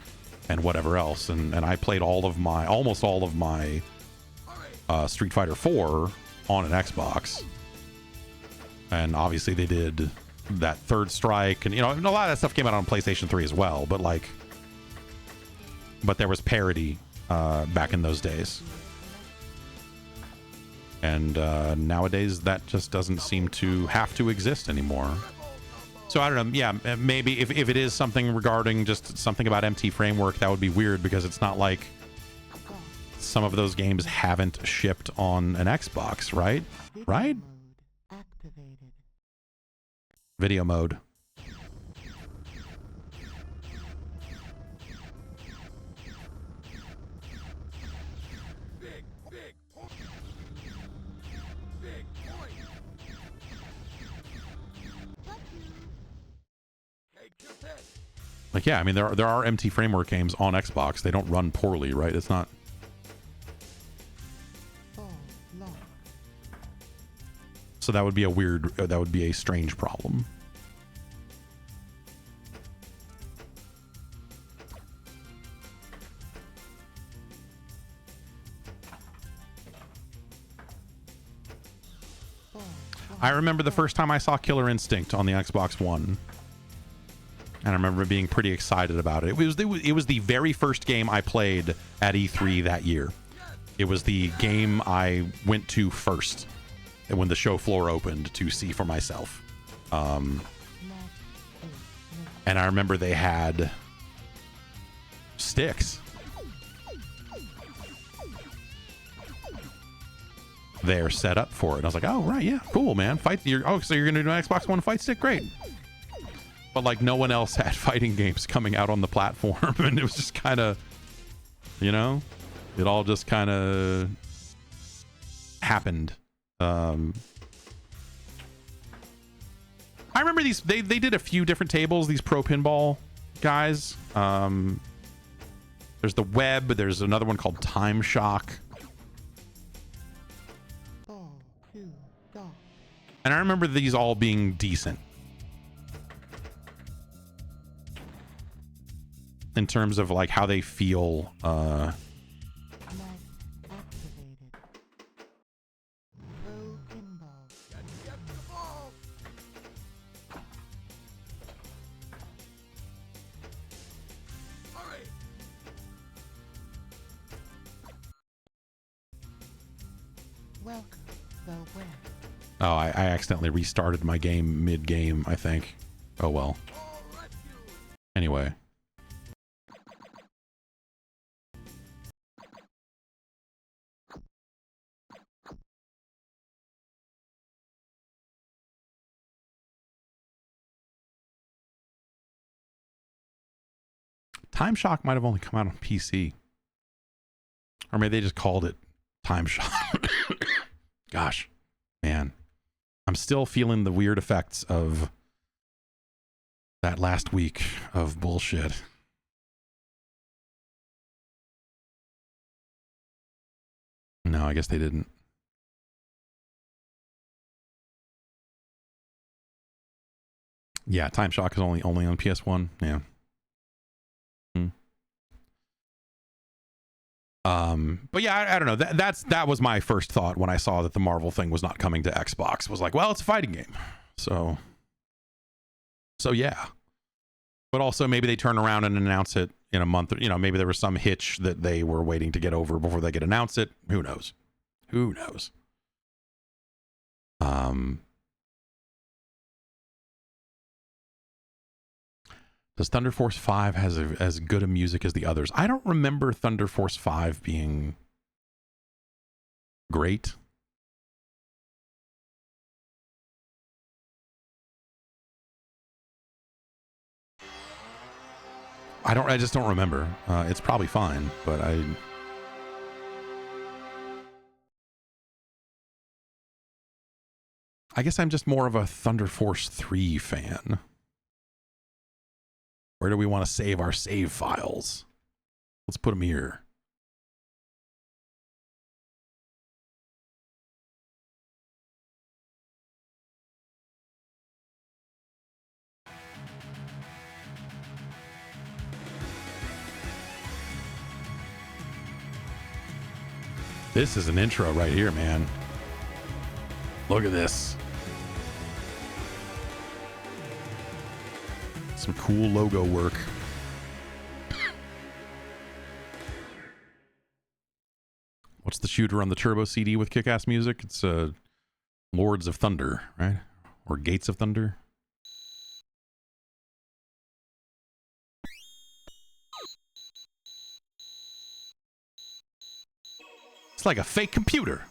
whatever else. And I played almost all of my Street Fighter 4 on an Xbox. And obviously they did that Third Strike, and, you know, a lot of that stuff came out on PlayStation 3 as well, but there was parity back in those days. And nowadays that just doesn't seem to have to exist anymore. So I don't know. Yeah, maybe if it is something regarding just something about MT Framework, that would be weird, because it's not like some of those games haven't shipped on an Xbox, right? Right? Video mode. Like, yeah, I mean, there are MT Framework games on Xbox. They don't run poorly, right? It's not. So that would be a strange problem. I remember the first time I saw Killer Instinct on the Xbox One. And I remember being pretty excited about it. It was the very first game I played at E3 that year. It was the game I went to first when the show floor opened to see for myself. And I remember they had sticks. They're set up for it. And I was like, oh, right, yeah, cool, man. So you're going to do an Xbox One fight stick? Great. But, like, no one else had fighting games coming out on the platform. And it was just kind of, you know, it all just kind of happened. I remember these, they did a few different tables, these pro pinball guys. There's the Web, there's another one called Time Shock. And I remember these all being decent in terms of, like, how they feel. Oh, I accidentally restarted my game mid-game, I think. Oh, well. Anyway. Time Shock might have only come out on PC. Or maybe they just called it Time Shock. Gosh, man. I'm still feeling the weird effects of that last week of bullshit. No, I guess they didn't. Yeah, Time Shock is only on PS1. Yeah. But yeah, I don't know. That was my first thought when I saw that the Marvel thing was not coming to Xbox. Was like, well, it's a fighting game, so yeah. But also maybe they turn around and announce it in a month. You know, maybe there was some hitch that they were waiting to get over before they could announce it. Who knows? Who knows? Does Thunder Force 5 has as good a music as the others? I don't remember Thunder Force 5 being great. I just don't remember. It's probably fine, but I guess I'm just more of a Thunder Force 3 fan. Where do we want to save our save files? Let's put them here. This is an intro right here, man. Look at this. Some cool logo work. What's the shooter on the Turbo CD with kick-ass music? It's Lords of Thunder, right? Or Gates of Thunder? It's like a fake computer.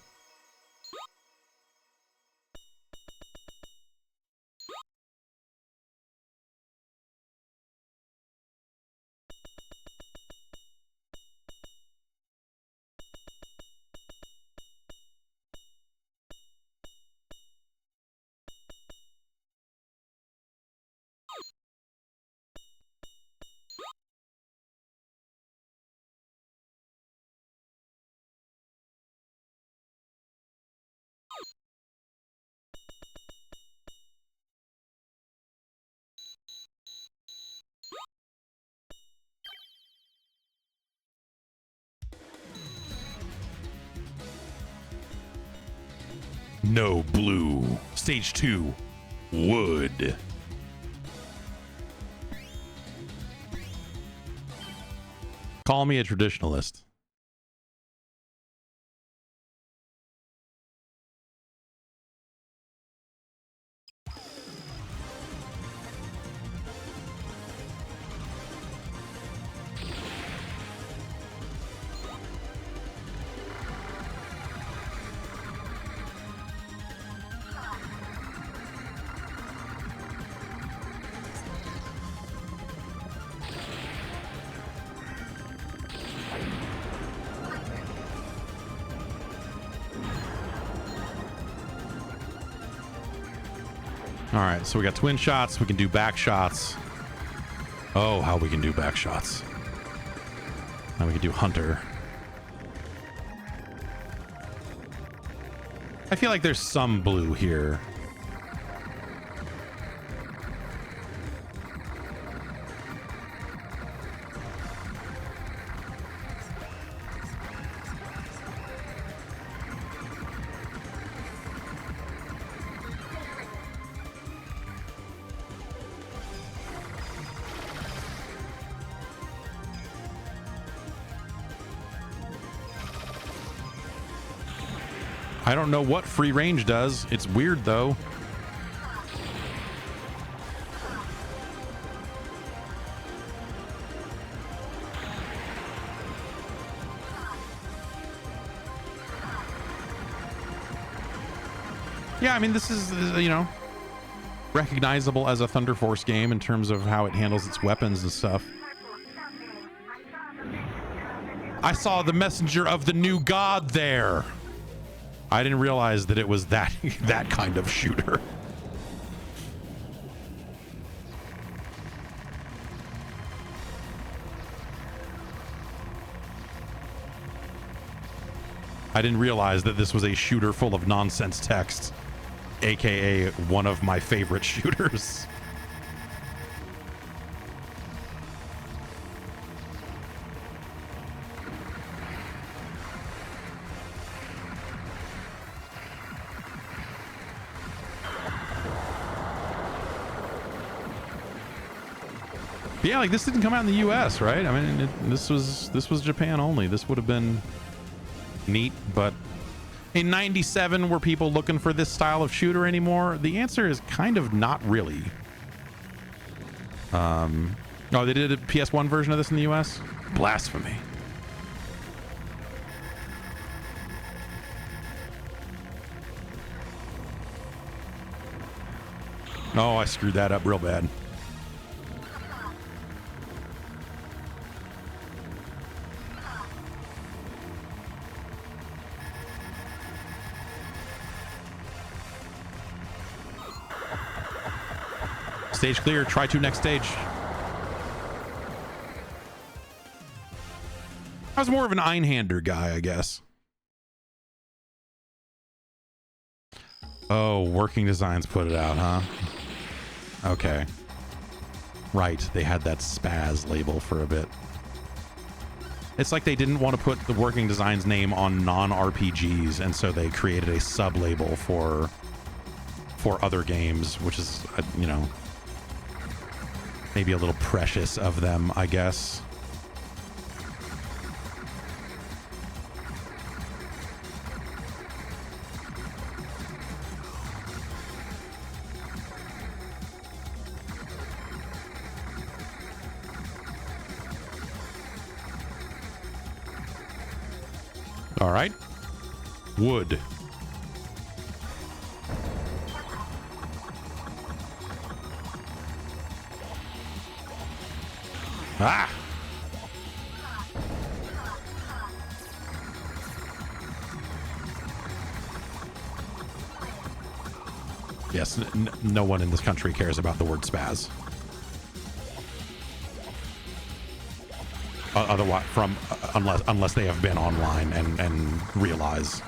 No blue. Stage 2. Wood. Call me a traditionalist. All right, so we got twin shots. We can do back shots. Oh, how we can do back shots. And we can do Hunter. I feel like there's some blue here. I don't know what free range does. It's weird though. Yeah, I mean, this is, you know, recognizable as a Thunder Force game in terms of how it handles its weapons and stuff. I saw the messenger of the new god there. I didn't realize that it was that kind of shooter. I didn't realize that this was a shooter full of nonsense text, aka one of my favorite shooters. But yeah, like this didn't come out in the U.S., right? I mean, this was Japan only. This would have been neat, but in '97, were people looking for this style of shooter anymore? The answer is kind of not really. Oh, they did a PS1 version of this in the U.S. Blasphemy. Oh, I screwed that up real bad. Stage clear. Try to next stage. I was more of an Einhander guy, I guess. Oh, Working Designs put it out, huh? Okay. Right, they had that Spaz label for a bit. It's like they didn't want to put the Working Designs name on non-RPGs, and so they created a sub-label for other games, which is, you know, maybe a little precious of them, I guess. All right. Wood. Ah! Yes, no one in this country cares about the word spaz. Otherwise, unless they have been online and realize.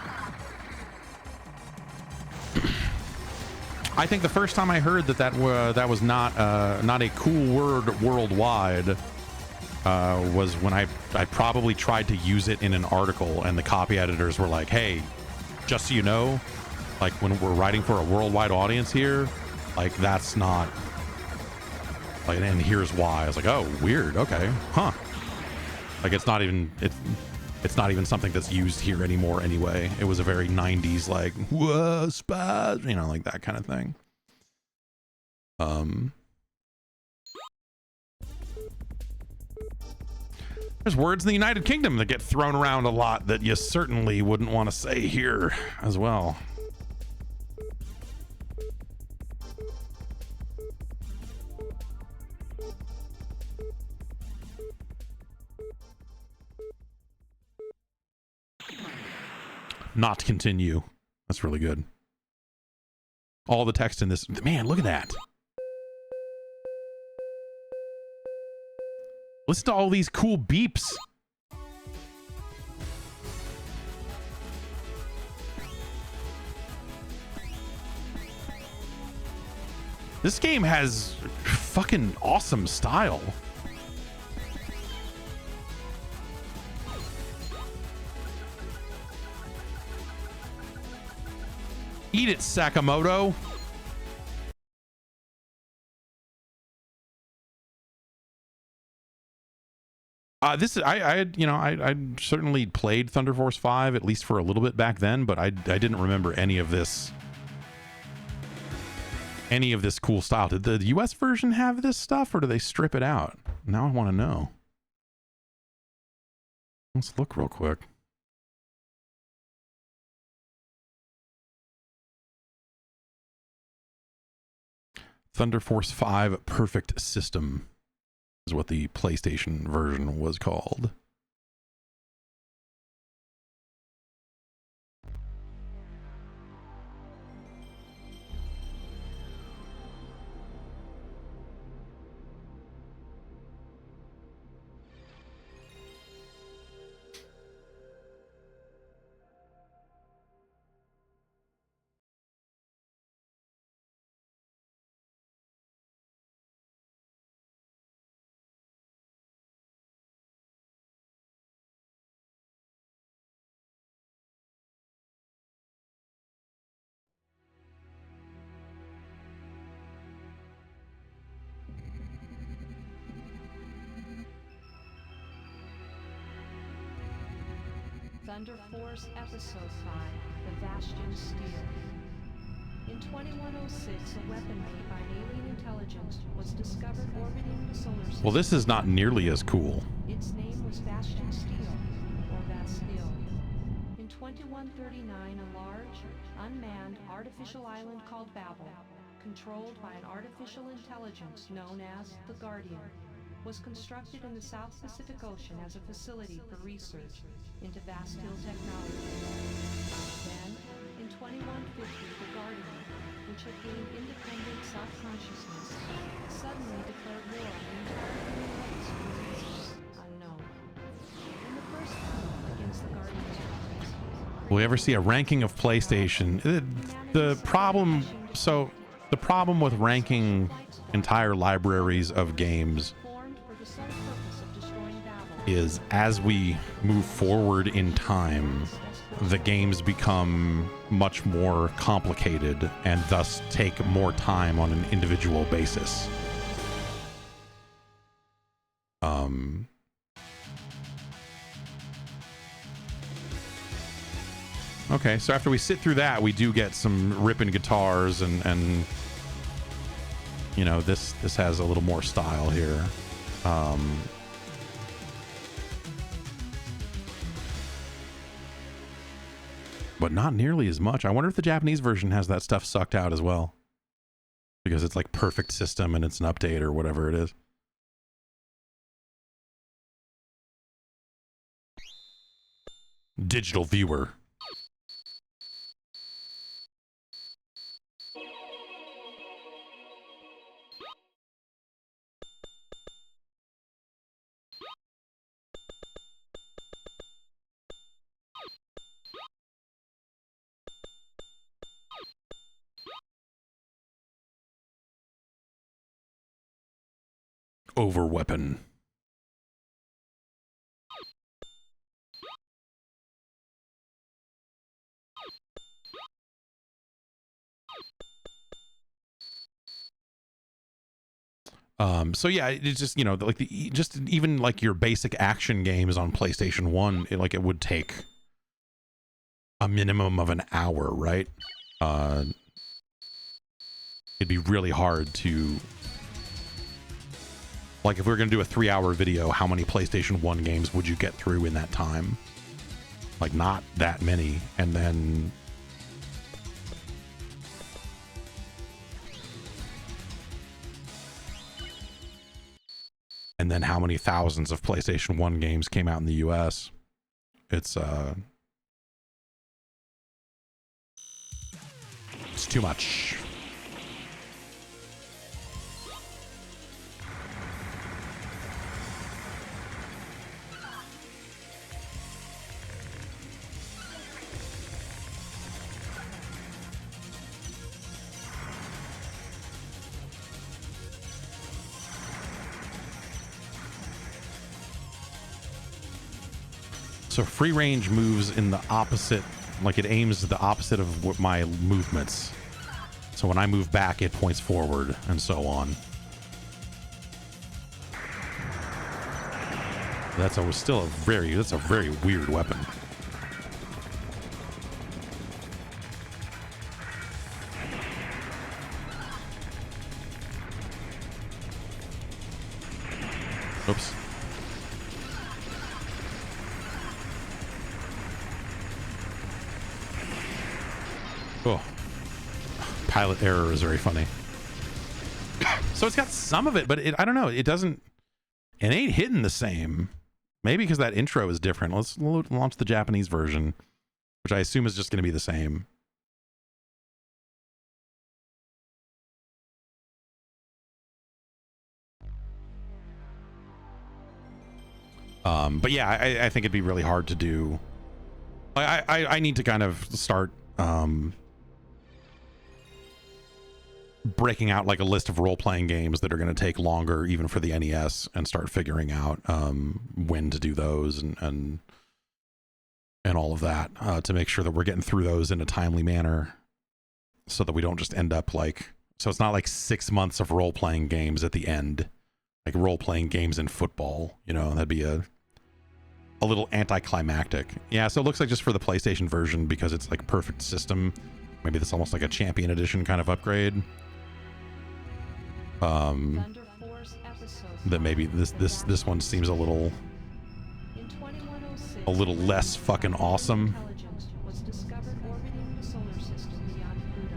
I think the first time I heard that was not a cool word worldwide was when I probably tried to use it in an article, and the copy editors were like, "Hey, just so you know, like when we're writing for a worldwide audience here, like that's not like, and here's why." I was like, "Oh, weird. Okay, huh." Like it's not even something that's used here anymore anyway. It was a very 90s like, whoa, spaz, you know, like that kind of thing. There's words in the United Kingdom that get thrown around a lot that you certainly wouldn't want to say here as well. Not continue. That's really good. All the text in this, man, look at that. Listen to all these cool beeps. This game has fucking awesome style. Eat it, Sakamoto. I certainly played Thunder Force 5 at least for a little bit back then, but I didn't remember any of this cool style. Did the US version have this stuff, or do they strip it out? Now I want to know. Let's look real quick. Thunder Force 5 Perfect System is what the PlayStation version was called. Thunder Force Episode 5, The Bastion Steel. In 2106, a weapon made by alien intelligence was discovered orbiting the solar system. Well, this is not nearly as cool. Its name was Bastion Steel, or Bastille. In 2139, a large, unmanned artificial island called Babel, controlled by an artificial intelligence known as the Guardian, was constructed in the South Pacific Ocean as a facility for research into Bastille technology. Then, in 2150, the Guardian, which had gained independent self-consciousness, suddenly declared war on the entire human race for reasons unknown. In the first battle against the Guardian's forces, Will we ever see a ranking of PlayStation? The problem with ranking entire libraries of games formed for the sole purpose of destroying Babel, is as we move forward in time, the games become much more complicated and thus take more time on an individual basis. Okay, so after we sit through that, we do get some ripping guitars and you know, this has a little more style here. But not nearly as much. I wonder if the Japanese version has that stuff sucked out as well, because it's like perfect system and it's an update or whatever it is. Digital viewer. Over weapon. So yeah, it's just, you know, like just even like your basic action games on PlayStation 1, it would take a minimum of an hour, right? It'd be really hard to, like, if we were going to do a 3-hour video, how many PlayStation 1 games would you get through in that time? Like, not that many. And then how many thousands of PlayStation 1 games came out in the US? It's too much. So free range moves in the opposite, like it aims the opposite of what my movements. So when I move back, it points forward and so on. That's a very weird weapon. Oops. Oh, pilot error is very funny. So it's got some of it, but I don't know. It ain't hitting the same. Maybe because that intro is different. Let's launch the Japanese version, which I assume is just going to be the same. But yeah, I think it'd be really hard to do. I need to kind of start breaking out like a list of role-playing games that are going to take longer even for the NES and start figuring out when to do those and all of that to make sure that we're getting through those in a timely manner so that we don't just end up like, so it's not like 6 months of role-playing games at the end, like role-playing games in football, you know. That'd be a little anticlimactic. Yeah, so it looks like just for the PlayStation version, because it's like perfect system. Maybe that's almost like a Champion Edition kind of upgrade. Thunder Force Episode That maybe this one seems in 2106, a little less fucking awesome. intelligence was discovered orbiting the solar system beyond Pluto.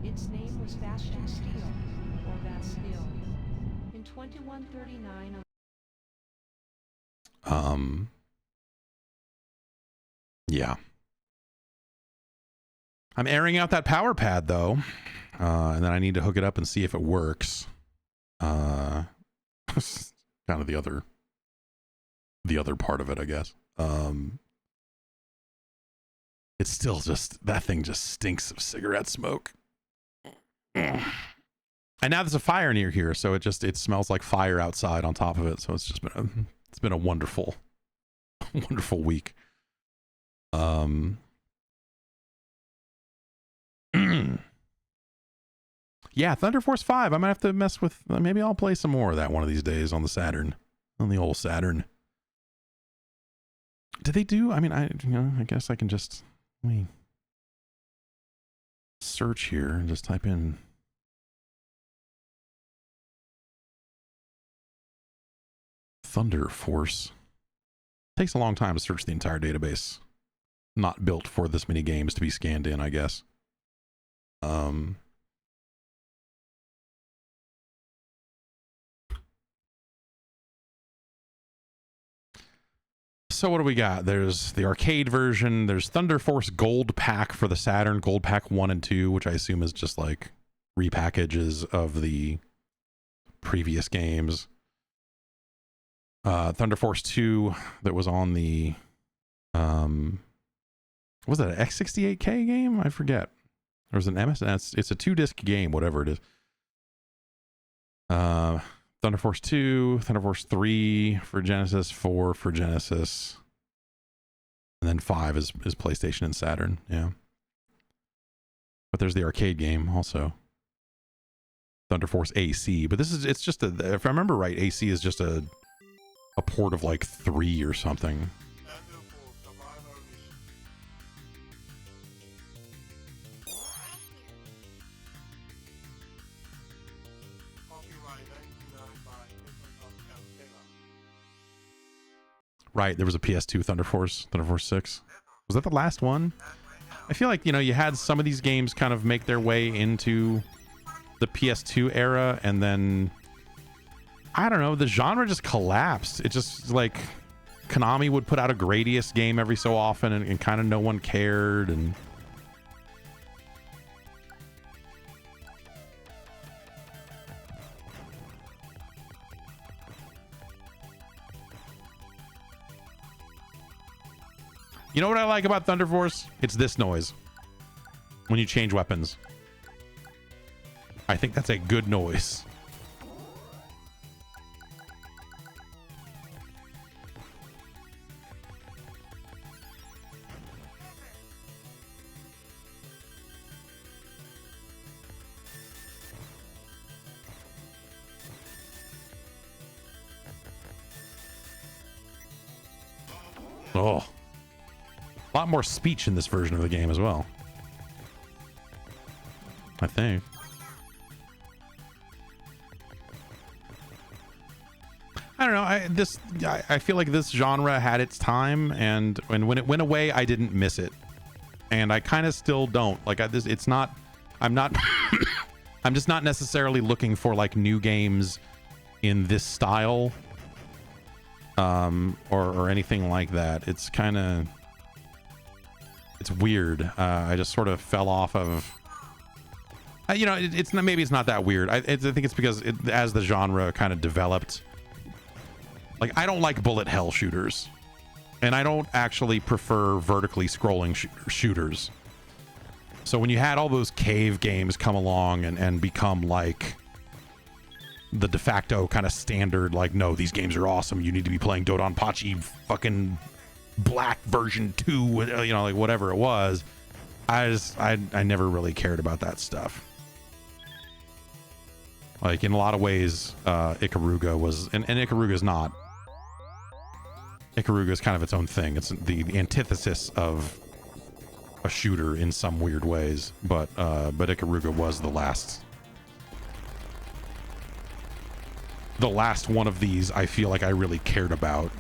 Its name was Bastion Steel, or Bastille. In 2139, Yeah. I'm airing out that power pad though, and then I need to hook it up and see if it works. Kind of the other part of it, I guess. It's still just, that thing just stinks of cigarette smoke. And now there's a fire near here, so it smells like fire outside on top of it. So it's been a wonderful week. Yeah, Thunder Force 5. I might have to mess with, maybe I'll play some more of that one of these days on the Saturn, on the old Saturn. Did they do, I mean, I guess I can just, let me search here and just type in Thunder Force. Takes a long time to search the entire database. Not built for this many games to be scanned in, I guess. So what do we got? There's the arcade version. There's Thunder Force Gold Pack for the Saturn. Gold Pack 1 and 2, which I assume is just like repackages of the previous games. Thunder Force 2 that was on the was that an X68K game? I forget. There was an MSX. It's a 2-disc game, whatever it is. Thunder Force 2, Thunder Force 3 for Genesis, 4 for Genesis, and then 5 is PlayStation and Saturn. Yeah. But there's the arcade game also. Thunder Force AC, but it's just if I remember right, AC is just a port of like 3 or something. Right, there was a PS2 Thunder Force 6. Was that the last one? I feel like, you had some of these games kind of make their way into the PS2 era, and then I don't know, the genre just collapsed. It just like Konami would put out a Gradius game every so often, and kind of no one cared. And you know what I like about Thunder Force? It's this noise when you change weapons. I think that's a good noise. Oh. A lot more speech in this version of the game as well, I think. I don't know. I feel like this genre had its time, and when it went away, I didn't miss it, and I kind of still don't. Like it's not. I'm not. I'm just not necessarily looking for like new games in this style, or anything like that. It's kind of. It's weird. I just sort of fell off of. It's not. Maybe it's not that weird. I think it's because as the genre kind of developed. Like, I don't like bullet hell shooters, and I don't actually prefer vertically scrolling shooters. So when you had all those cave games come along and become like the de facto kind of standard, like, no, these games are awesome, you need to be playing Dodonpachi fucking black version 2, like whatever it was, I never really cared about that stuff. Like, in a lot of ways, Ikaruga was, and Ikaruga's not Ikaruga is kind of its own thing. It's the antithesis of a shooter in some weird ways, but Ikaruga was the last one of these I feel like I really cared about.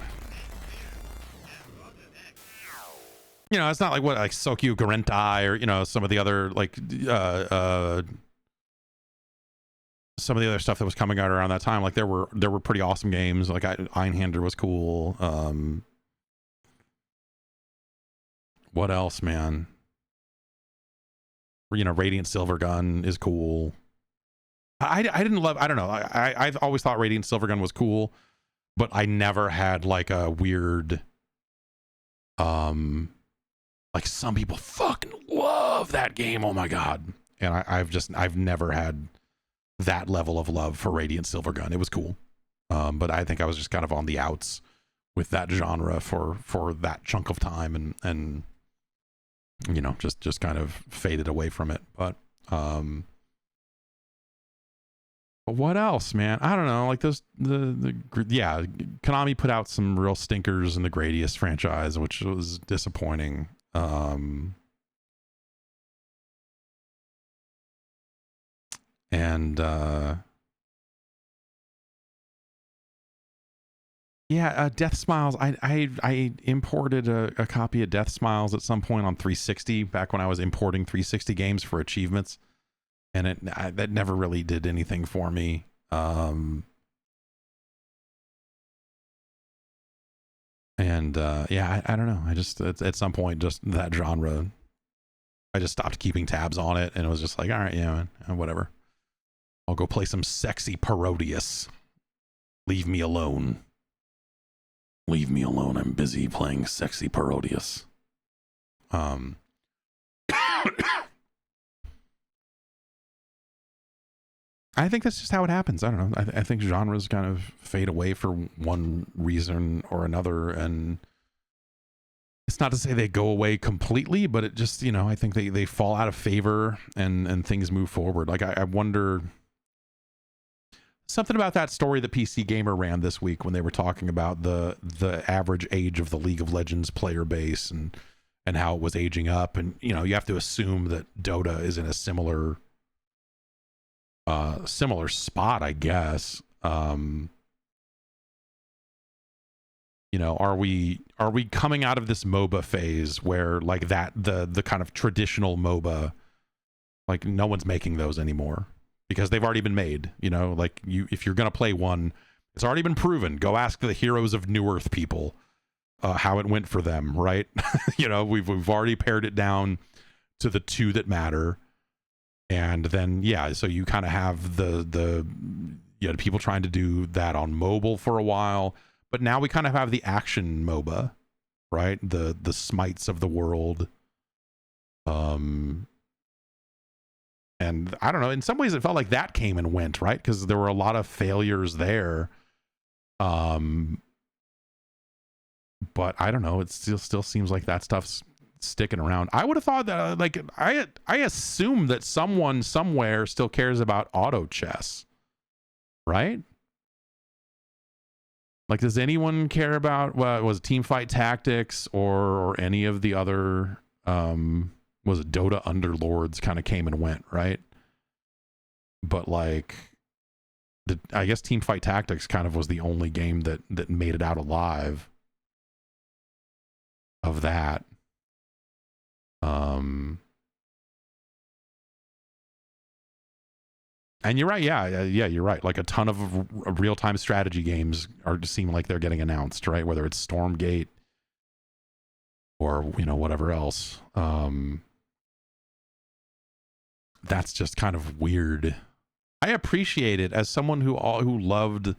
You know, it's not like Sokyu Garentai or, you know, some of the other some of the other stuff that was coming out around that time. Like there were pretty awesome games. Like Einhander was cool. What else, man? You know, Radiant Silvergun is cool. I didn't love, I don't know. I've always thought Radiant Silvergun was cool, but I never had like a weird, like some people fucking love that game. Oh my God. And I've never had that level of love for Radiant Silvergun. It was cool. But I think I was just kind of on the outs with that genre for that chunk of time and you know, just kind of faded away from it. But what else, man? I don't know. Like yeah, Konami put out some real stinkers in the Gradius franchise, which was disappointing. Death Smiles. I imported a copy of Death Smiles at some point on 360 back when I was importing 360 games for achievements, and that never really did anything for me. I don't know. I just at some point, just that genre, I just stopped keeping tabs on it, and it was just like, all right, yeah, man, whatever. I'll go play some sexy Parodius. Leave me alone. Leave me alone. I'm busy playing sexy Parodius. I think that's just how it happens. I don't know. I think genres kind of fade away for one reason or another, and it's not to say they go away completely, but it just, you know, I think they fall out of favor and things move forward. Like I wonder something about that story that PC Gamer ran this week when they were talking about the average age of the League of Legends player base and how it was aging up, and you know, you have to assume that Dota is in a similar spot, I guess. You know, are we coming out of this MOBA phase where like that the kind of traditional MOBA, like no one's making those anymore because they've already been made, you know, like if you're going to play one, it's already been proven. Go ask the Heroes of New Earth people how it went for them, right? You know, we've already pared it down to the two that matter. And then, yeah, so you kind of have the people trying to do that on mobile for a while, but now we kind of have the action MOBA, right? The Smites of the world. And I don't know, in some ways it felt like that came and went, right? Because there were a lot of failures there. But I don't know, it still seems like that stuff's sticking around. I would have thought that I assume that someone somewhere still cares about auto chess, right? Like, does anyone care about was it Teamfight Tactics or any of the other was it Dota Underlords kind of came and went, right? But like I guess Teamfight Tactics kind of was the only game that made it out alive of that. And you're right, yeah, you're right. Like a ton of real-time strategy games seem like they're getting announced, right? Whether it's Stormgate or, you know, whatever else. That's just kind of weird. I appreciate it as someone who loved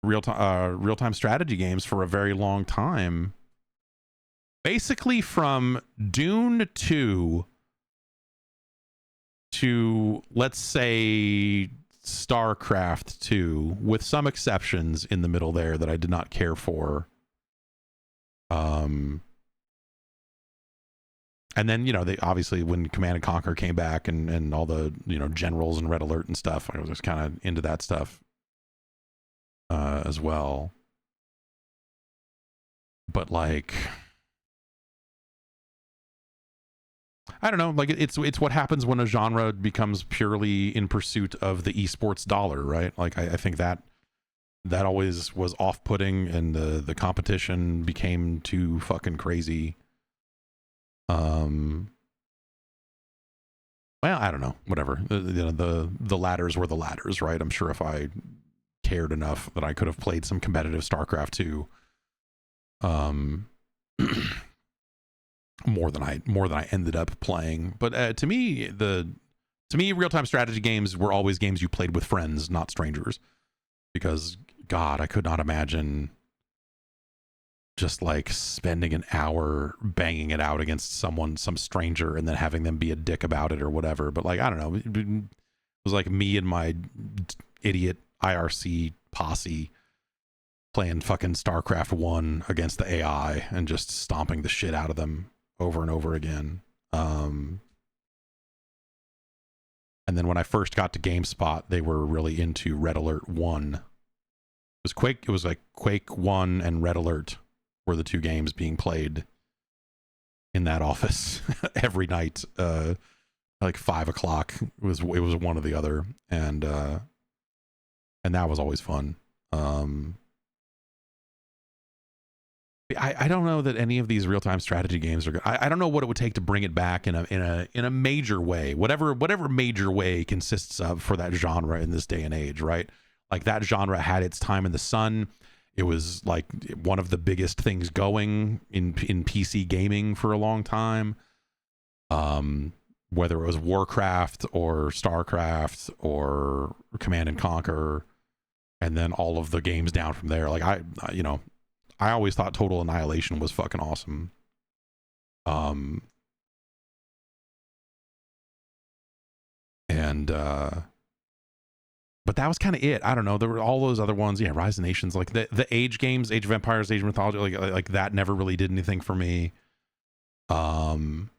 real-time strategy games for a very long time. Basically from Dune 2 to, let's say, StarCraft 2, with some exceptions in the middle there that I did not care for. And then, you know, they obviously, when Command & Conquer came back and all the, you know, generals and Red Alert and stuff, I was just kind of into that stuff as well. But like, I don't know, like it's what happens when a genre becomes purely in pursuit of the esports dollar, right? Like I think that always was off-putting, and the competition became too fucking crazy. Well, I don't know, whatever. The ladders were the ladders, right? I'm sure if I cared enough that I could have played some competitive StarCraft 2, more than I ended up playing. But to me, real-time strategy games were always games you played with friends, not strangers. Because God, I could not imagine just like spending an hour banging it out against some stranger and then having them be a dick about it or whatever. But like, I don't know, it was like me and my idiot IRC posse playing fucking StarCraft 1 against the AI and just stomping the shit out of them over and over again. And then when I first got to GameSpot, they were really into Red Alert 1. It was like Quake 1 and Red Alert were the two games being played in that office every night. Like 5 o'clock. It was one or the other. And that was always fun. I don't know that any of these real-time strategy games are good. I don't know what it would take to bring it back in a major way, whatever major way consists of for that genre in this day and age, right? Like that genre had its time in the sun. It was like one of the biggest things going in PC gaming for a long time. Whether it was Warcraft or StarCraft or Command and Conquer, and then all of the games down from there. Like I always thought Total Annihilation was fucking awesome. But that was kind of it. I don't know. There were all those other ones. Yeah, Rise of Nations, like the Age games, Age of Empires, Age of Mythology, like that never really did anything for me. And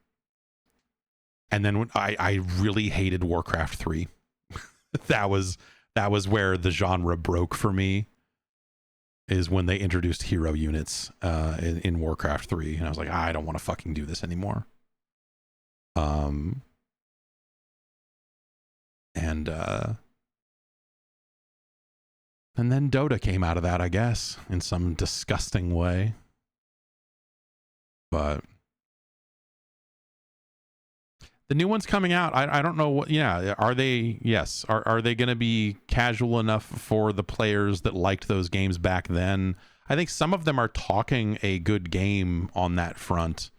then when I really hated Warcraft 3. that was where the genre broke for me. Is when they introduced hero units in Warcraft 3, and I was like, I don't want to fucking do this anymore. And then Dota came out of that, I guess, in some disgusting way. But the new one's coming out. I don't know what. Yeah, are they? Yes, are they going to be casual enough for the players that liked those games back then? I think some of them are talking a good game on that front,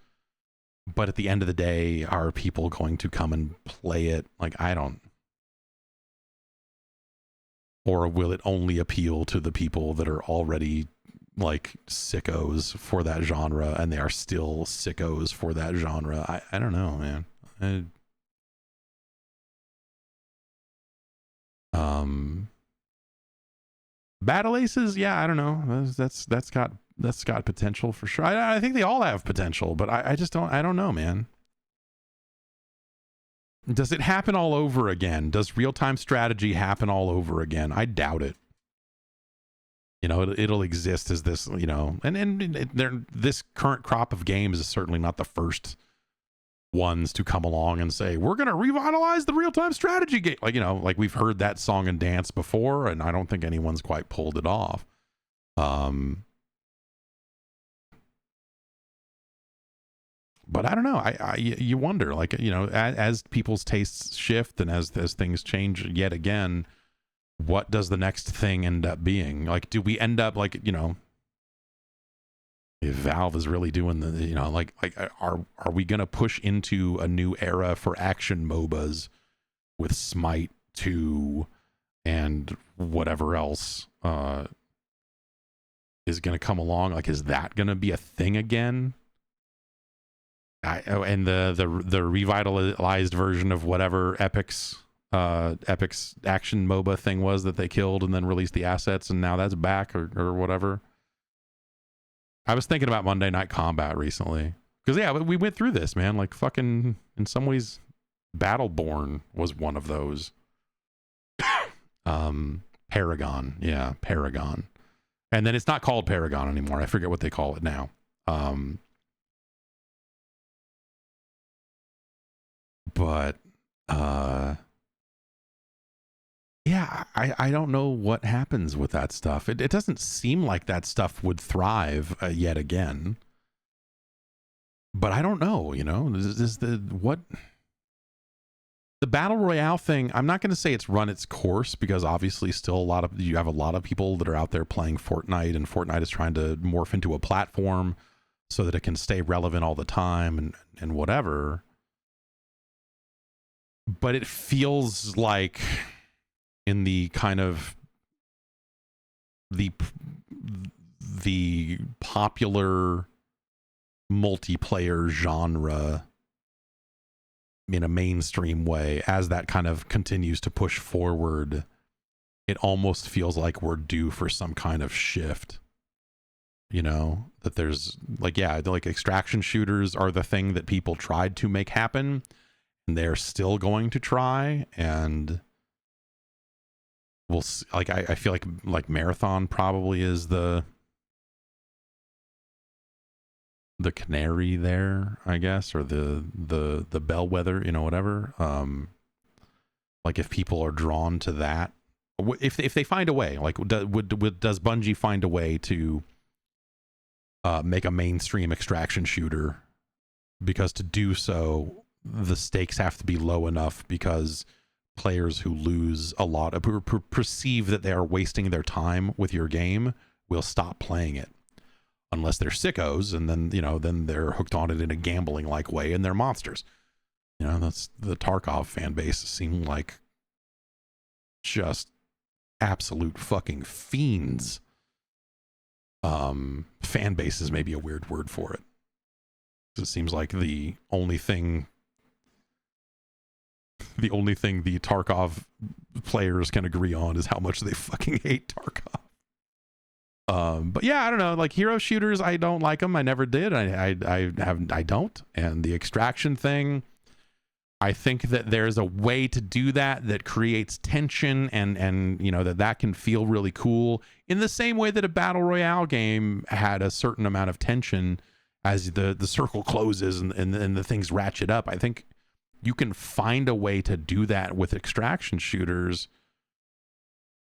but at the end of the day, are people going to come and play it? Like, I don't. Or will it only appeal to the people that are already like sickos for that genre, and they are still sickos for that genre? I don't know, man. Battle Aces, yeah, I don't know. That's got potential for sure. I think they all have potential, but I just don't know, man. Does it happen all over again? Does real-time strategy happen all over again? I doubt it. It'll exist as this, and this current crop of games is certainly not the first ones to come along and say, we're going to revitalize the real-time strategy game. Like we've heard that song and dance before, and I don't think anyone's quite pulled it off. But I don't know. You wonder, like, as people's tastes shift and as things change yet again, what does the next thing end up being? Like, do we end up like, if Valve is really doing the, are we going to push into a new era for action MOBAs with Smite 2 and whatever else is going to come along? Like, is that going to be a thing again? And the revitalized version of whatever Epic's action MOBA thing was that they killed and then released the assets, and now that's back or whatever. I was thinking about Monday Night Combat recently because we went through this, man. Like fucking, in some ways, Battleborn was one of those. Paragon, and then it's not called Paragon anymore. I forget what they call it now. But yeah, I don't know what happens with that stuff. It doesn't seem like that stuff would thrive yet again. But I don't know, you know, the battle royale thing. I'm not going to say it's run its course, because obviously still you have a lot of people that are out there playing Fortnite, and Fortnite is trying to morph into a platform so that it can stay relevant all the time and whatever. But it feels like in the kind of the popular multiplayer genre in a mainstream way, as that kind of continues to push forward, it almost feels like we're due for some kind of shift. You know, that there's like, yeah, like extraction shooters are the thing that people tried to make happen, and they're still going to try, and we'll see. Like I feel like Marathon probably is the canary there, I guess, or the bellwether, you know, whatever. Like if people are drawn to that, if they find a way, like does Bungie find a way to make a mainstream extraction shooter? Because to do so, the stakes have to be low enough, because players who lose a lot, who perceive that they are wasting their time with your game, will stop playing it. Unless they're sickos, and then, you know, then they're hooked on it in a gambling like way, and they're monsters. You know, that's the Tarkov fan base seem like just absolute fucking fiends. Fan base is maybe a weird word for it. It seems like the only thing the Tarkov players can agree on is how much they fucking hate Tarkov. But yeah, I don't know, like hero shooters, I don't like them. I never did. I don't. And the extraction thing, I think that there's a way to do that creates tension, and you know, that can feel really cool, in the same way that a battle royale game had a certain amount of tension as the circle closes and the things ratchet up. I think you can find a way to do that with extraction shooters,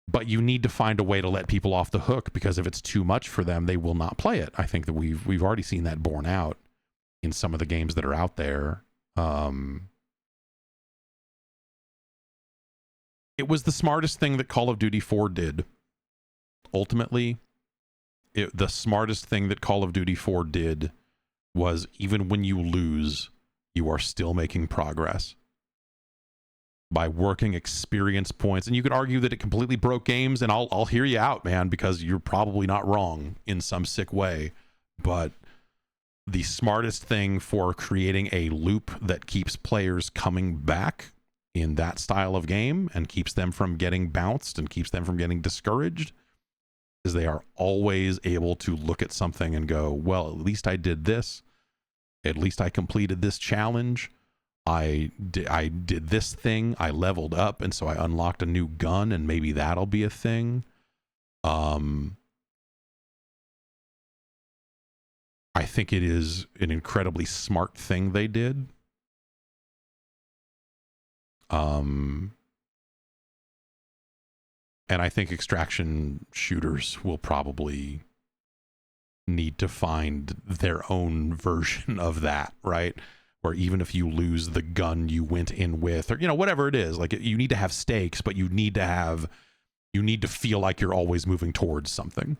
but you need to find a way to let people off the hook, because if it's too much for them, they will not play it. I think that we've already seen that borne out in some of the games that are out there. It was the smartest thing that Call of Duty 4 did. Ultimately, the smartest thing that Call of Duty 4 did was, even when you lose, you are still making progress by working experience points. And you could argue that it completely broke games, and I'll hear you out, man, because you're probably not wrong in some sick way. But the smartest thing for creating a loop that keeps players coming back in that style of game, and keeps them from getting bounced and keeps them from getting discouraged, is they are always able to look at something and go, well, at least I did this. At least I completed this challenge. I did this thing. I leveled up, and so I unlocked a new gun, and maybe that'll be a thing. I think it is an incredibly smart thing they did. And I think extraction shooters will probably need to find their own version of that, right? Where even if you lose the gun you went in with, or, you know, whatever it is, like, you need to have stakes, but you need to feel like you're always moving towards something,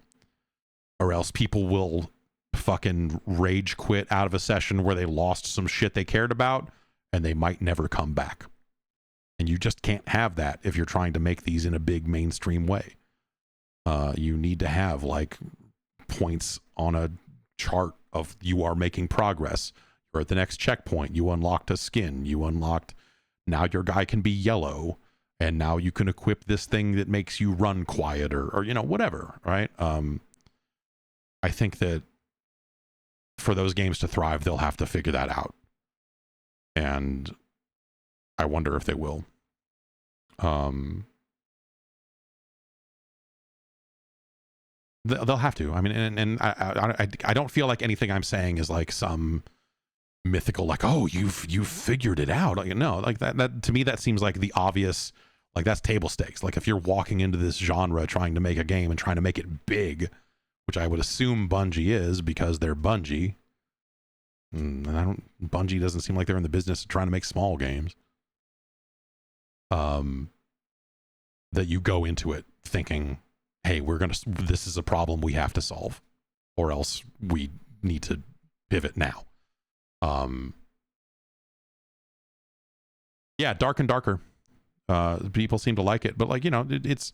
or else people will fucking rage quit out of a session where they lost some shit they cared about, and they might never come back. And you just can't have that if you're trying to make these in a big mainstream way. You need to have like points on a chart of you are making progress. You're at the next checkpoint. You unlocked a skin. Now your guy can be yellow, and now you can equip this thing that makes you run quieter, or, you know, whatever, right? I think that for those games to thrive, they'll have to figure that out. And I wonder if they will. They'll have to. I mean, and I don't feel like anything I'm saying is like some mythical, like, oh, you've figured it out. Like, no, like that to me, that seems like the obvious, like that's table stakes. Like if you're walking into this genre trying to make a game and trying to make it big, which I would assume Bungie is because they're Bungie. And Bungie doesn't seem like they're in the business of trying to make small games. That you go into it thinking, hey, this is a problem we have to solve, or else we need to pivot now. Yeah, Dark and Darker. People seem to like it, but like, it's,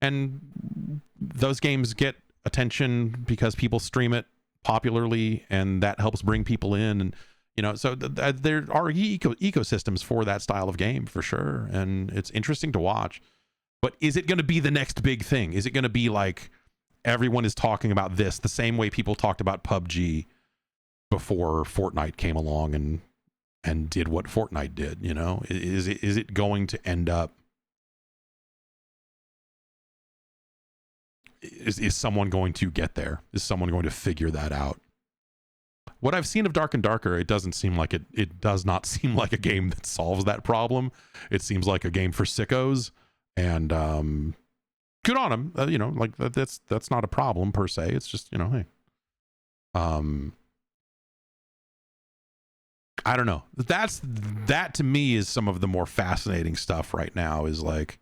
and those games get attention because people stream it popularly, and that helps bring people in, and so there are ecosystems for that style of game for sure, and it's interesting to watch. But is it going to be the next big thing? Is it going to be like everyone is talking about this the same way people talked about PUBG before Fortnite came along and did what Fortnite did? Is it going to end up? Is someone going to get there? Is someone going to figure that out? What I've seen of Dark and Darker, it doesn't seem like it does not seem like a game that solves that problem. It seems like a game for sickos, and good on them. Like that's not a problem per se. It's just, hey, I don't know. That to me is some of the more fascinating stuff right now, is like,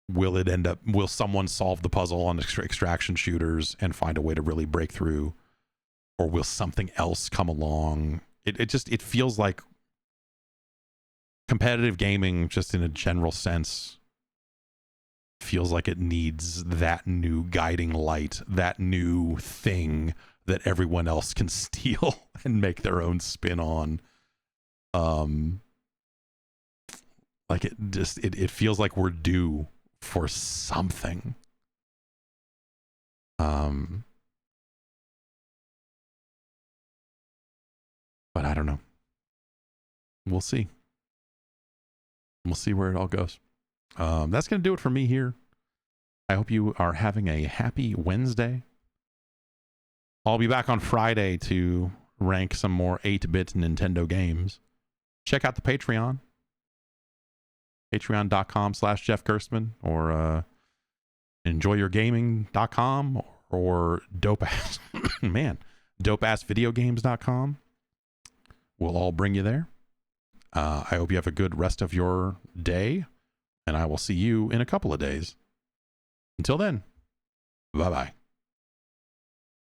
will someone solve the puzzle on extraction shooters and find a way to really break through, or will something else come along? It feels like competitive gaming, just in a general sense, feels like it needs that new guiding light, that new thing that everyone else can steal and make their own spin on. Like it feels like we're due for something. But I don't know. We'll see. We'll see where it all goes. That's going to do it for me here. I hope you are having a happy Wednesday. I'll be back on Friday to rank some more 8-bit Nintendo games. Check out the Patreon. Patreon.com/Jeff Gerstmann, or enjoyyourgaming.com, or dopeassvideogames.com. We'll all bring you there. I hope you have a good rest of your day, and I will see you in a couple of days. Until then, bye-bye.